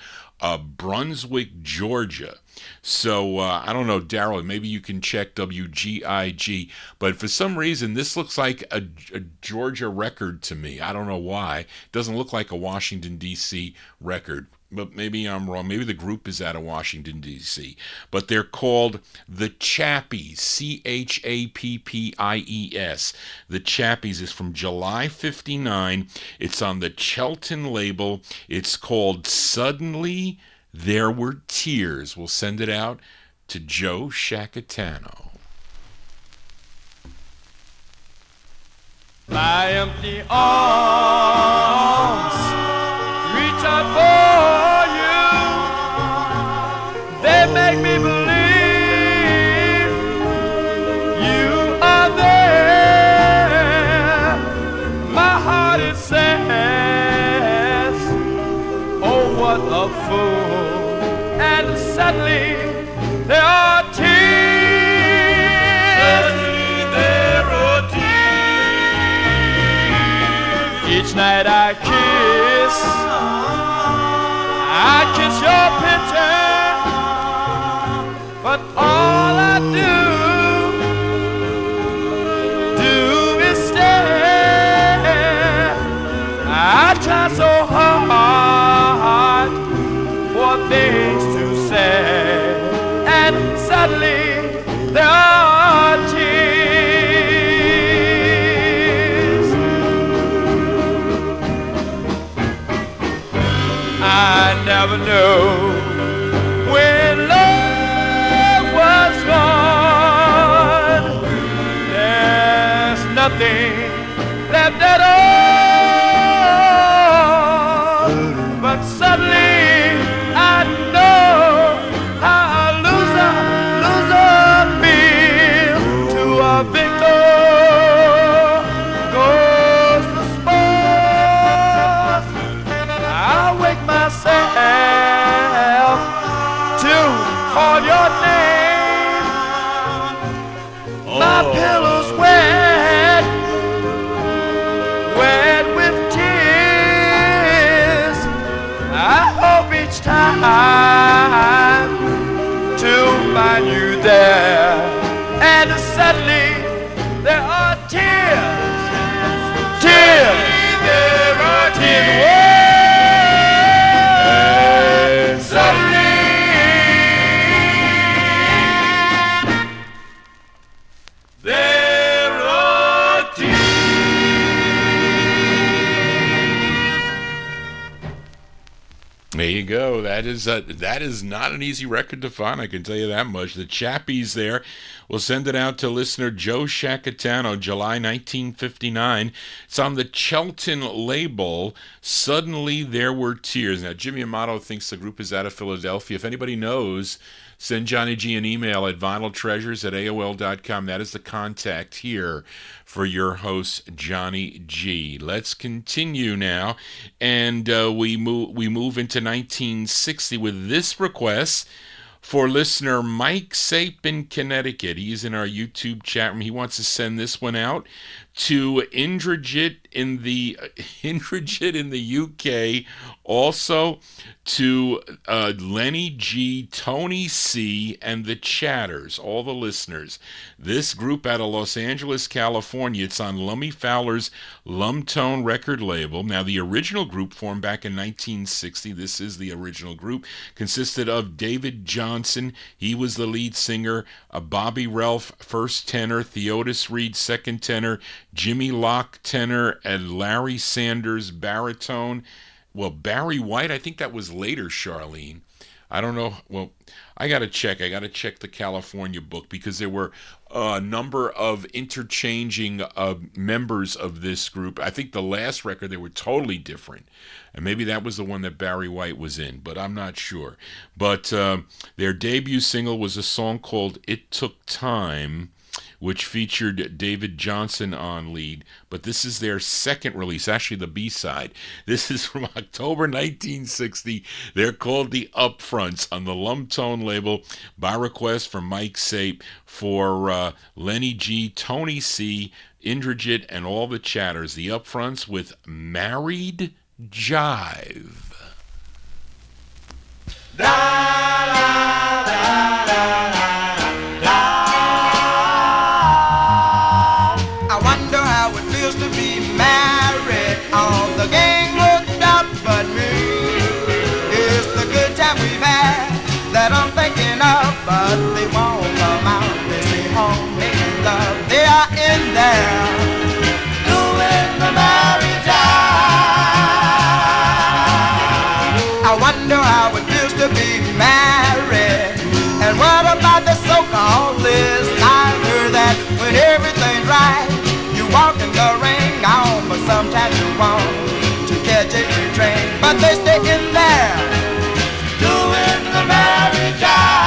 Brunswick, Georgia. So I don't know, Daryl, maybe you can check WGIG. But for some reason, this looks like a Georgia record to me. I don't know why. It doesn't look like a Washington, D.C. record. But maybe I'm wrong. Maybe the group is out of Washington, D.C. But they're called the Chappies, Chappies. The Chappies is from July 59. It's on the Chelton label. It's called Suddenly There Were Tears. We'll send it out to Joe Shacatano. My empty arms reach out for you. They make me believe you are there. My heart it says, oh what a fool. And suddenly there are tears. Suddenly there are tears. Each night I kiss your picture so hard for things to say, and suddenly there are tears. I never knew when love was gone. There's nothing left at all. But suddenly I know how a loser feels. To a victor goes the spoils. I wake myself to call your name. My pillow's wet with tears. I hope each time to find you there, and suddenly there are tears, tears, there are tears. Suddenly there are There you go. That is not an easy record to find, I can tell you that much. The Chappies there. We'll send it out to listener Joe Shacatano, July 1959. It's on the Chelton label, Suddenly There Were Tears. Now, Jimmy Amato thinks the group is out of Philadelphia. If anybody knows, send Johnny G an email at vinyltreasures@aol.com. That is the contact here for your host, Johnny G. Let's continue now, and we move into 1960 with this request for listener Mike Sape in Connecticut. He's in our YouTube chat room. He wants to send this one out to Indrajit in the UK, also to Lenny G, Tony C, and the Chatters, all the listeners. This group out of Los Angeles, California, it's on Lummy Fowler's Lumtone record label. Now, the original group formed back in 1960, this is the original group, consisted of David Johnson, he was the lead singer, Bobby Ralph, first tenor, Theodis Reed, second tenor, Jimmy Locke, tenor, and Larry Sanders, baritone. Well, Barry White, I think that was later, Charlene. I don't know. Well, I got to check the California book, because there were a number of interchanging members of this group. I think the last record, they were totally different. And maybe that was the one that Barry White was in, but I'm not sure. But their debut single was a song called It Took Time, which featured David Johnson on lead, but this is their second release, actually the B-side. This is from October 1960. They're called the Upfronts on the Lumtone label, by request from Mike Sape for Lenny G, Tony C, Indrajit, and all the Chatters. The Upfronts with Married Jive. But they won't come out, they stay home making love. They are in there doing the marriage jive. I wonder how it feels to be married. And what about the so-called list? I heard that when everything's right, you walk in the ring on, but sometimes you want to catch a train. But they stay in there doing the marriage jive.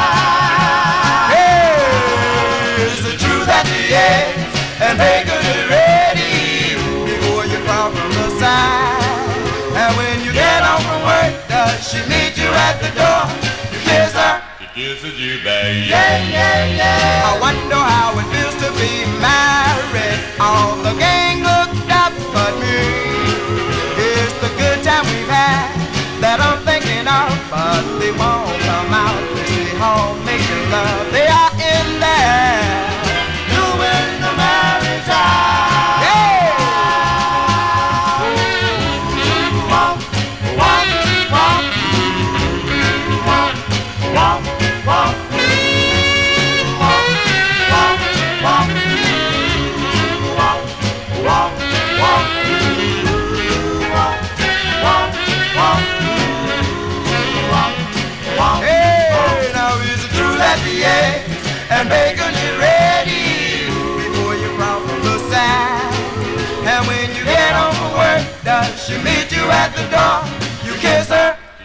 And bacon is ready before you crawl from the side. And when you get home from work, does she meet you at the door? You kiss her, she kisses you back. Yeah, yeah, yeah. I wonder how it feels to be married. All the gang looked up but me. It's the good time we've had that I'm thinking of, but they won't come out. They stay home making love. They are in there doing the marriage jive. Yeah.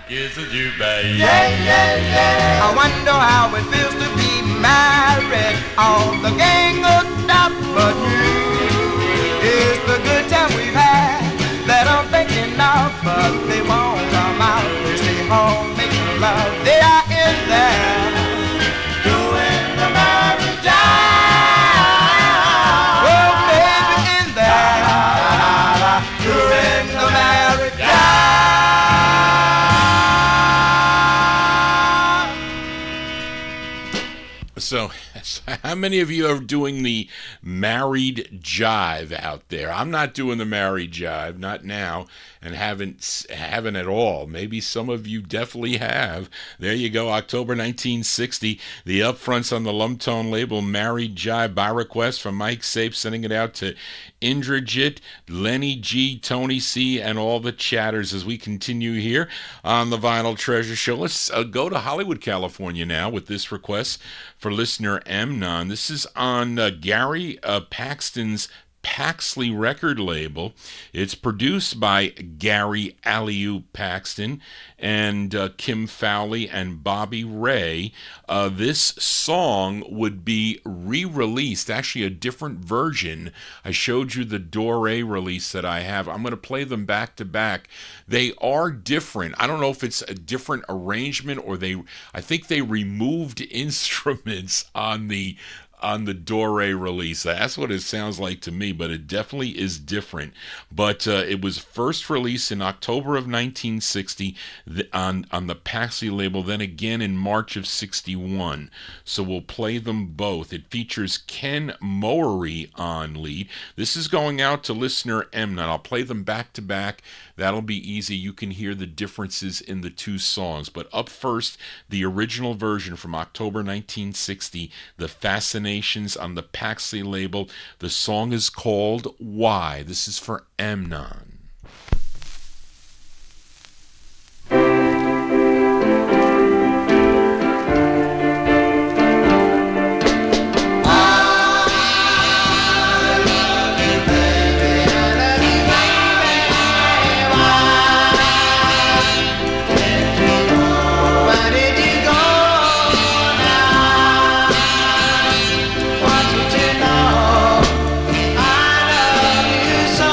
Kisses you, baby. Yeah, yeah, yeah. I wonder how it feels to be married. All the gang hooked up but you. It's the good time we've had that I'm thinking of, but they won't come out. They stay home making love. They are in there doing the marriage job. Oh, baby, in there doing the marriage job. So, how many of you are doing the married jive out there? I'm not doing the married jive, not now, and haven't at all. Maybe some of you definitely have. There you go, October 1960, the Upfronts on the Lumptone label, Married Jive, by request from Mike Sape, sending it out to Indrajit, Lenny G, Tony C, and all the chatters as we continue here on the Vinyl Treasure Show. Let's go to Hollywood, California now with this request for listener Amnon. This is on Gary Paxton's Paxley record label. It's produced by Gary Aliu Paxton and Kim Fowley and Bobby Ray. This song would be re-released, actually a different version. I showed you the Doré release that I have. I'm going to play them back to back. They are different. I don't know if it's a different arrangement or I think they removed instruments on the Doré release. That's what it sounds like to me, but it definitely is different. But it was first released in October of 1960 on the Paxley label, then again in March of 61. So we'll play them both. It features Ken Mowery on lead. This is going out to listener Emnut. I'll play them back to back. That'll be easy. You can hear the differences in the two songs. But up first, the original version from October 1960, The Fascinations on the Paxley label. The song is called Why. This is for Amnon. I love you so.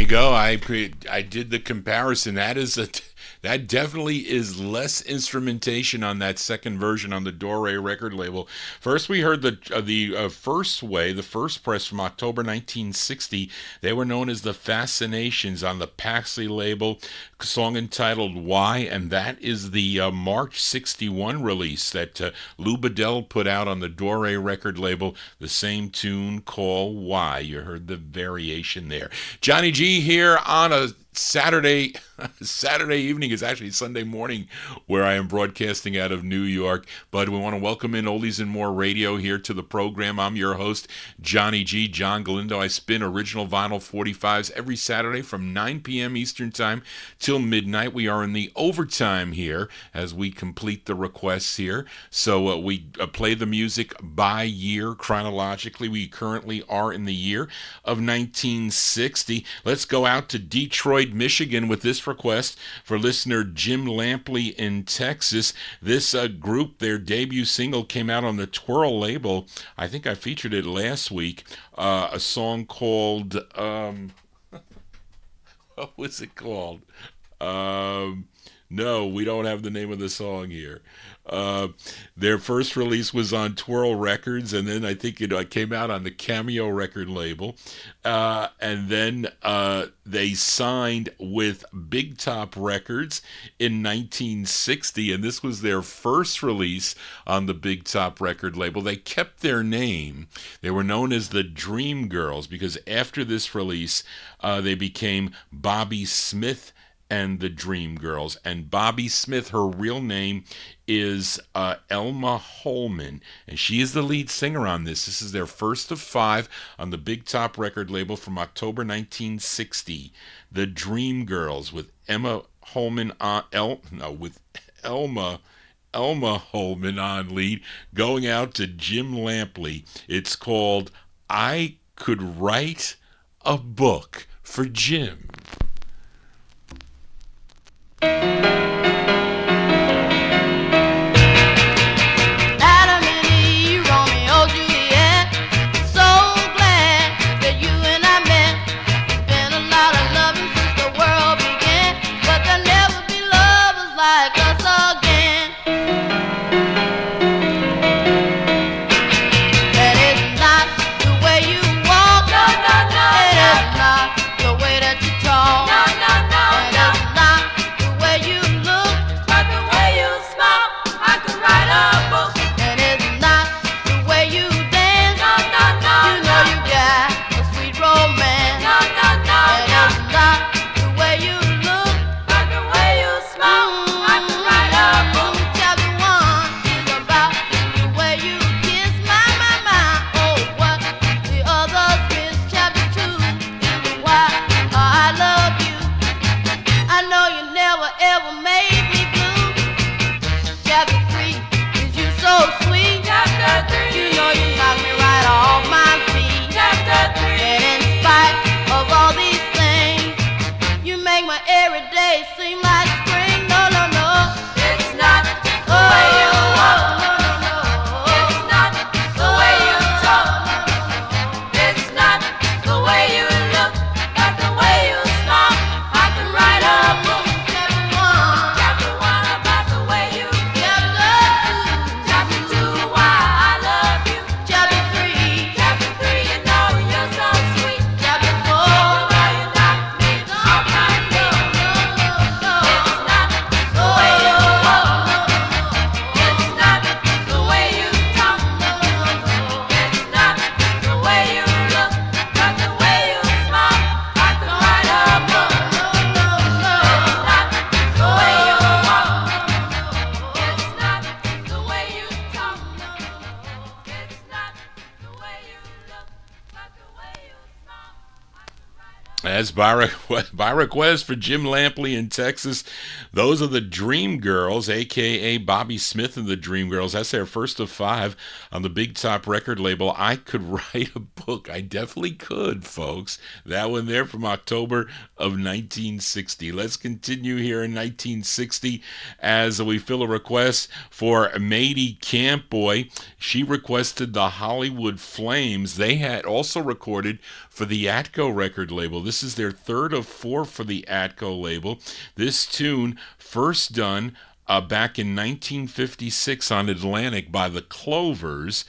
you go. I did the comparison. That definitely is less instrumentation on that second version on the Dore record label. First, we heard the first press from October 1960. They were known as the Fascinations on the Paxley label, song entitled Why, and that is the March 61 release that Lou Bedell put out on the Dore record label, the same tune called Why. You heard the variation there. Johnny G here on a Saturday evening. Is actually Sunday morning where I am broadcasting out of New York, but we want to welcome in Oldies and More Radio here to the program. I'm your host, Johnny G, John Galindo. I spin original vinyl 45s every Saturday from 9 p.m. Eastern Time till midnight. We are in the overtime here as we complete the requests here. So we play the music by year chronologically. We currently are in the year of 1960. Let's go out to Detroit, Michigan with this request for listener Jim Lampley in Texas. This group, their debut single came out on the Twirl label. I think I featured it last week. A song called, what was it called? No, we don't have the name of the song here. Their first release was on Twirl Records, and then I think it came out on the Cameo record label. And then they signed with Big Top Records in 1960, and this was their first release on the Big Top record label. They kept their name. They were known as the Dream Girls because after this release, they became Bobby Smith and the Dream Girls. And Bobby Smith, her real name is Elma Holman, and she is the lead singer on this. This is their first of 5 on the Big Top record label from October 1960. The Dream Girls with Elma Holman on lead, going out to Jim Lampley. It's called I Could Write a Book for Jim. Adam and Eve, Romeo, Juliet. So glad that you and I met. There's been a lot of loving since the world began, but there'll never be lovers like us again. That is not the way you walk. No, no, no. It is not the way that you talk. No, no, no. It is not the way you look, but the way you smile. I could write a book. And it's not the way you dance. No, no, no. You know you got a sweet romance. No, no, no. And it's not the way you look, but the way you smile. I could write a book. Chapter 1 is about the way you kiss my. Oh, what the others miss. Chapter 2 is why I love you. I know you never ever made me blue. Chapter 3 is you so sweet. Chapter 3, you know you knock me right off my feet. Chapter 3, and in spite of all these things, you make my every day seem like spring. No, no, no, it's not the way you walk. No, no, no, it's not the way you talk. It's not the way you look, but the way you smile. I could write a book. Chapter 1 about the way you Chapter 2 why I love you. Chapter 3 you know you're so sweet. Chapter 4 you know you knock me off my feet. It's not the way you walk. It's not the way you talk. It's not the way you look, but the way you smile. I could write a book. It's not the way you walk. It's not the way you talk. It's not the way you look, but the way you smile. As by request for Jim Lampley in Texas, those are the Dream Girls, a.k.a. Bobby Smith and the Dream Girls. That's their first of 5 on the Big Top record label. I could write a book. I definitely could, folks. That one there from October of 1960. Let's continue here in 1960 as we fill a request for Mady Campboy. She requested the Hollywood Flames. They had also recorded for the Atco record label. This is was their third of four for the Atco label. This tune first done back in 1956 on Atlantic by the Clovers.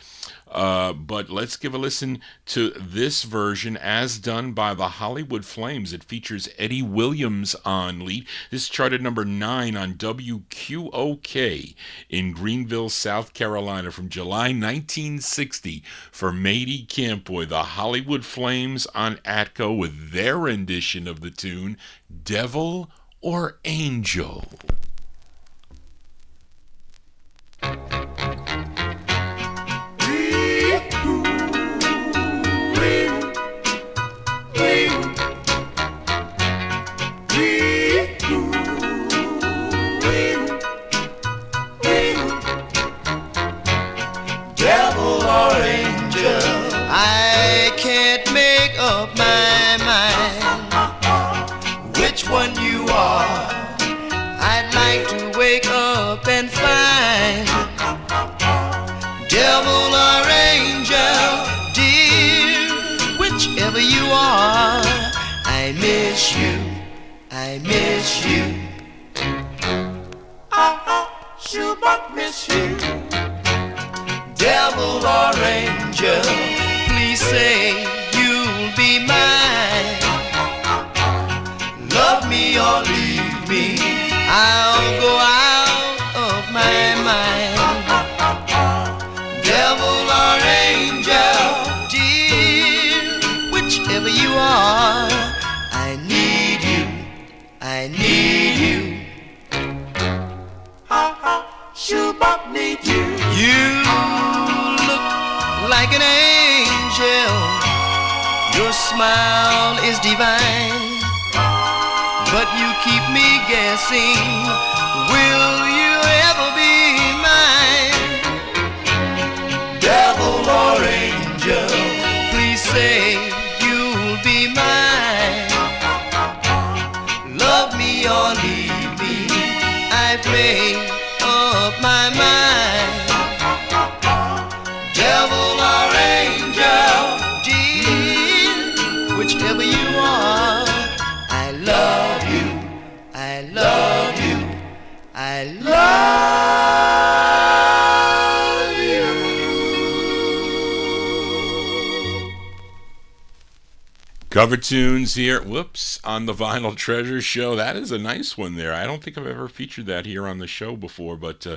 But let's give a listen to this version as done by the Hollywood Flames. It features Eddie Williams on lead. This charted number 9 on WQOK in Greenville, South Carolina from July 1960 for Matey Campoy. The Hollywood Flames on Atco with their rendition of the tune, Devil or Angel. Devil or angel, I can't make up my mind which one you are. I'd like to wake up and find. Devil or angel, dear, whichever you are, I miss you, I miss you. Sure but miss you. Devil or angel, please say you'll be mine. Love me or leave me, I'll go out of my mind. Devil or angel, dear, whichever you are, I need you, I need you. Shoebop need you. You look like an angel, your smile is divine, but you keep me guessing, will you ever be mine? Devil or angel, please say you'll be mine. Love me or leave me, I've made up my mind. Devil or angel, dear, whichever you are, I love you, I love you, I love you. Cover tunes here, on the Vinyl Treasure Show. That is a nice one there. I don't think I've ever featured that here on the show before, but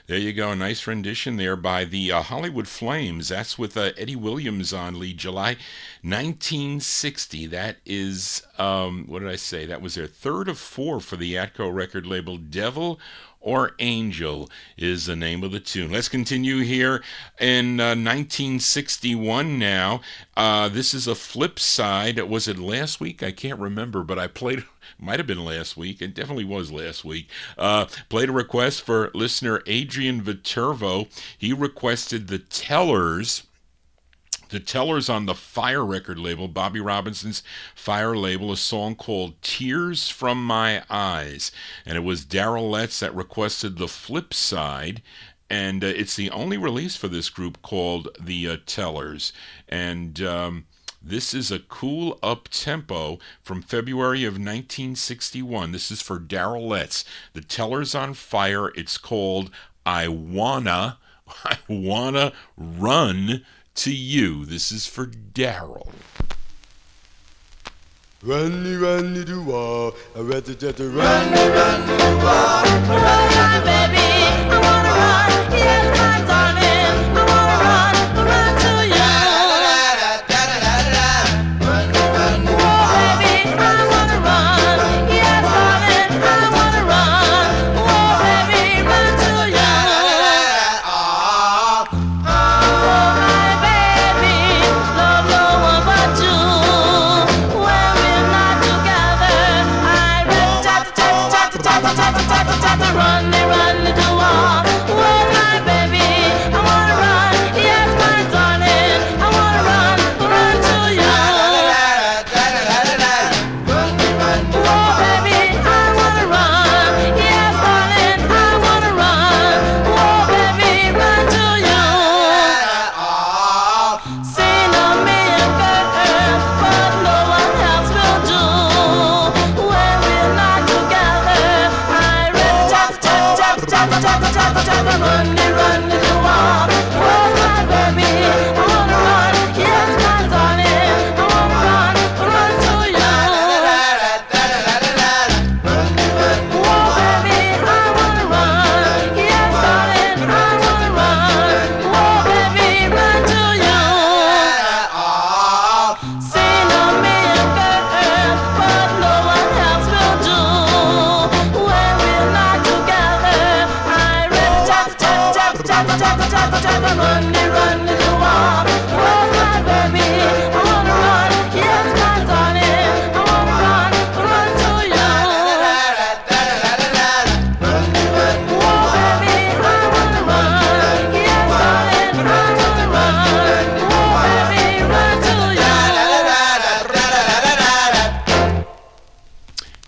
there you go. A nice rendition there by the Hollywood Flames. That's with Eddie Williams on lead, July 1960. That is, what did I say? That was their third of four for the Atco record label. Devil or Angel is the name of the tune. Let's continue here in 1961 now. This is a flip side. Was it last week? I can't remember, but I played, might have been last week. It definitely was last week. Played a request for listener Adrian Viterbo. He requested the Tellers. The Tellers on the Fire record label, Bobby Robinson's Fire label, a song called Tears from My Eyes. And it was Darrell Letts that requested the flip side. And it's the only release for this group called the Tellers. And this is a cool up-tempo from February of 1961. This is for Darrell Letts. The Tellers on Fire. It's called I Wanna Run to You. This is for Darrell. Run, do-wah, run, run, baby, I wanna run, yes, my darling, I wanna run to you. Oh, baby, I wanna run, yes, darling, I wanna run. Oh, baby, run to you. Oh, my baby, love no one but you. When we're not together, I run, do all. Oh, my baby, I wanna run, yes, my darling, I wanna run to you. Oh, baby, I wanna run, yes, darling, I wanna run. Oh, baby, run to you. Seen a million girls, but no one else will do.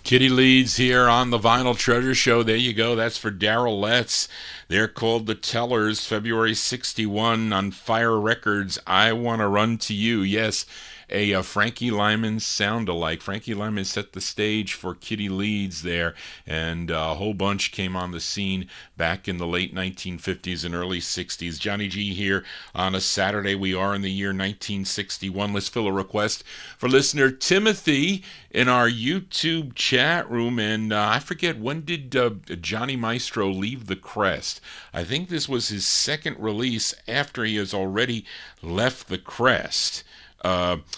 Kitty Leeds here on the Vinyl Treasure Show. There you go. That's for Darrell Letts. They're called The Tellers, February 61 on Fire Records. I Want to Run to You. Yes, a Frankie Lyman sound-alike. Frankie Lyman set the stage for Kitty Leeds there, and a whole bunch came on the scene back in the late 1950s and early 60s. Johnny G here on a Saturday. We are in the year 1961. Let's fill a request for listener Timothy in our YouTube chat room, and I forget, when did Johnny Maestro leave the Crest? I think this was his second release after he has already left the Crest.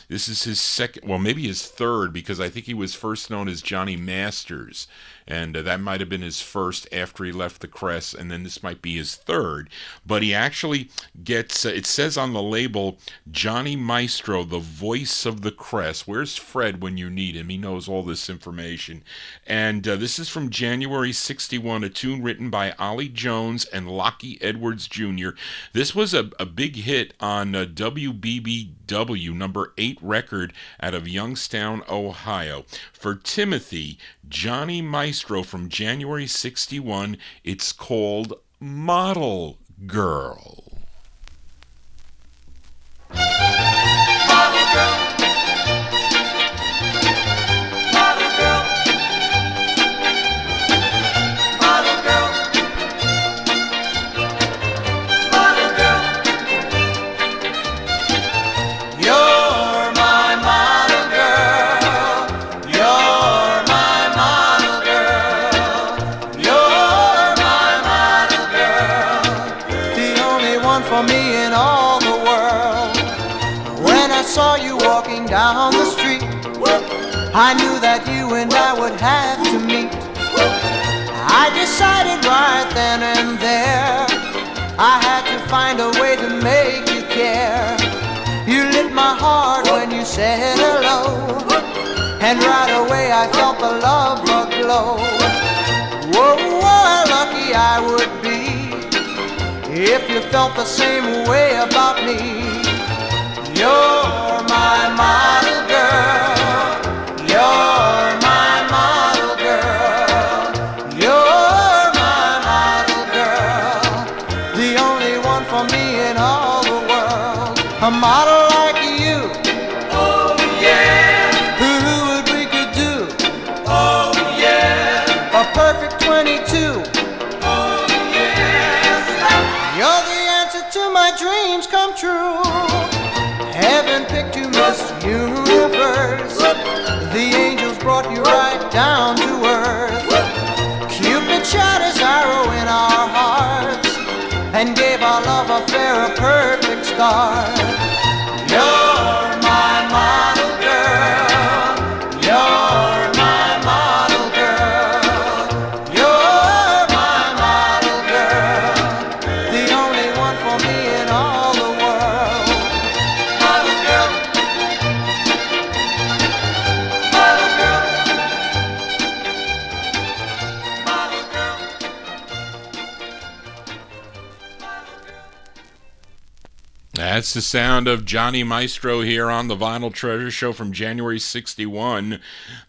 This is his second, well, maybe his third, because I think he was first known as Johnny Masters, and that might have been his first after he left the Crest, and then this might be his third. But he actually gets, it says on the label, Johnny Maestro, the voice of the Crest. Where's Fred when you need him? He knows all this information. And this is from January 61, a tune written by Ollie Jones and Lockie Edwards Jr. This was a big hit on WBBW, number 8 record out of Youngstown, Ohio. For Timothy, Johnny Maestro from January 61, it's called Model Girl. Model girl. Model girl. Model girl. Model girl. You're my model girl. You're my model girl. You're my model girl. The only one for me in all the world. When I saw you walking down the street, I knew that you and I would have to meet. I decided right then and there I had to find a way to make you care. You lit my heart when you said hello, and right away I felt the love bug glow. Whoa, how lucky I would be if you felt the same way about me. You're my model girl. You're my model girl. You're my model girl. The only one for me in all the world. A model like you. Oh yeah. Who would we could do? Oh yeah. A perfect 22. Oh yes. You're the answer to my dreams come true. Heaven picked you, Miss Universe. The angels brought you right down to earth. Cupid shot his arrow in our hearts and gave our love affair a perfect start. You're my model girl. You're my model girl. You're my model girl. The only one for me in all the world. Model girl. Model girl. Model girl. That's the sound of Johnny Maestro here on the Vinyl Treasure Show from January 61.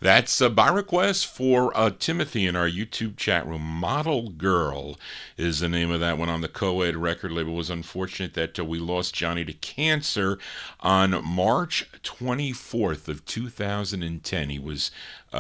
That's by request for Timothy in our YouTube chat room. Model Girl is the name of that one on the co-ed record label. It was unfortunate that we lost Johnny to cancer on March 24th of 2010. He was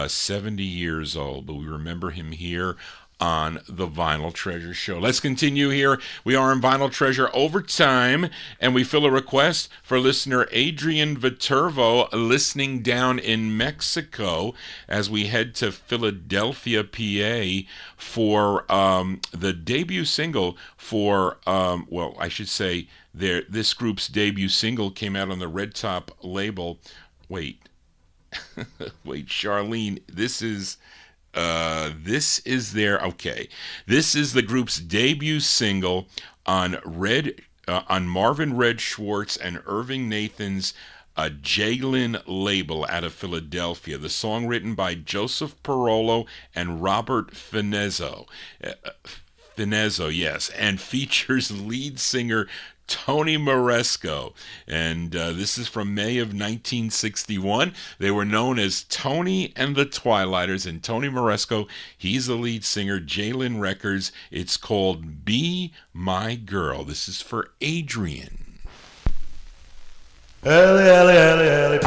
70 years old, but we remember him here on the Vinyl Treasure Show. Let's continue here. We are in Vinyl Treasure Overtime, and we fill a request for listener Adrian Viterbo, listening down in Mexico, as we head to Philadelphia, PA, for the debut single for, well, I should say, this group's debut single came out on the Red Top label. Wait, Charlene, this is the group's debut single on Marvin Red Schwartz and Irving Nathan's Jalen label out of Philadelphia. The song written by Joseph Parolo and Robert Finezzo, yes, and features lead singer Tony Moresco. And this is from May of 1961. They were known as Tony and the Twilighters. And Tony Moresco, he's the lead singer, J-Lin Records. It's called Be My Girl. This is for Adrian. Ellie, Ellie, Ellie, Ellie,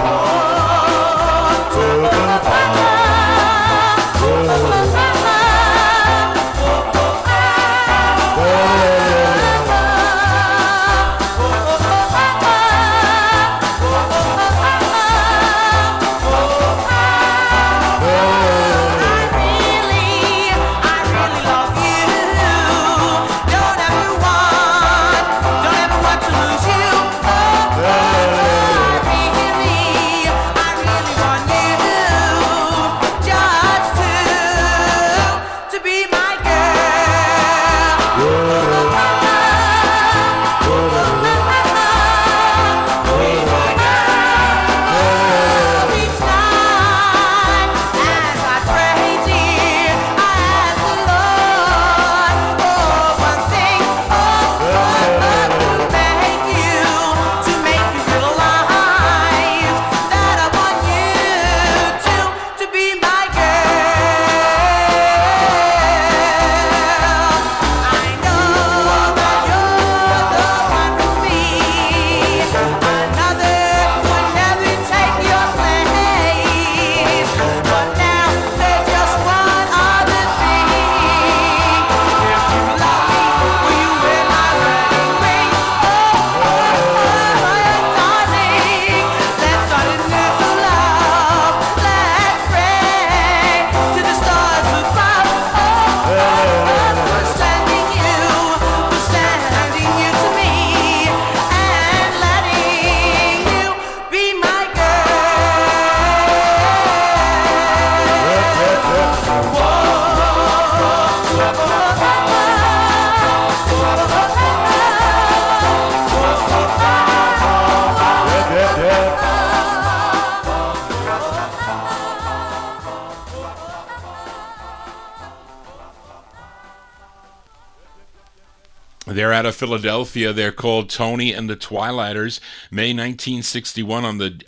They're out of Philadelphia. They're called Tony and the Twilighters. May 1961 on the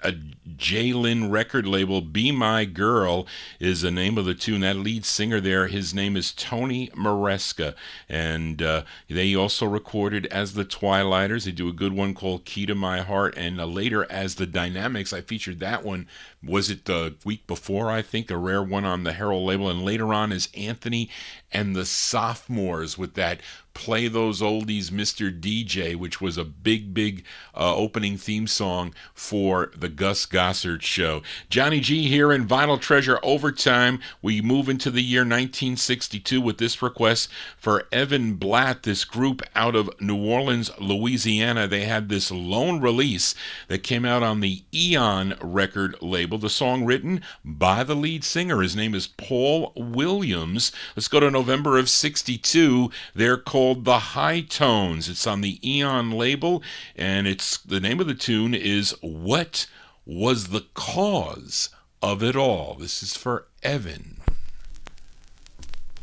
J-Lin record label. Be My Girl is the name of the tune. That lead singer there, his name is Tony Moresco. And they also recorded as the Twilighters. They do a good one called Key to My Heart. And later as the Dynamics, I featured that one. Was it the week before, I think? A rare one on the Herald label. And later on is Anthony and the Sophomores with that Play Those Oldies, Mr. DJ, which was a big opening theme song for the Gus Gossard Show. Johnny G here in Vinyl Treasure Overtime. We move into the year 1962 with this request for Evan Blatt, this group out of New Orleans, Louisiana. They had this lone release that came out on the Eon record label. The song written by the lead singer. His name is Paul Williams. Let's go to November of 62. They're called The High Tones. It's on the Eon label, and it's the name of the tune is What Was the Cause of It All? This is for Evan.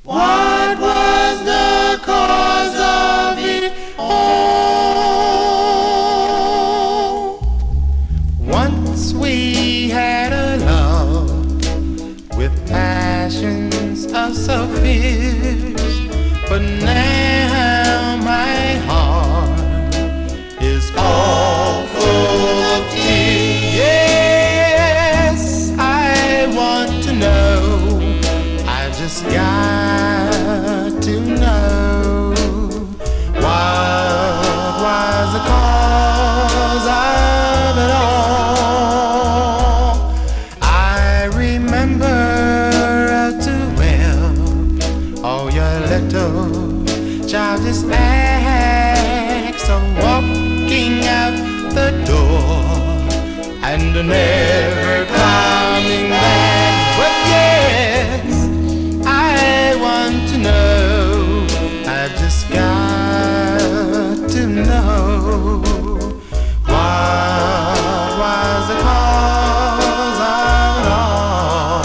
What was the cause of it all? Once we had a love with passions of so fierce, but now my heart is all full of tears. Yes, I want to know. I just got to know what was the cause of it all. I remember too well all your little childish acts of walking out the door and never coming back. But yes, I want to know. I just got to know what was the cause of it all.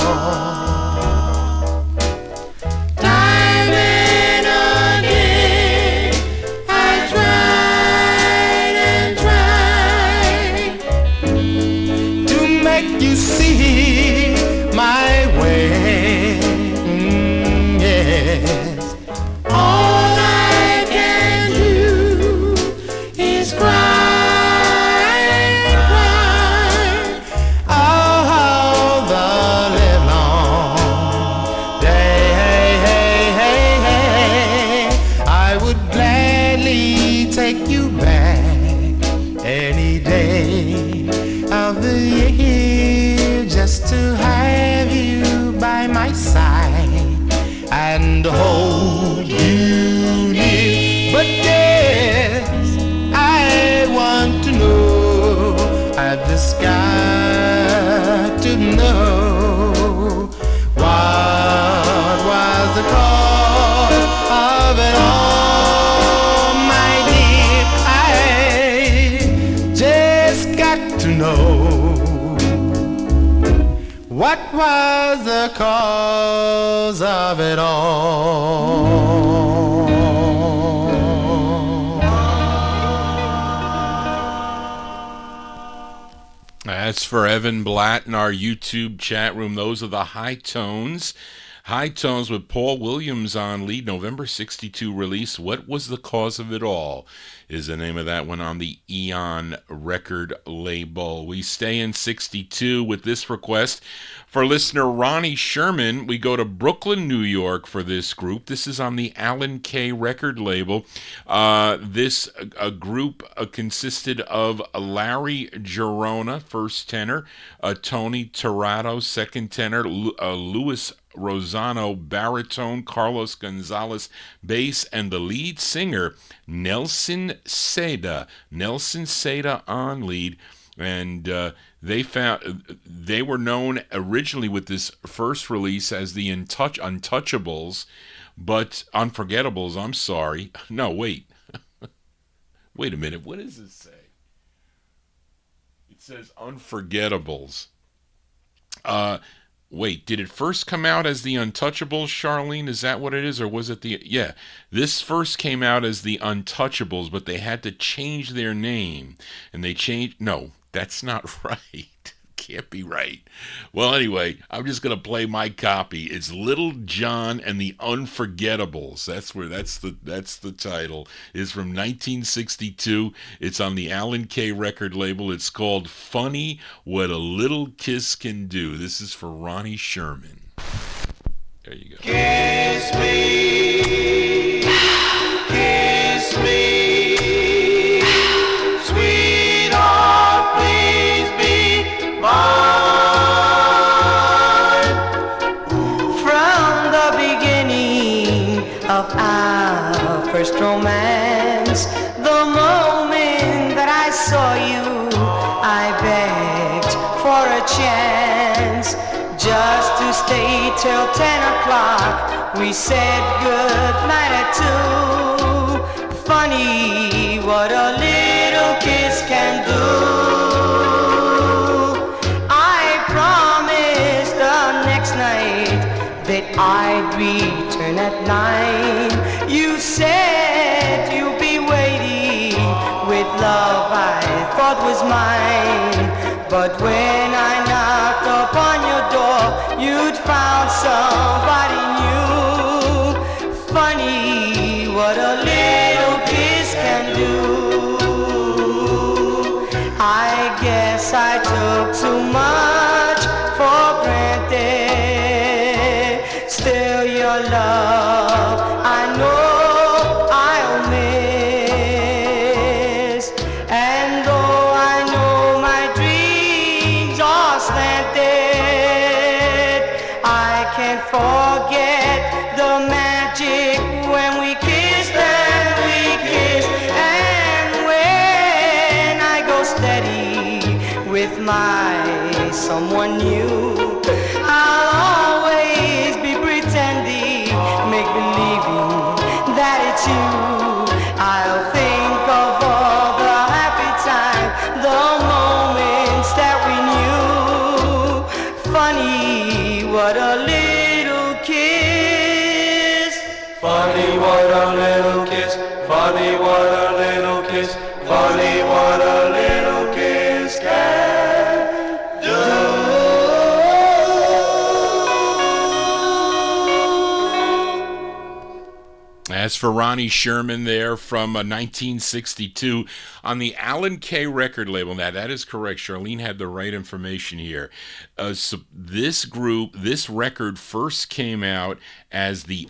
Time and again I tried and hold you near. But yes, I want to know, I've just got to know what was the cause of it all, my dear. I just got to know what was the cause of it all. That's for Evan Blatt in our YouTube chat room. Those are the High Tones. High Tones with Paul Williams on lead, November 62 release. What Was the Cause of It All is the name of that one on the Eon record label. We stay in 62 with this request. For listener Ronnie Sherman, we go to Brooklyn, New York for this group. This is on the Alan Kay record label. This group consisted of Larry Girona, first tenor, Tony Tirado, second tenor, Louis Rosano, baritone, Carlos Gonzalez, bass, and the lead singer, Nelson Seda. Nelson Seda on lead. And they were known originally with this first release as the Untouchables, but Unforgettables, I'm sorry. No, wait. Wait a minute. What does it say? It says Unforgettables. Wait, did it first come out as the Untouchables, Charlene? Is that what it is? Or was it the... Yeah, this first came out as the Untouchables, but they had to change their name. And they changed... No, that's not right. Can't be right. Well, anyway, I'm just going to play my copy. It's Little John and the Unforgettables. That's the title. It's from 1962. It's on the Alan Kay record label. It's called Funny What a Little Kiss Can Do. This is for Ronnie Sherman. There you go. Kiss me, kiss me, sweetheart, please be mine. From the beginning of our first romance, the moment that I saw you, I begged for a chance just to stay till 10 o'clock. We said good night at 2. Funny what a little kiss can do. I promised the next night that I'd return at 9. You said you'd be waiting with love I thought was mine. But when I knocked upon your door, you'd found somebody new. Funny what a little kiss can do. I guess I took too much for granted. Still your love, I know I'll miss. And though I know my dreams are slanted, I can't forget the magic when we kissed and we kissed. And when I go steady with my someone new, I'll always be pretending, make believing that it's you. I'll think of all the happy time, the moments that we knew. Funny what a little kiss. Funny what a little kiss. Funny what a little kiss. Funny what a little kiss can do. As for Ronnie Sherman there from 1962 on the Alan Kay record label. Now, that is correct. Charlene had the right information here. So this record first came out as the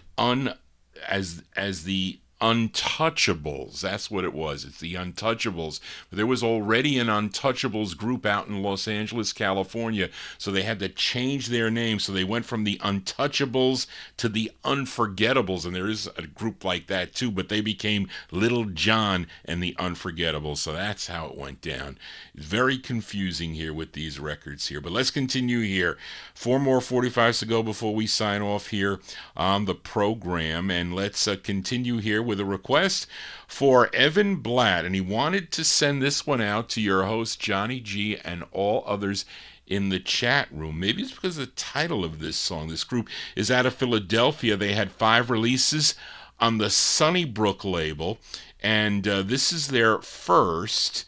Untouchables. That's what it was. It's the Untouchables. There was already an Untouchables group out in Los Angeles, California, so they had to change their name. So they went from the Untouchables to the Unforgettables, and there is a group like that too, but they became Little John and the Unforgettables. So that's how it went down. It's very confusing here with these records here, but let's continue here. 4 more 45s to go before we sign off here on the program, and let's continue here with a request for Evan Blatt, and he wanted to send this one out to your host Johnny G and all others in the chat room. Maybe it's because of the title of this song. This group is out of Philadelphia. They had 5 releases on the Sunnybrook label, and this is their first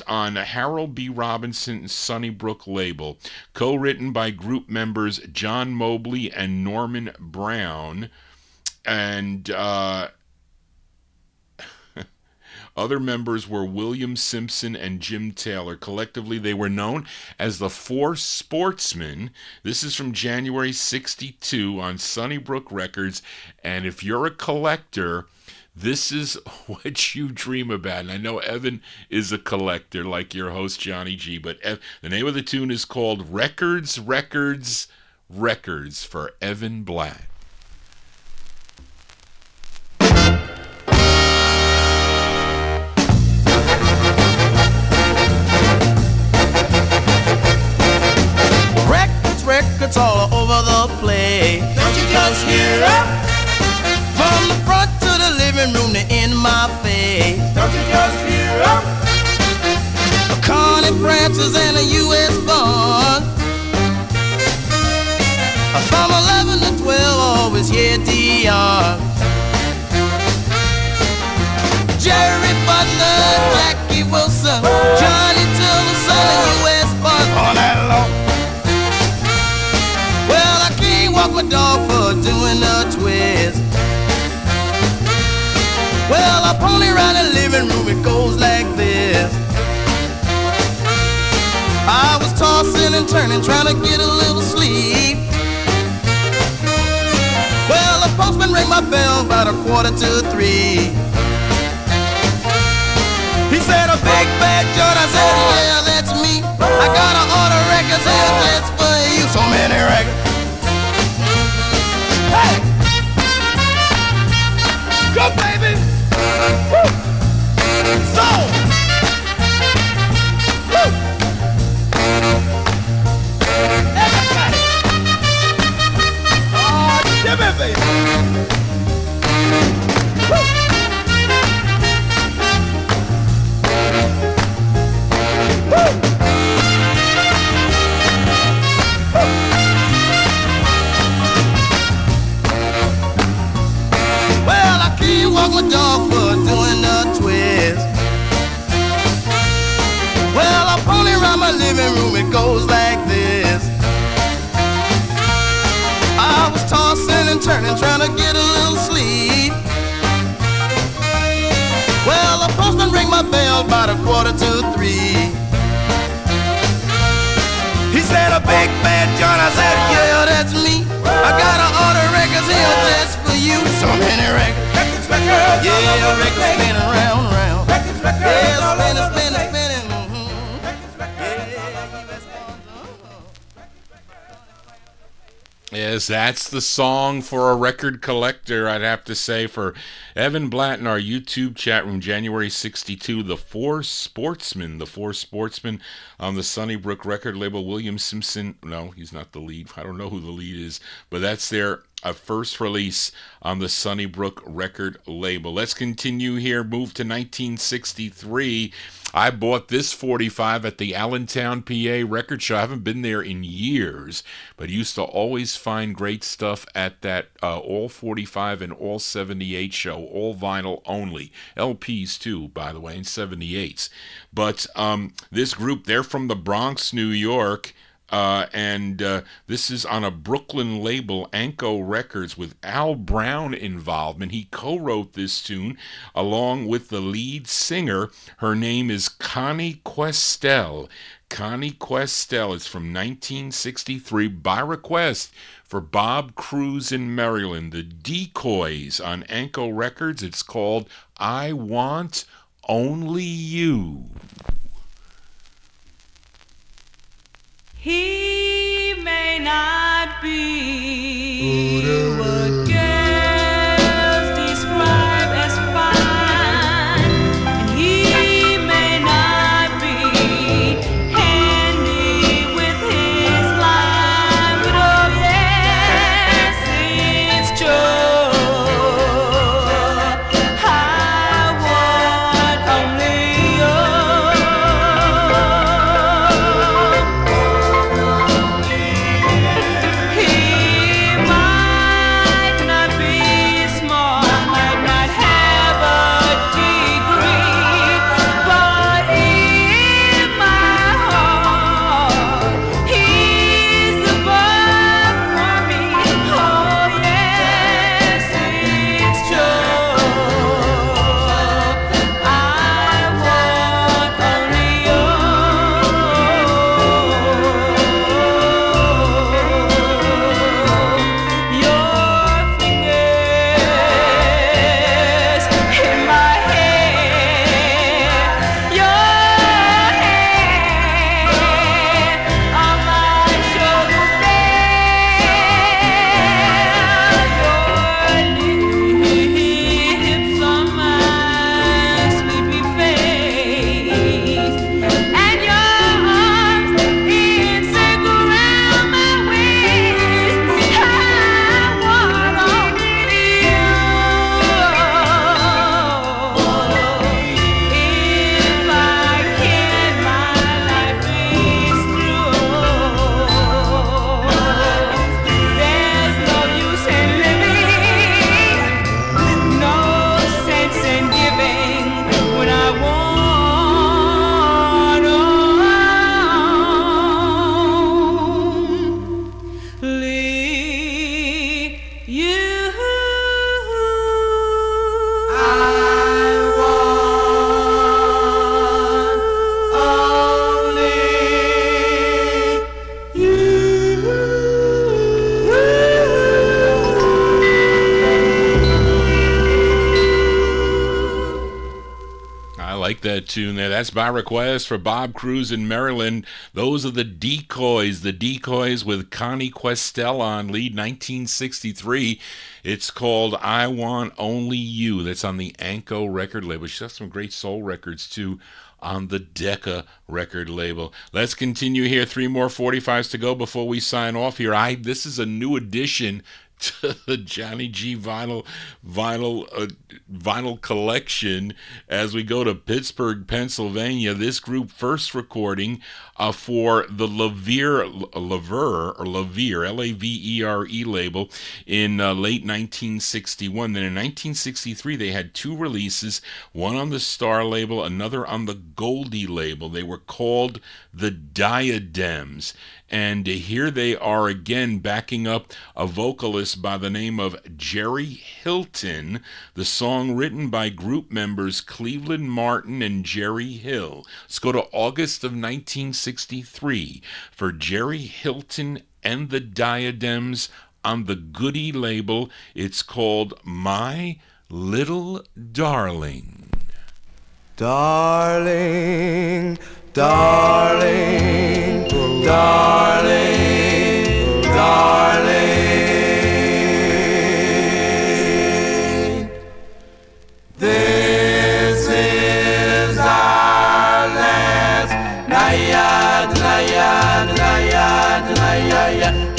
on Harold B. Robinson's Sunnybrook label, co-written by group members John Mobley and Norman Brown, and other members were William Simpson and Jim Taylor. Collectively, they were known as the 4 Sportsmen. This is from January 1962 on Sunnybrook Records, and if you're a collector, this is what you dream about. And I know Evan is a collector like your host Johnny G, but the name of the tune is called Records, Records, Records for Evan Blatt. Records all over the place. Don't you just hear it? From the front to the living room, they're in my face. Don't you just hear it? Connie Francis and a U.S. Bond. From 11 to 12, always hear Dion. Jerry Butler, Jackie Wilson, Johnny Tillison and U.S. Bond. All that long. Well, I can't walk my dog for doing a twist. Well, I pony around the living room, it goes like this. I was tossing and turning, trying to get a little sleep. Well, the postman rang my bell about 2:45. He said, a big bad John. I said, yeah, that's me. I gotta order records here just for you. So many records. Hey! Go, baby! Woo! So! Woo! Everybody! Oh, Tibb, baby! Woo! Woo! Well, I can't walk my dog for doing a twist. Well, I pony around my living room, it goes like this. I was tossing and turning, trying to get a little sleep. Well, the postman rang my bell about 2:45. He said, a big bad John. I said, yeah, that's me. I gotta order records here just for you. So many records. Records, yeah, records spinning round, round. Records, yeah, spinning, spinning, spinning. Yes, that's the song for a record collector, I'd have to say, for Evan Blatt in our YouTube chat room, January 1962, the 4 Sportsmen. The 4 Sportsmen on the Sunnybrook record label. William Simpson, no, he's not the lead. I don't know who the lead is, but that's their first release on the Sunnybrook record label. Let's continue here, move to 1963. I bought this 45 at the Allentown, PA record show. I haven't been there in years, but used to always find great stuff at that all 45 and all 78 show, all vinyl only. LPs too, by the way, and 78s. But this group, they're from the Bronx, New York. And this is on a Brooklyn label, Anko Records, with Al Brown involvement. He co-wrote this tune along with the lead singer. Her name is Connie Questel. Connie Questel. It's from 1963 by request for Bob Cruz in Maryland, the Decoys on Anko Records. It's called I Want Only You. He may not be what girls describe as fine, and he may not be handy with his line, but oh yes, it's true. I want only you. That tune there. That's by request for Bob Cruz in Maryland. Those are the Decoys. The Decoys with Connie Questel on lead, 1963. It's called I Want Only You. That's on the Anko record label. She has some great soul records too on the Decca record label. Let's continue here. 3 more 45s to go before we sign off here. This is a new addition to the Johnny G vinyl collection as we go to Pittsburgh, Pennsylvania. This group first recording for the Lavere Lavere label in late 1961. Then in 1963 they had 2 releases, one on the Star label, another on the Goldie label. They were called the Diadems. And here they are again, backing up a vocalist by the name of Jerry Hilton. The song written by group members Cleveland Martin and Jerry Hill. Let's go to August of 1963 for Jerry Hilton and the Diadems on the Goody label. It's called My Little Darling. Darling, darling, darling, darling. This is our last night, night, night, night.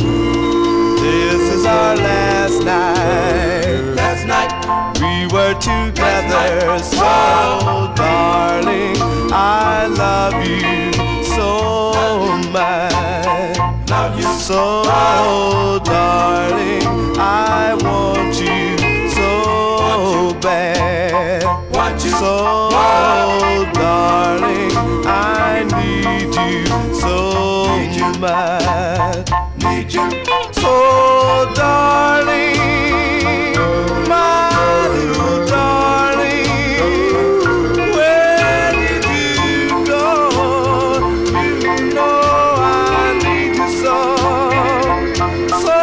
This is our last night. Last night we were together, so darling, I love you so much. Love you so, darling, I want you so bad. Want you so, darling, I need you so much. Need you so, darling, my little darling. Where did you go? You know I need you so, so.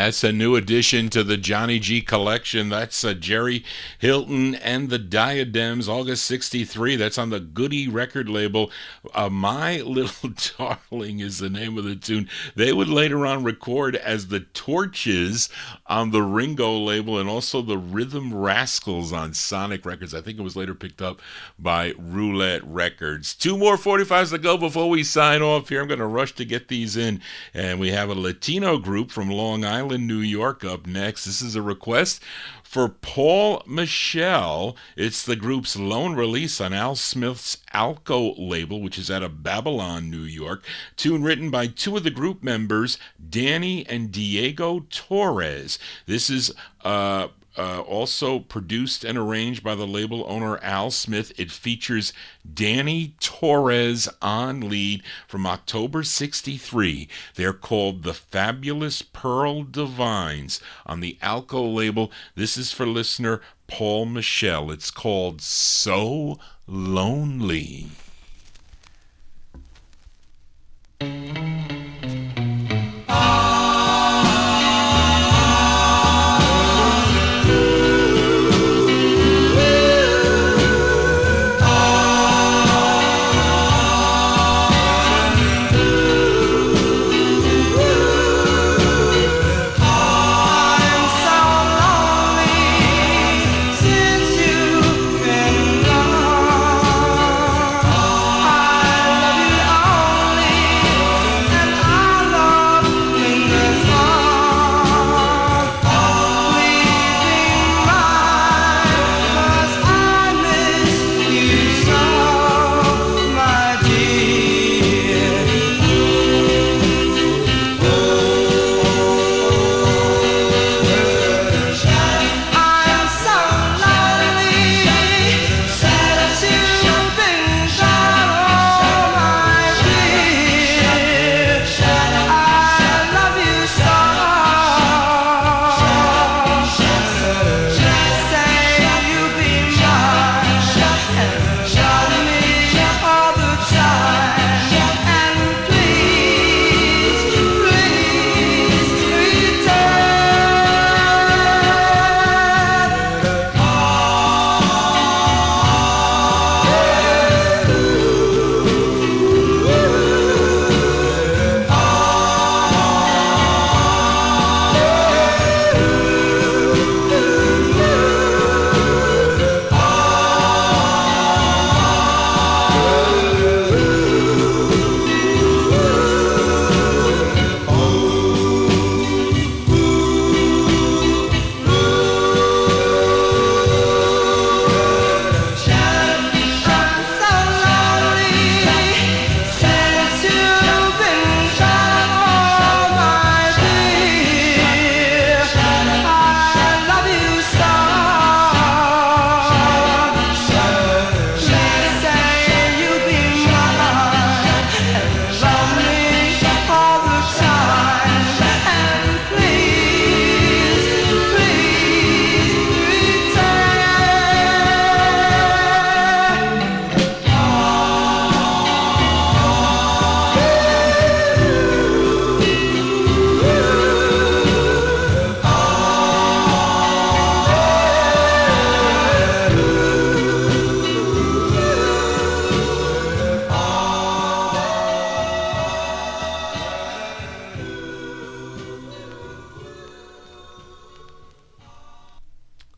That's a new addition to the Johnny G collection. That's Jerry Hilton and the Diadems, August 63. That's on the Goody record label. My Little Darling is the name of the tune. They would later on record as the Torches on the Ringo label and also the Rhythm Rascals on Sonic Records. I think it was later picked up by Roulette Records. Two more 45s to go before we sign off here. I'm going to rush to get these in. And we have a Latino group from Long Island, New York up next. This is a request for Paul Michel. It's the group's lone release on Al Smith's Alco label, which is out of Babylon, New York. Tune written by two of the group members, Danny and Diego Torres. This is also produced and arranged by the label owner Al Smith. It features Danny Torres on lead from October 63. They're called the Fabulous Pearl Divines on the Alco label. This is for listener Paul Michel. It's called So Lonely.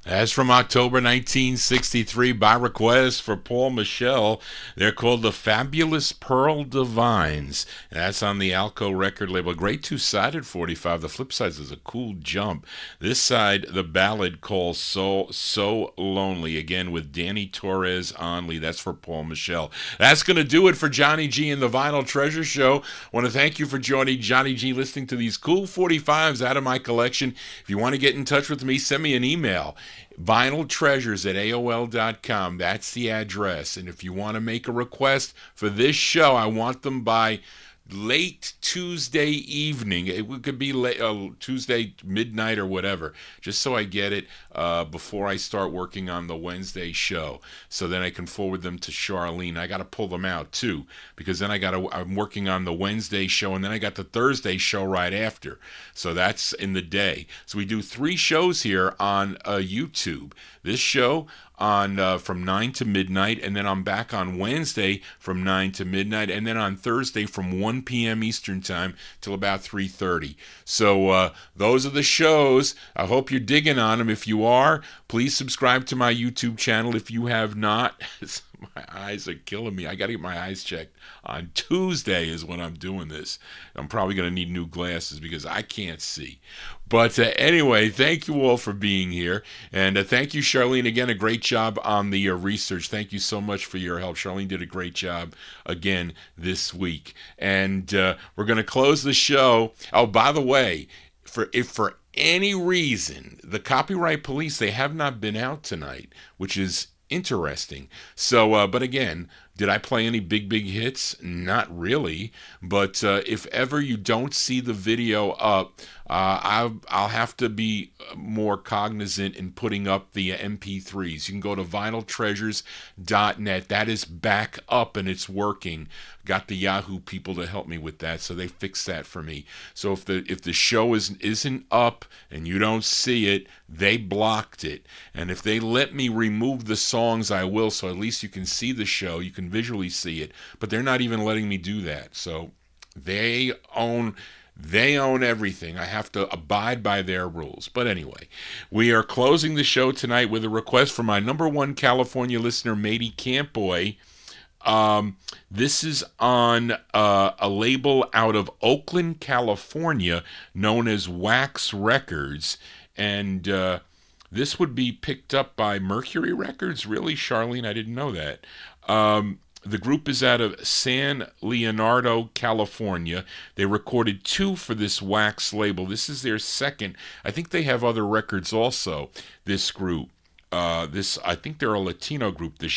That's from October 1963 by request for Paul Michel. They're called the Fabulous Pearl Divines. And that's on the Alco record label. Great two-sided 45. The flip side is a cool jump. This side, the ballad called So Lonely, again with Danny Torres on lead. That's for Paul Michel. That's going to do it for Johnny G and the Vinyl Treasure Show. I want to thank you for joining Johnny G, listening to these cool 45s out of my collection. If you want to get in touch with me, send me an email. vinyltreasures@aol.com. That's the address. And if you want to make a request for this show, I want them by late Tuesday evening. It could be late, Tuesday midnight or whatever, just so I get it before I start working on the Wednesday show. So then I can forward them to Charlene. I got to pull them out too, because then I'm working on the Wednesday show, and then I got the Thursday show right after. So that's in the day. So we do 3 shows here on YouTube. This show on from 9 to midnight, and then I'm back on Wednesday from 9 to midnight, and then on Thursday from 1 p.m. Eastern Time till about 3:30. So those are the shows. I hope you're digging on them. If you are, please subscribe to my YouTube channel if you have not. My eyes are killing me. I got to get my eyes checked. On Tuesday is when I'm doing this. I'm probably going to need new glasses because I can't see. But anyway, thank you all for being here. And thank you, Charlene, again. A great job on the research. Thank you so much for your help. Charlene did a great job again this week. And we're going to close the show. Oh, by the way, if for any reason the Copyright Police, they have not been out tonight, which is interesting. So, but again, did I play any big hits? Not really. But if ever you don't see the video up, I'll have to be more cognizant in putting up the MP3s. You can go to vinyltreasures.net. That is back up and it's working. Got the Yahoo people to help me with that, so they fixed that for me. So if the show isn't up and you don't see it, they blocked it. And if they let me remove the songs, I will, so at least you can see the show. You can visually see it, but they're not even letting me do that. So they own everything. I have to abide by their rules. But anyway, we are closing the show tonight with a request from my #1 California listener, Matey Campboy. This is on a label out of Oakland, California, known as Wax Records, and this would be picked up by Mercury Records. Really, Charlene? I didn't know that. The group is out of San Leonardo, California. They recorded 2 for this Wax label. This is their second. I think they have other records also, this group. I think they're a Latino group, the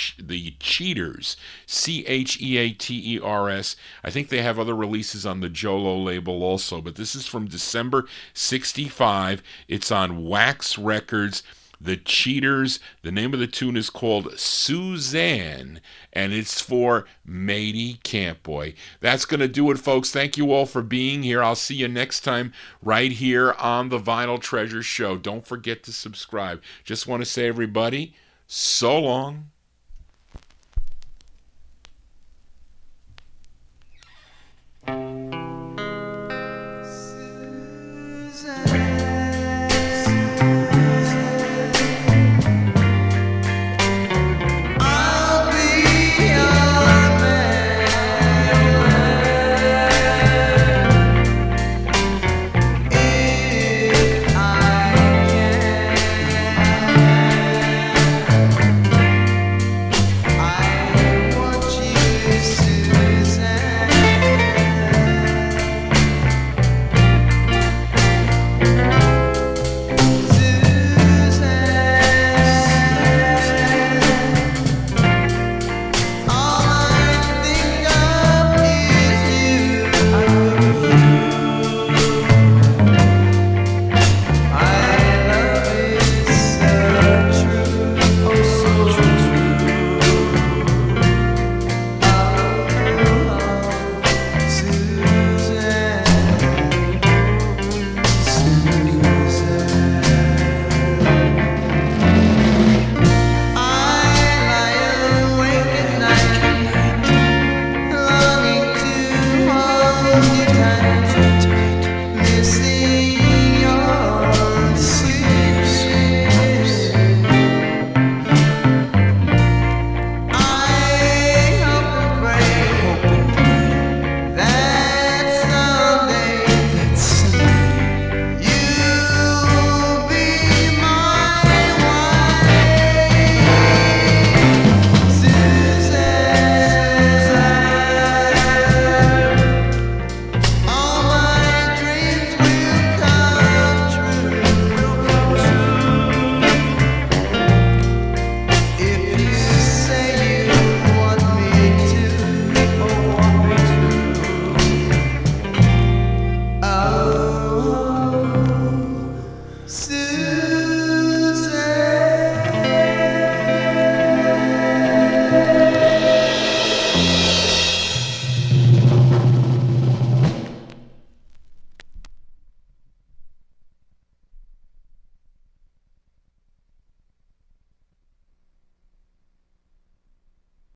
Cheaters, Cheaters. I think they have other releases on the Jolo label also, but this is from December 65. It's on Wax Records. The Cheaters. The name of the tune is called Suzanne, and it's for Matey Campboy. That's going to do it, folks. Thank you all for being here. I'll see you next time right here on the Vinyl Treasure Show. Don't forget to subscribe. Just want to say, everybody, so long.